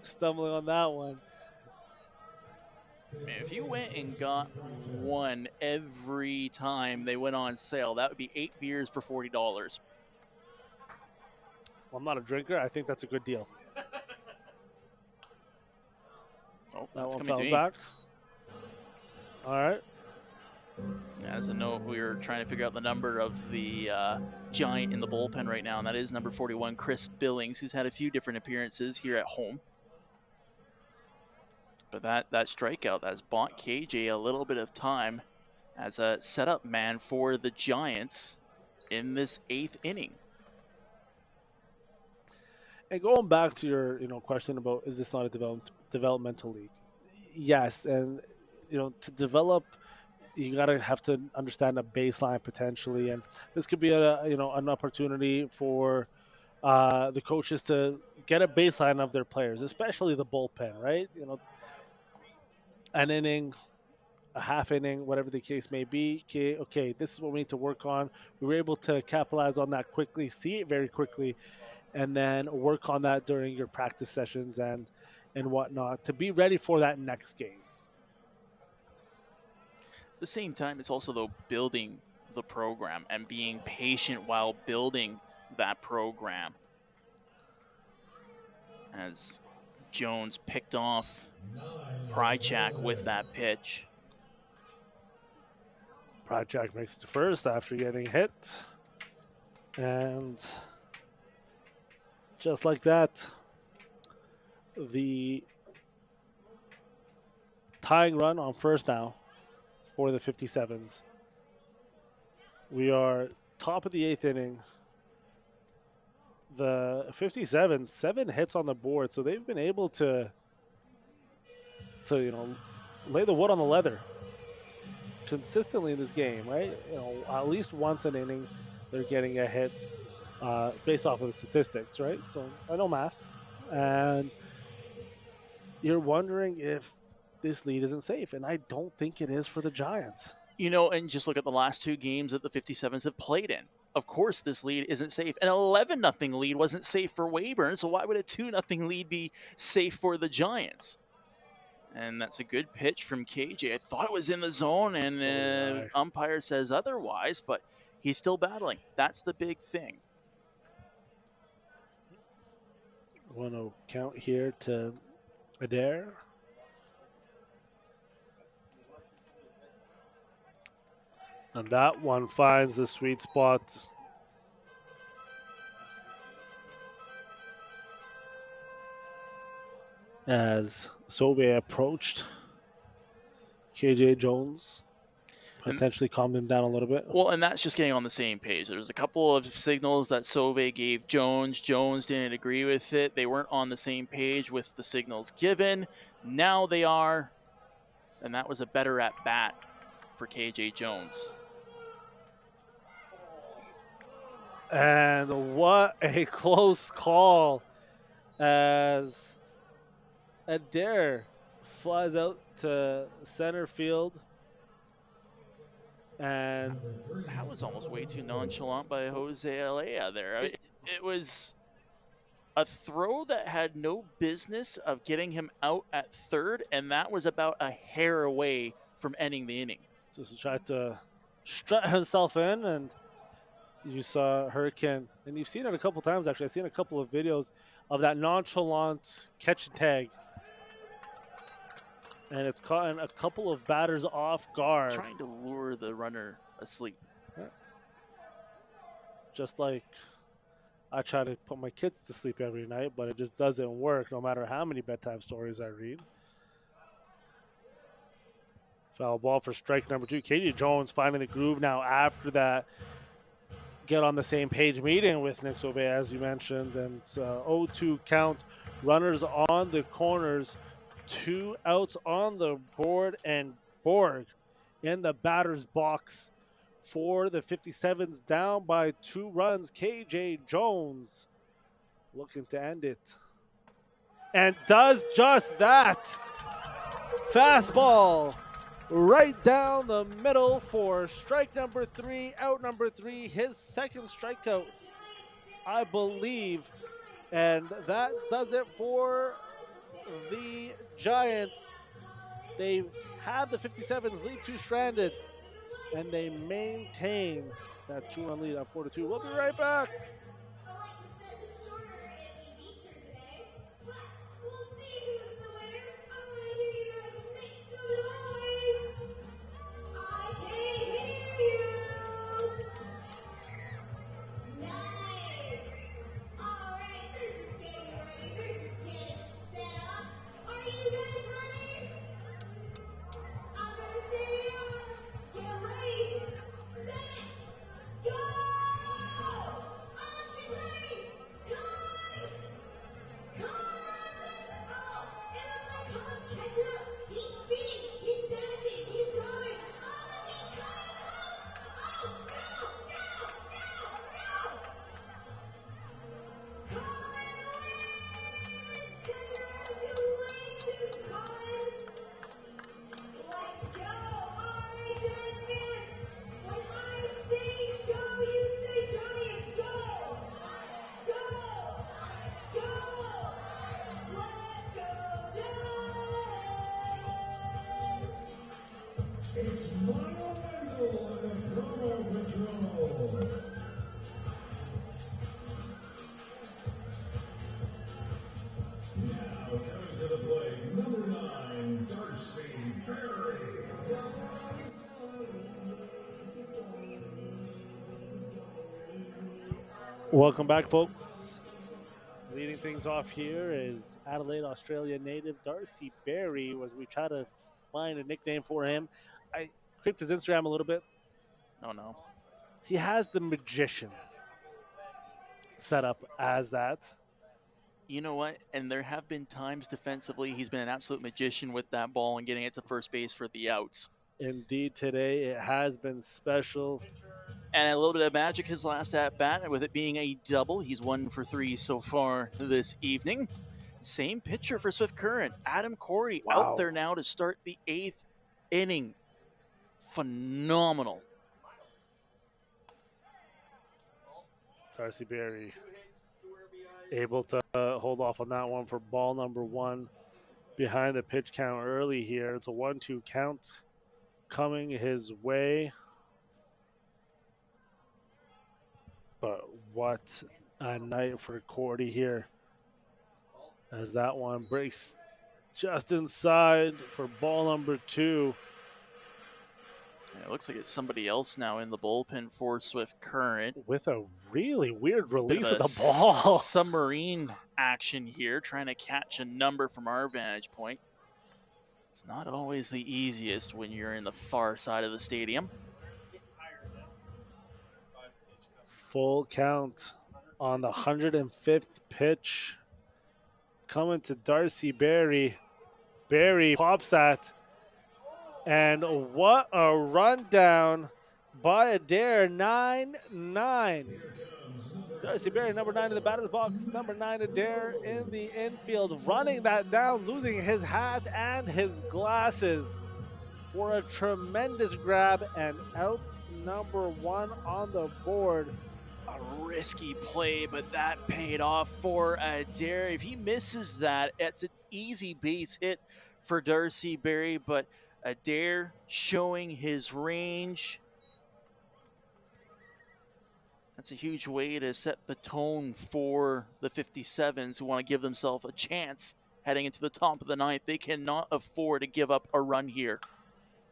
[SPEAKER 3] stumbling on that one.
[SPEAKER 4] Man, if you went and got one every time they went on sale, that would be 8 beers for $40.
[SPEAKER 3] Well, I'm not a drinker. I think that's a good deal.
[SPEAKER 4] Oh,
[SPEAKER 3] That
[SPEAKER 4] that's
[SPEAKER 3] one
[SPEAKER 4] coming to
[SPEAKER 3] fell
[SPEAKER 4] me.
[SPEAKER 3] back. All right.
[SPEAKER 4] As a note, we were trying to figure out the number of the giant in the bullpen right now, and that is number 41, Chris Billings, who's had a few different appearances here at home. But that strikeout has bought KJ a little bit of time as a setup man for the Giants in this 8th inning.
[SPEAKER 3] And going back to your question about, is this not a developmental league? Yes, and to develop, you gotta have to understand a baseline potentially, and this could be an opportunity for the coaches to get a baseline of their players, especially the bullpen, right? An inning, a half inning, whatever the case may be. Okay, this is what we need to work on. We were able to capitalize on that quickly, see it very quickly, and then work on that during your practice sessions and whatnot to be ready for that next game.
[SPEAKER 4] At the same time, it's also, though, building the program and being patient while building that program. As Jones picked off Prychak with that pitch.
[SPEAKER 3] Prychak makes it to first after getting hit. And just like that, the tying run on first now for the 57s. We are top of the 8th inning. The 57s, 7 hits on the board, so they've been able to lay the wood on the leather consistently in this game, right? At least once an inning, they're getting a hit based off of the statistics, right? So I know math, and you're wondering if this lead isn't safe, and I don't think it is for the Giants.
[SPEAKER 4] And just look at the last 2 games that the 57s have played in. Of course, this lead isn't safe. An 11-0 lead wasn't safe for Weyburn, so why would a 2-0 lead be safe for the Giants? And that's a good pitch from KJ. I thought it was in the zone, and umpire says otherwise, but he's still battling. That's the big thing.
[SPEAKER 3] 1-0 count here to Adair. And that one finds the sweet spot. As Sauvé approached KJ Jones. potentially calm him down a little bit.
[SPEAKER 4] Well, and that's just getting on the same page. There's a couple of signals that Sauve gave Jones. Jones didn't agree with it. They weren't on the same page with the signals given. Now they are, and that was a better at bat for KJ Jones.
[SPEAKER 3] And what a close call as Adair flies out to center field. And
[SPEAKER 4] that was almost way too nonchalant by Jose Alea there. I mean, it was a throw that had no business of getting him out at third, and that was about a hair away from ending the inning.
[SPEAKER 3] Just tried to strut himself in, and you saw Hurricane, and you've seen it a couple times actually. I've seen a couple of videos of that nonchalant catch and tag. And it's caught a couple of batters off guard.
[SPEAKER 4] Trying to lure the runner asleep.
[SPEAKER 3] Yeah. Just like I try to put my kids to sleep every night, but it just doesn't work no matter how many bedtime stories I read. Foul ball for strike number 2. KJ Jones finding the groove now after that get on the same page meeting with Nick Sauve, as you mentioned. And it's 0-2 count. Runners on the corners. 2 outs on the board, and Borg in the batter's box for the 57s, down by 2 runs. KJ Jones looking to end it, and does just that. Fastball right down the middle for strike number 3, out number 3, his second strikeout, I believe, and that does it for the Giants. They have the 57s leave 2 stranded, and they maintain that 2-run lead at 4-2. We'll be right back.
[SPEAKER 1] It's monumental on the promo patrol. Now coming to the plate, number 9, Darcy Berry.
[SPEAKER 3] Welcome back, folks. Leading things off here is Adelaide, Australia native Darcy Berry, as we try to find a nickname for him. I creeped his Instagram a little bit.
[SPEAKER 4] Oh, no.
[SPEAKER 3] He has the magician set up as that.
[SPEAKER 4] You know what? And there have been times defensively he's been an absolute magician with that ball and getting it to first base for the outs.
[SPEAKER 3] Indeed, today it has been special.
[SPEAKER 4] And a little bit of magic his last at-bat, with it being a double. He's 1 for 3 so far this evening. Same pitcher for Swift Current. Adam Corey out there now to start the 8th inning. Phenomenal.
[SPEAKER 3] Darcy Berry able to hold off on that one for ball number 1 behind the pitch count early here. It's a 1-2 count coming his way. But what a night for Cordy here, as that one breaks just inside for ball number 2.
[SPEAKER 4] Yeah, it looks like it's somebody else now in the bullpen for Swift Current.
[SPEAKER 3] With a really weird release of the ball.
[SPEAKER 4] Submarine action here, trying to catch a number from our vantage point. It's not always the easiest when you're in the far side of the stadium.
[SPEAKER 3] Full count on the 105th pitch. Coming to Darcy Berry. Berry pops that. And what a rundown by Adair, 9-9. Darcy Berry, number 9 in the batter's box. Number 9, Adair in the infield, running that down, losing his hat and his glasses for a tremendous grab and out number 1 on the board.
[SPEAKER 4] A risky play, but that paid off for Adair. If he misses that, it's an easy base hit for Darcy Berry, but Adair showing his range. That's a huge way to set the tone for the 57s who want to give themselves a chance heading into the top of the 9th. They cannot afford to give up a run here.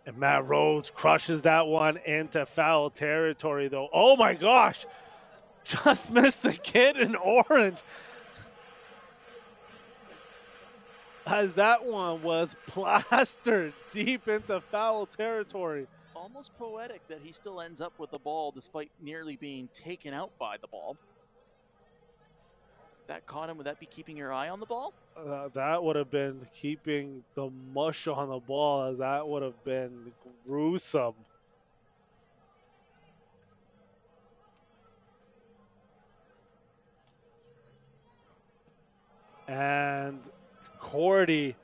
[SPEAKER 3] And Matt Rhodes crushes that one into foul territory, though. Oh my gosh! Just missed the kid in orange. As that one was plastered deep into foul territory.
[SPEAKER 4] Almost poetic that he still ends up with the ball despite nearly being taken out by the ball. If that caught him, would that be keeping your eye on the ball?
[SPEAKER 3] That would have been keeping the mush on the ball, as that would have been gruesome. And Cordy,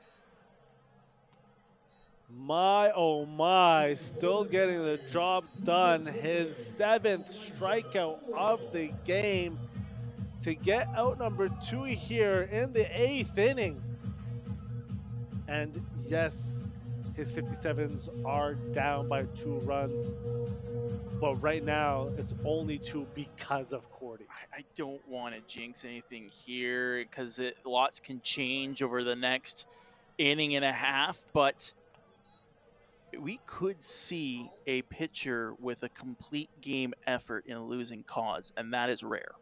[SPEAKER 3] my oh my, still getting the job done. His 7th strikeout of the game to get out number 2 here in the 8th inning. And yes, his 57s are down by 2 runs. But right now, it's only 2 because of Cordy.
[SPEAKER 4] I don't want to jinx anything here because lots can change over the next inning and a half, but we could see a pitcher with a complete game effort in a losing cause, and that is rare.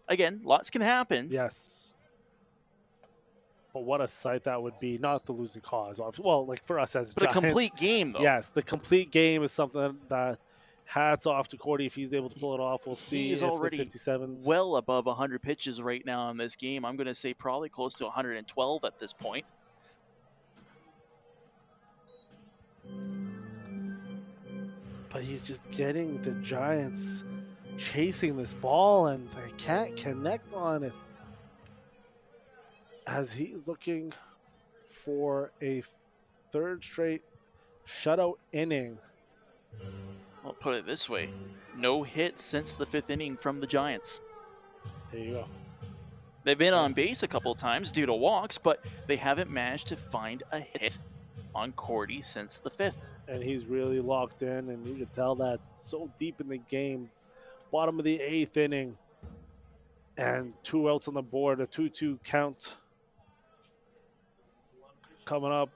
[SPEAKER 4] Again, lots can happen.
[SPEAKER 3] Yes. But what a sight that would be. Not the losing cause. Well, like for us as
[SPEAKER 4] But
[SPEAKER 3] Giants,
[SPEAKER 4] a complete game, though.
[SPEAKER 3] Yes, the complete game is something that hats off to Cordy if he's able to pull it off. We'll see.
[SPEAKER 4] He's
[SPEAKER 3] if
[SPEAKER 4] already
[SPEAKER 3] the 57s
[SPEAKER 4] well above 100 pitches right now in this game. I'm going to say probably close to 112 at this point.
[SPEAKER 3] But he's just getting the Giants chasing this ball, and they can't connect on it. As he's looking for a 3rd straight shutout inning.
[SPEAKER 4] I'll put it this way. No hits since the 5th inning from the Giants.
[SPEAKER 3] There you go.
[SPEAKER 4] They've been on base a couple times due to walks, but they haven't managed to find a hit on Cordy since the 5th.
[SPEAKER 3] And he's really locked in, and you can tell that so deep in the game. Bottom of the 8th inning. And 2 outs on the board, a 2-2 count. Coming up.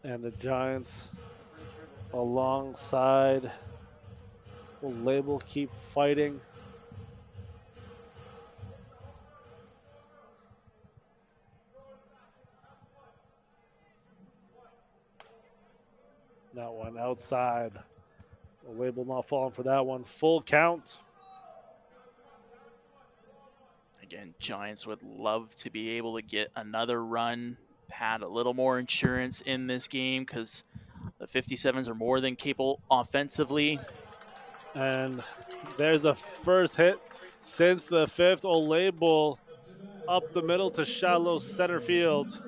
[SPEAKER 3] And the Giants alongside will label keep fighting. That one outside. The label not falling for that one. Full count.
[SPEAKER 4] Again, Giants would love to be able to get another run, had a little more insurance in this game because the 57s are more than capable offensively.
[SPEAKER 3] And there's the first hit since the 5th. Olable up the middle to shallow center field.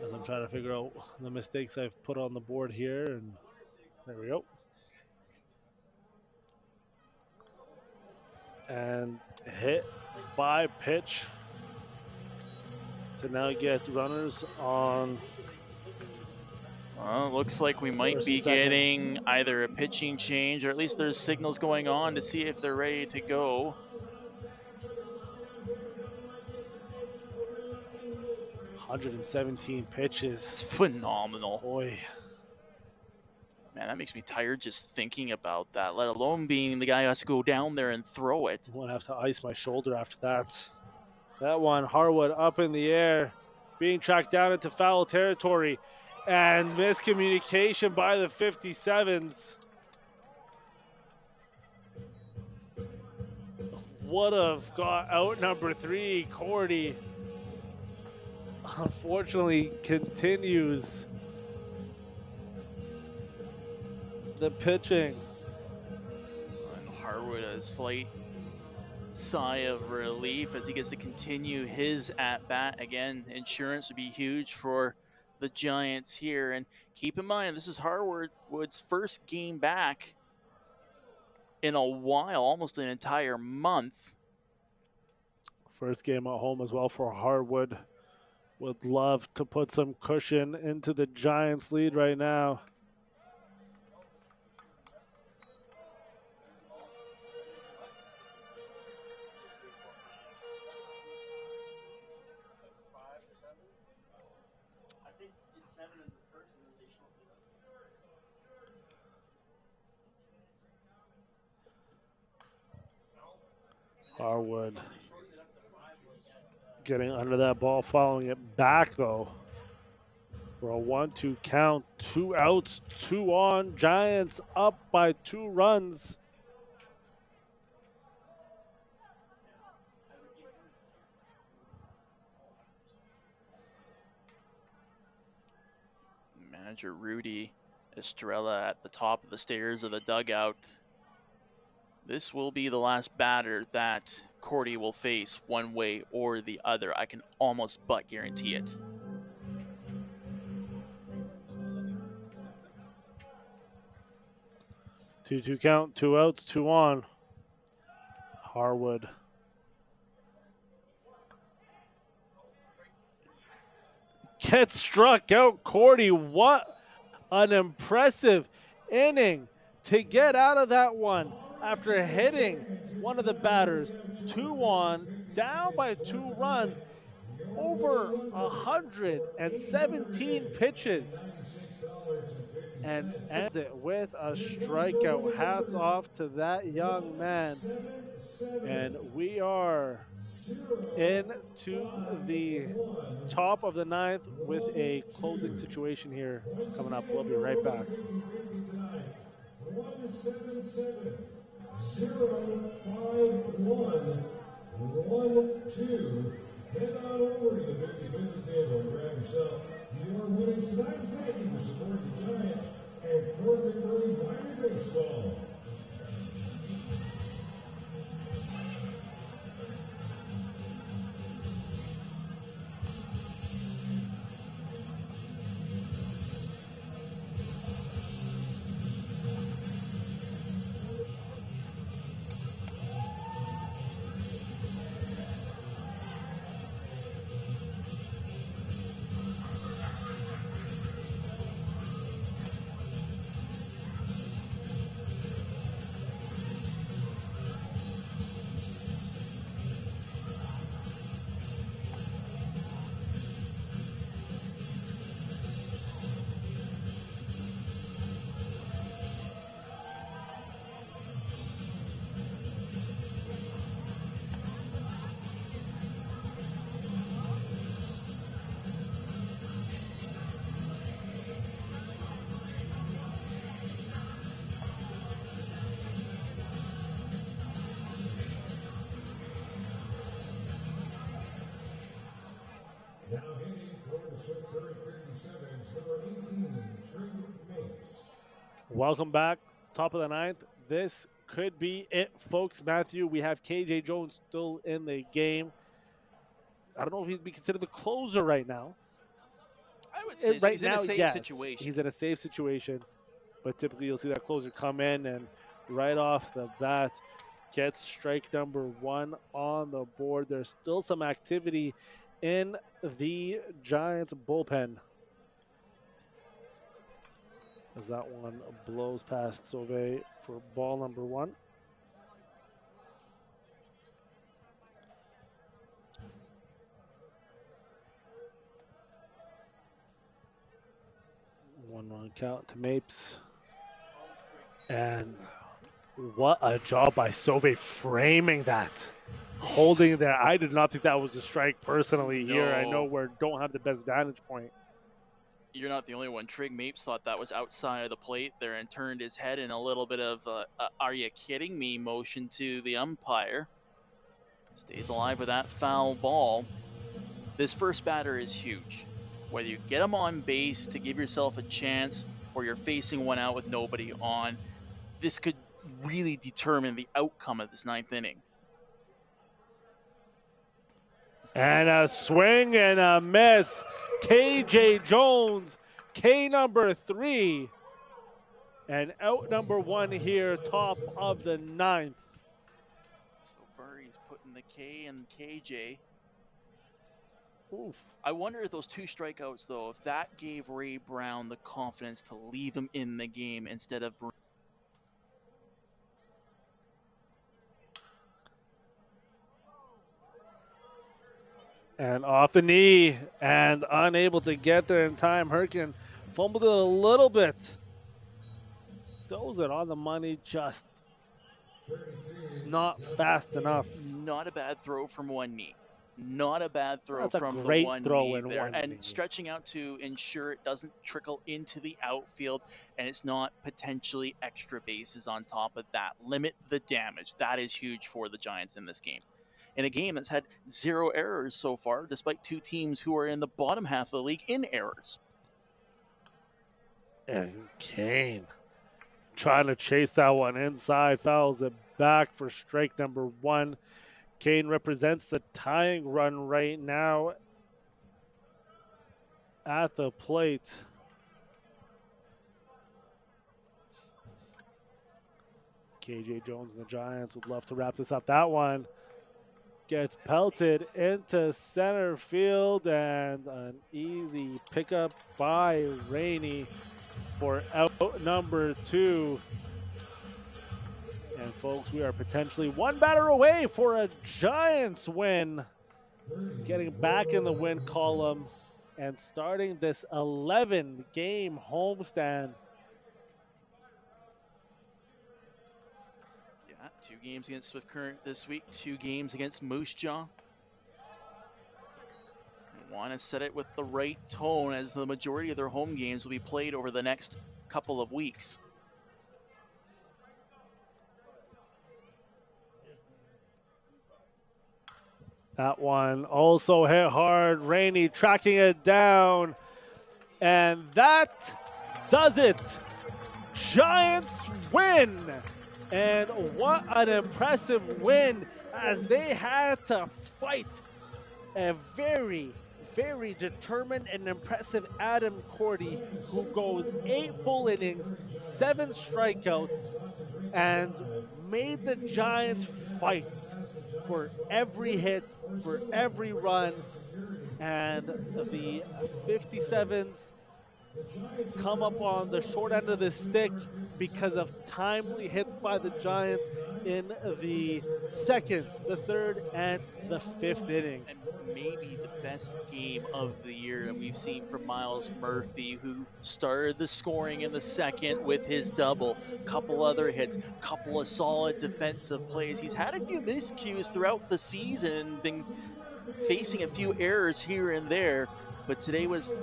[SPEAKER 3] As I'm trying to figure out the mistakes I've put on the board here, and there we go. And hit by pitch to now get runners on.
[SPEAKER 4] Well, looks like we might be getting either a pitching change, or at least there's signals going on to see if they're ready to go.
[SPEAKER 3] 117 pitches.
[SPEAKER 4] It's phenomenal.
[SPEAKER 3] Boy.
[SPEAKER 4] Man, that makes me tired just thinking about that, let alone being the guy who has to go down there and throw it.
[SPEAKER 3] I'm going to have to ice my shoulder after that. That one, Harwood up in the air, being tracked down into foul territory, and miscommunication by the 57s. Would have got out number 3, Cordy. Unfortunately, continues the pitching.
[SPEAKER 4] And Harwood, a slight sigh of relief as he gets to continue his at-bat. Again, insurance would be huge for the Giants here. And keep in mind, this is Harwood's first game back in a while, almost an entire month.
[SPEAKER 3] First game at home as well for Harwood. Would love to put some cushion into the Giants' lead right now. Harwood getting under that ball, following it back though. For a 1-2 count, 2 outs, 2 on. Giants up by 2 runs.
[SPEAKER 4] Manager Rudy Estrella at the top of the stairs of the dugout. This will be the last batter that Cordy will face one way or the other. I can almost but guarantee it.
[SPEAKER 3] Two count, 2 outs, 2 on. Harwood. Gets struck out. Cordy, what an impressive inning to get out of that one after hitting one of the batters. 2 on, down by 2 runs, over 117 pitches, and ends it with a strikeout. Hats off to that young man. And we are into the top of the 9th with a closing situation here coming up. We'll be right back.
[SPEAKER 1] 177 051 12. Head on over to the 50-50 table and grab yourself your winnings tonight. Thank you for supporting the Giants and Fort McMurray Minor Baseball. Now hitting for the Swift Current 57s, number 18, Trey Mace.
[SPEAKER 3] Welcome back, top of the 9th. This could be it, folks. Matthew, we have KJ Jones still in the game. I don't know if he'd be considered the closer right now.
[SPEAKER 4] I would say
[SPEAKER 3] Right
[SPEAKER 4] he's
[SPEAKER 3] now,
[SPEAKER 4] in a safe
[SPEAKER 3] yes,
[SPEAKER 4] situation.
[SPEAKER 3] he's in a safe situation, but typically you'll see that closer come in and right off the bat gets strike number 1 on the board. There's still some activity in the Giants bullpen as that one blows past Sauvé for ball number 1. 1-1 count to Mapes. And what a job by Sauvé framing that. Holding there. I did not think that was a strike personally here. I know we don't have the best vantage point.
[SPEAKER 4] You're not the only one. Trig Mapes thought that was outside of the plate there and turned his head in a little bit of are you kidding me motion to the umpire. Stays alive with that foul ball. This first batter is huge. Whether you get him on base to give yourself a chance or you're facing one out with nobody on, this could really determine the outcome of this 9th inning.
[SPEAKER 3] And a swing and a miss. KJ Jones, K number 3. And out number 1 here, top of the 9th.
[SPEAKER 4] So far he's putting the K and KJ.
[SPEAKER 3] Oof.
[SPEAKER 4] I wonder if those 2 strikeouts, though, if that gave Ray Brown the confidence to leave him in the game instead of...
[SPEAKER 3] And off the knee and unable to get there in time. Herkin fumbled it a little bit. Throws it on the money, just not fast enough.
[SPEAKER 4] Not a bad throw from one knee. Not a bad throw
[SPEAKER 3] That's
[SPEAKER 4] from
[SPEAKER 3] a great
[SPEAKER 4] the one
[SPEAKER 3] throw
[SPEAKER 4] knee
[SPEAKER 3] in
[SPEAKER 4] there.
[SPEAKER 3] one
[SPEAKER 4] And
[SPEAKER 3] knee.
[SPEAKER 4] stretching out to ensure it doesn't trickle into the outfield and it's not potentially extra bases on top of that. Limit the damage. That is huge for the Giants in this game. In a game that's had 0 errors so far, despite 2 teams who are in the bottom half of the league in errors.
[SPEAKER 3] And Kane trying to chase that one inside, fouls it back for strike number 1. Kane represents the tying run right now at the plate. KJ Jones and the Giants would love to wrap this up. That one gets pelted into center field, and an easy pickup by Rainey for out number 2. And folks, we are potentially 1 batter away for a Giants win. Getting back in the win column and starting this 11-game homestand.
[SPEAKER 4] Yeah, 2 games against Swift Current this week, 2 games against Moose Jaw. They want to set it with the right tone as the majority of their home games will be played over the next couple of weeks.
[SPEAKER 3] That one also hit hard. Rainey tracking it down. And that does it. Giants win. And what an impressive win, as they had to fight a very, very determined and impressive Adam Cordy, who goes 8 full innings, 7 strikeouts, and made the Giants fight for every hit, for every run. And the 57s come up on the short end of the stick because of timely hits by the Giants in the 2nd, the 3rd, and the 5th inning.
[SPEAKER 4] And maybe the best game of the year that we've seen from Miles Murphy, who started the scoring in the 2nd with his double, couple other hits, couple of solid defensive plays. He's had a few miscues throughout the season, been facing a few errors here and there, but today was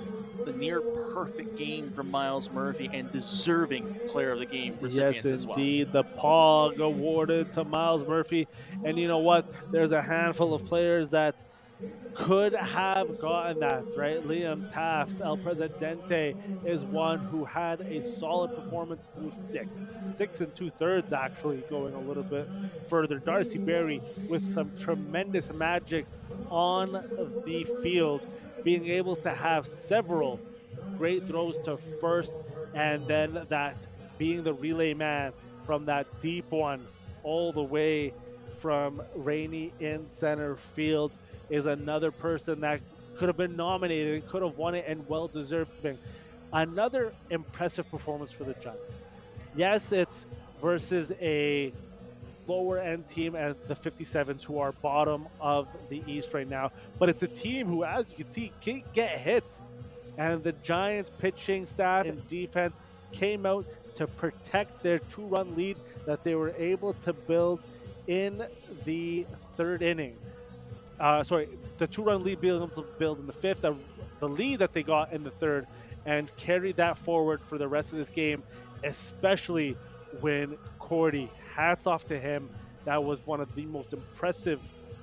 [SPEAKER 4] the near perfect game from Miles Murphy and deserving player of the game recipient as well.
[SPEAKER 3] Yes, indeed. The POG awarded to Miles Murphy. And you know what? There's a handful of players that could have gotten that, right? Liam Taft, El Presidente, is one who had a solid performance through 6 2/3, actually, going a little bit further. Darcy Berry with some tremendous magic on the field, being able to have several great throws to first, and then that being the relay man from that deep one all the way from Rainey in center field is another person that could have been nominated and could have won it, and well deserving. Another impressive performance for the Giants. Yes, it's versus a lower end team at the 57s, who are bottom of the East right now, but it's a team who, as you can see, can get hits And the Giants pitching staff and defense came out to protect their 2-run lead that they were able to build in the third inning. The 2-run lead being able to build in the fifth, the lead that they got in the third, and carried that forward for the rest of this game, especially when Cordy, hats off to him. That was one of the most impressive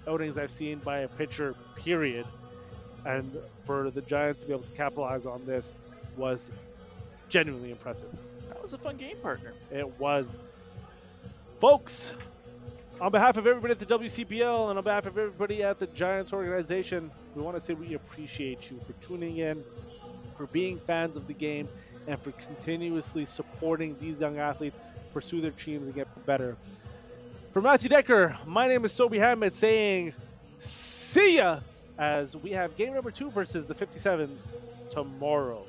[SPEAKER 3] outings I've seen by a pitcher, period. And for the Giants to be able to capitalize on this was genuinely impressive.
[SPEAKER 4] That was a fun game, partner.
[SPEAKER 3] It was. Folks, on behalf of everybody at the WCBL and on behalf of everybody at the Giants organization, we want to say we appreciate you for tuning in, for being fans of the game, and for continuously supporting these young athletes pursue their dreams and get better. For Matthew Decker, my name is Sobi Hammett saying see ya, as we have game number 2 versus the 57s tomorrow.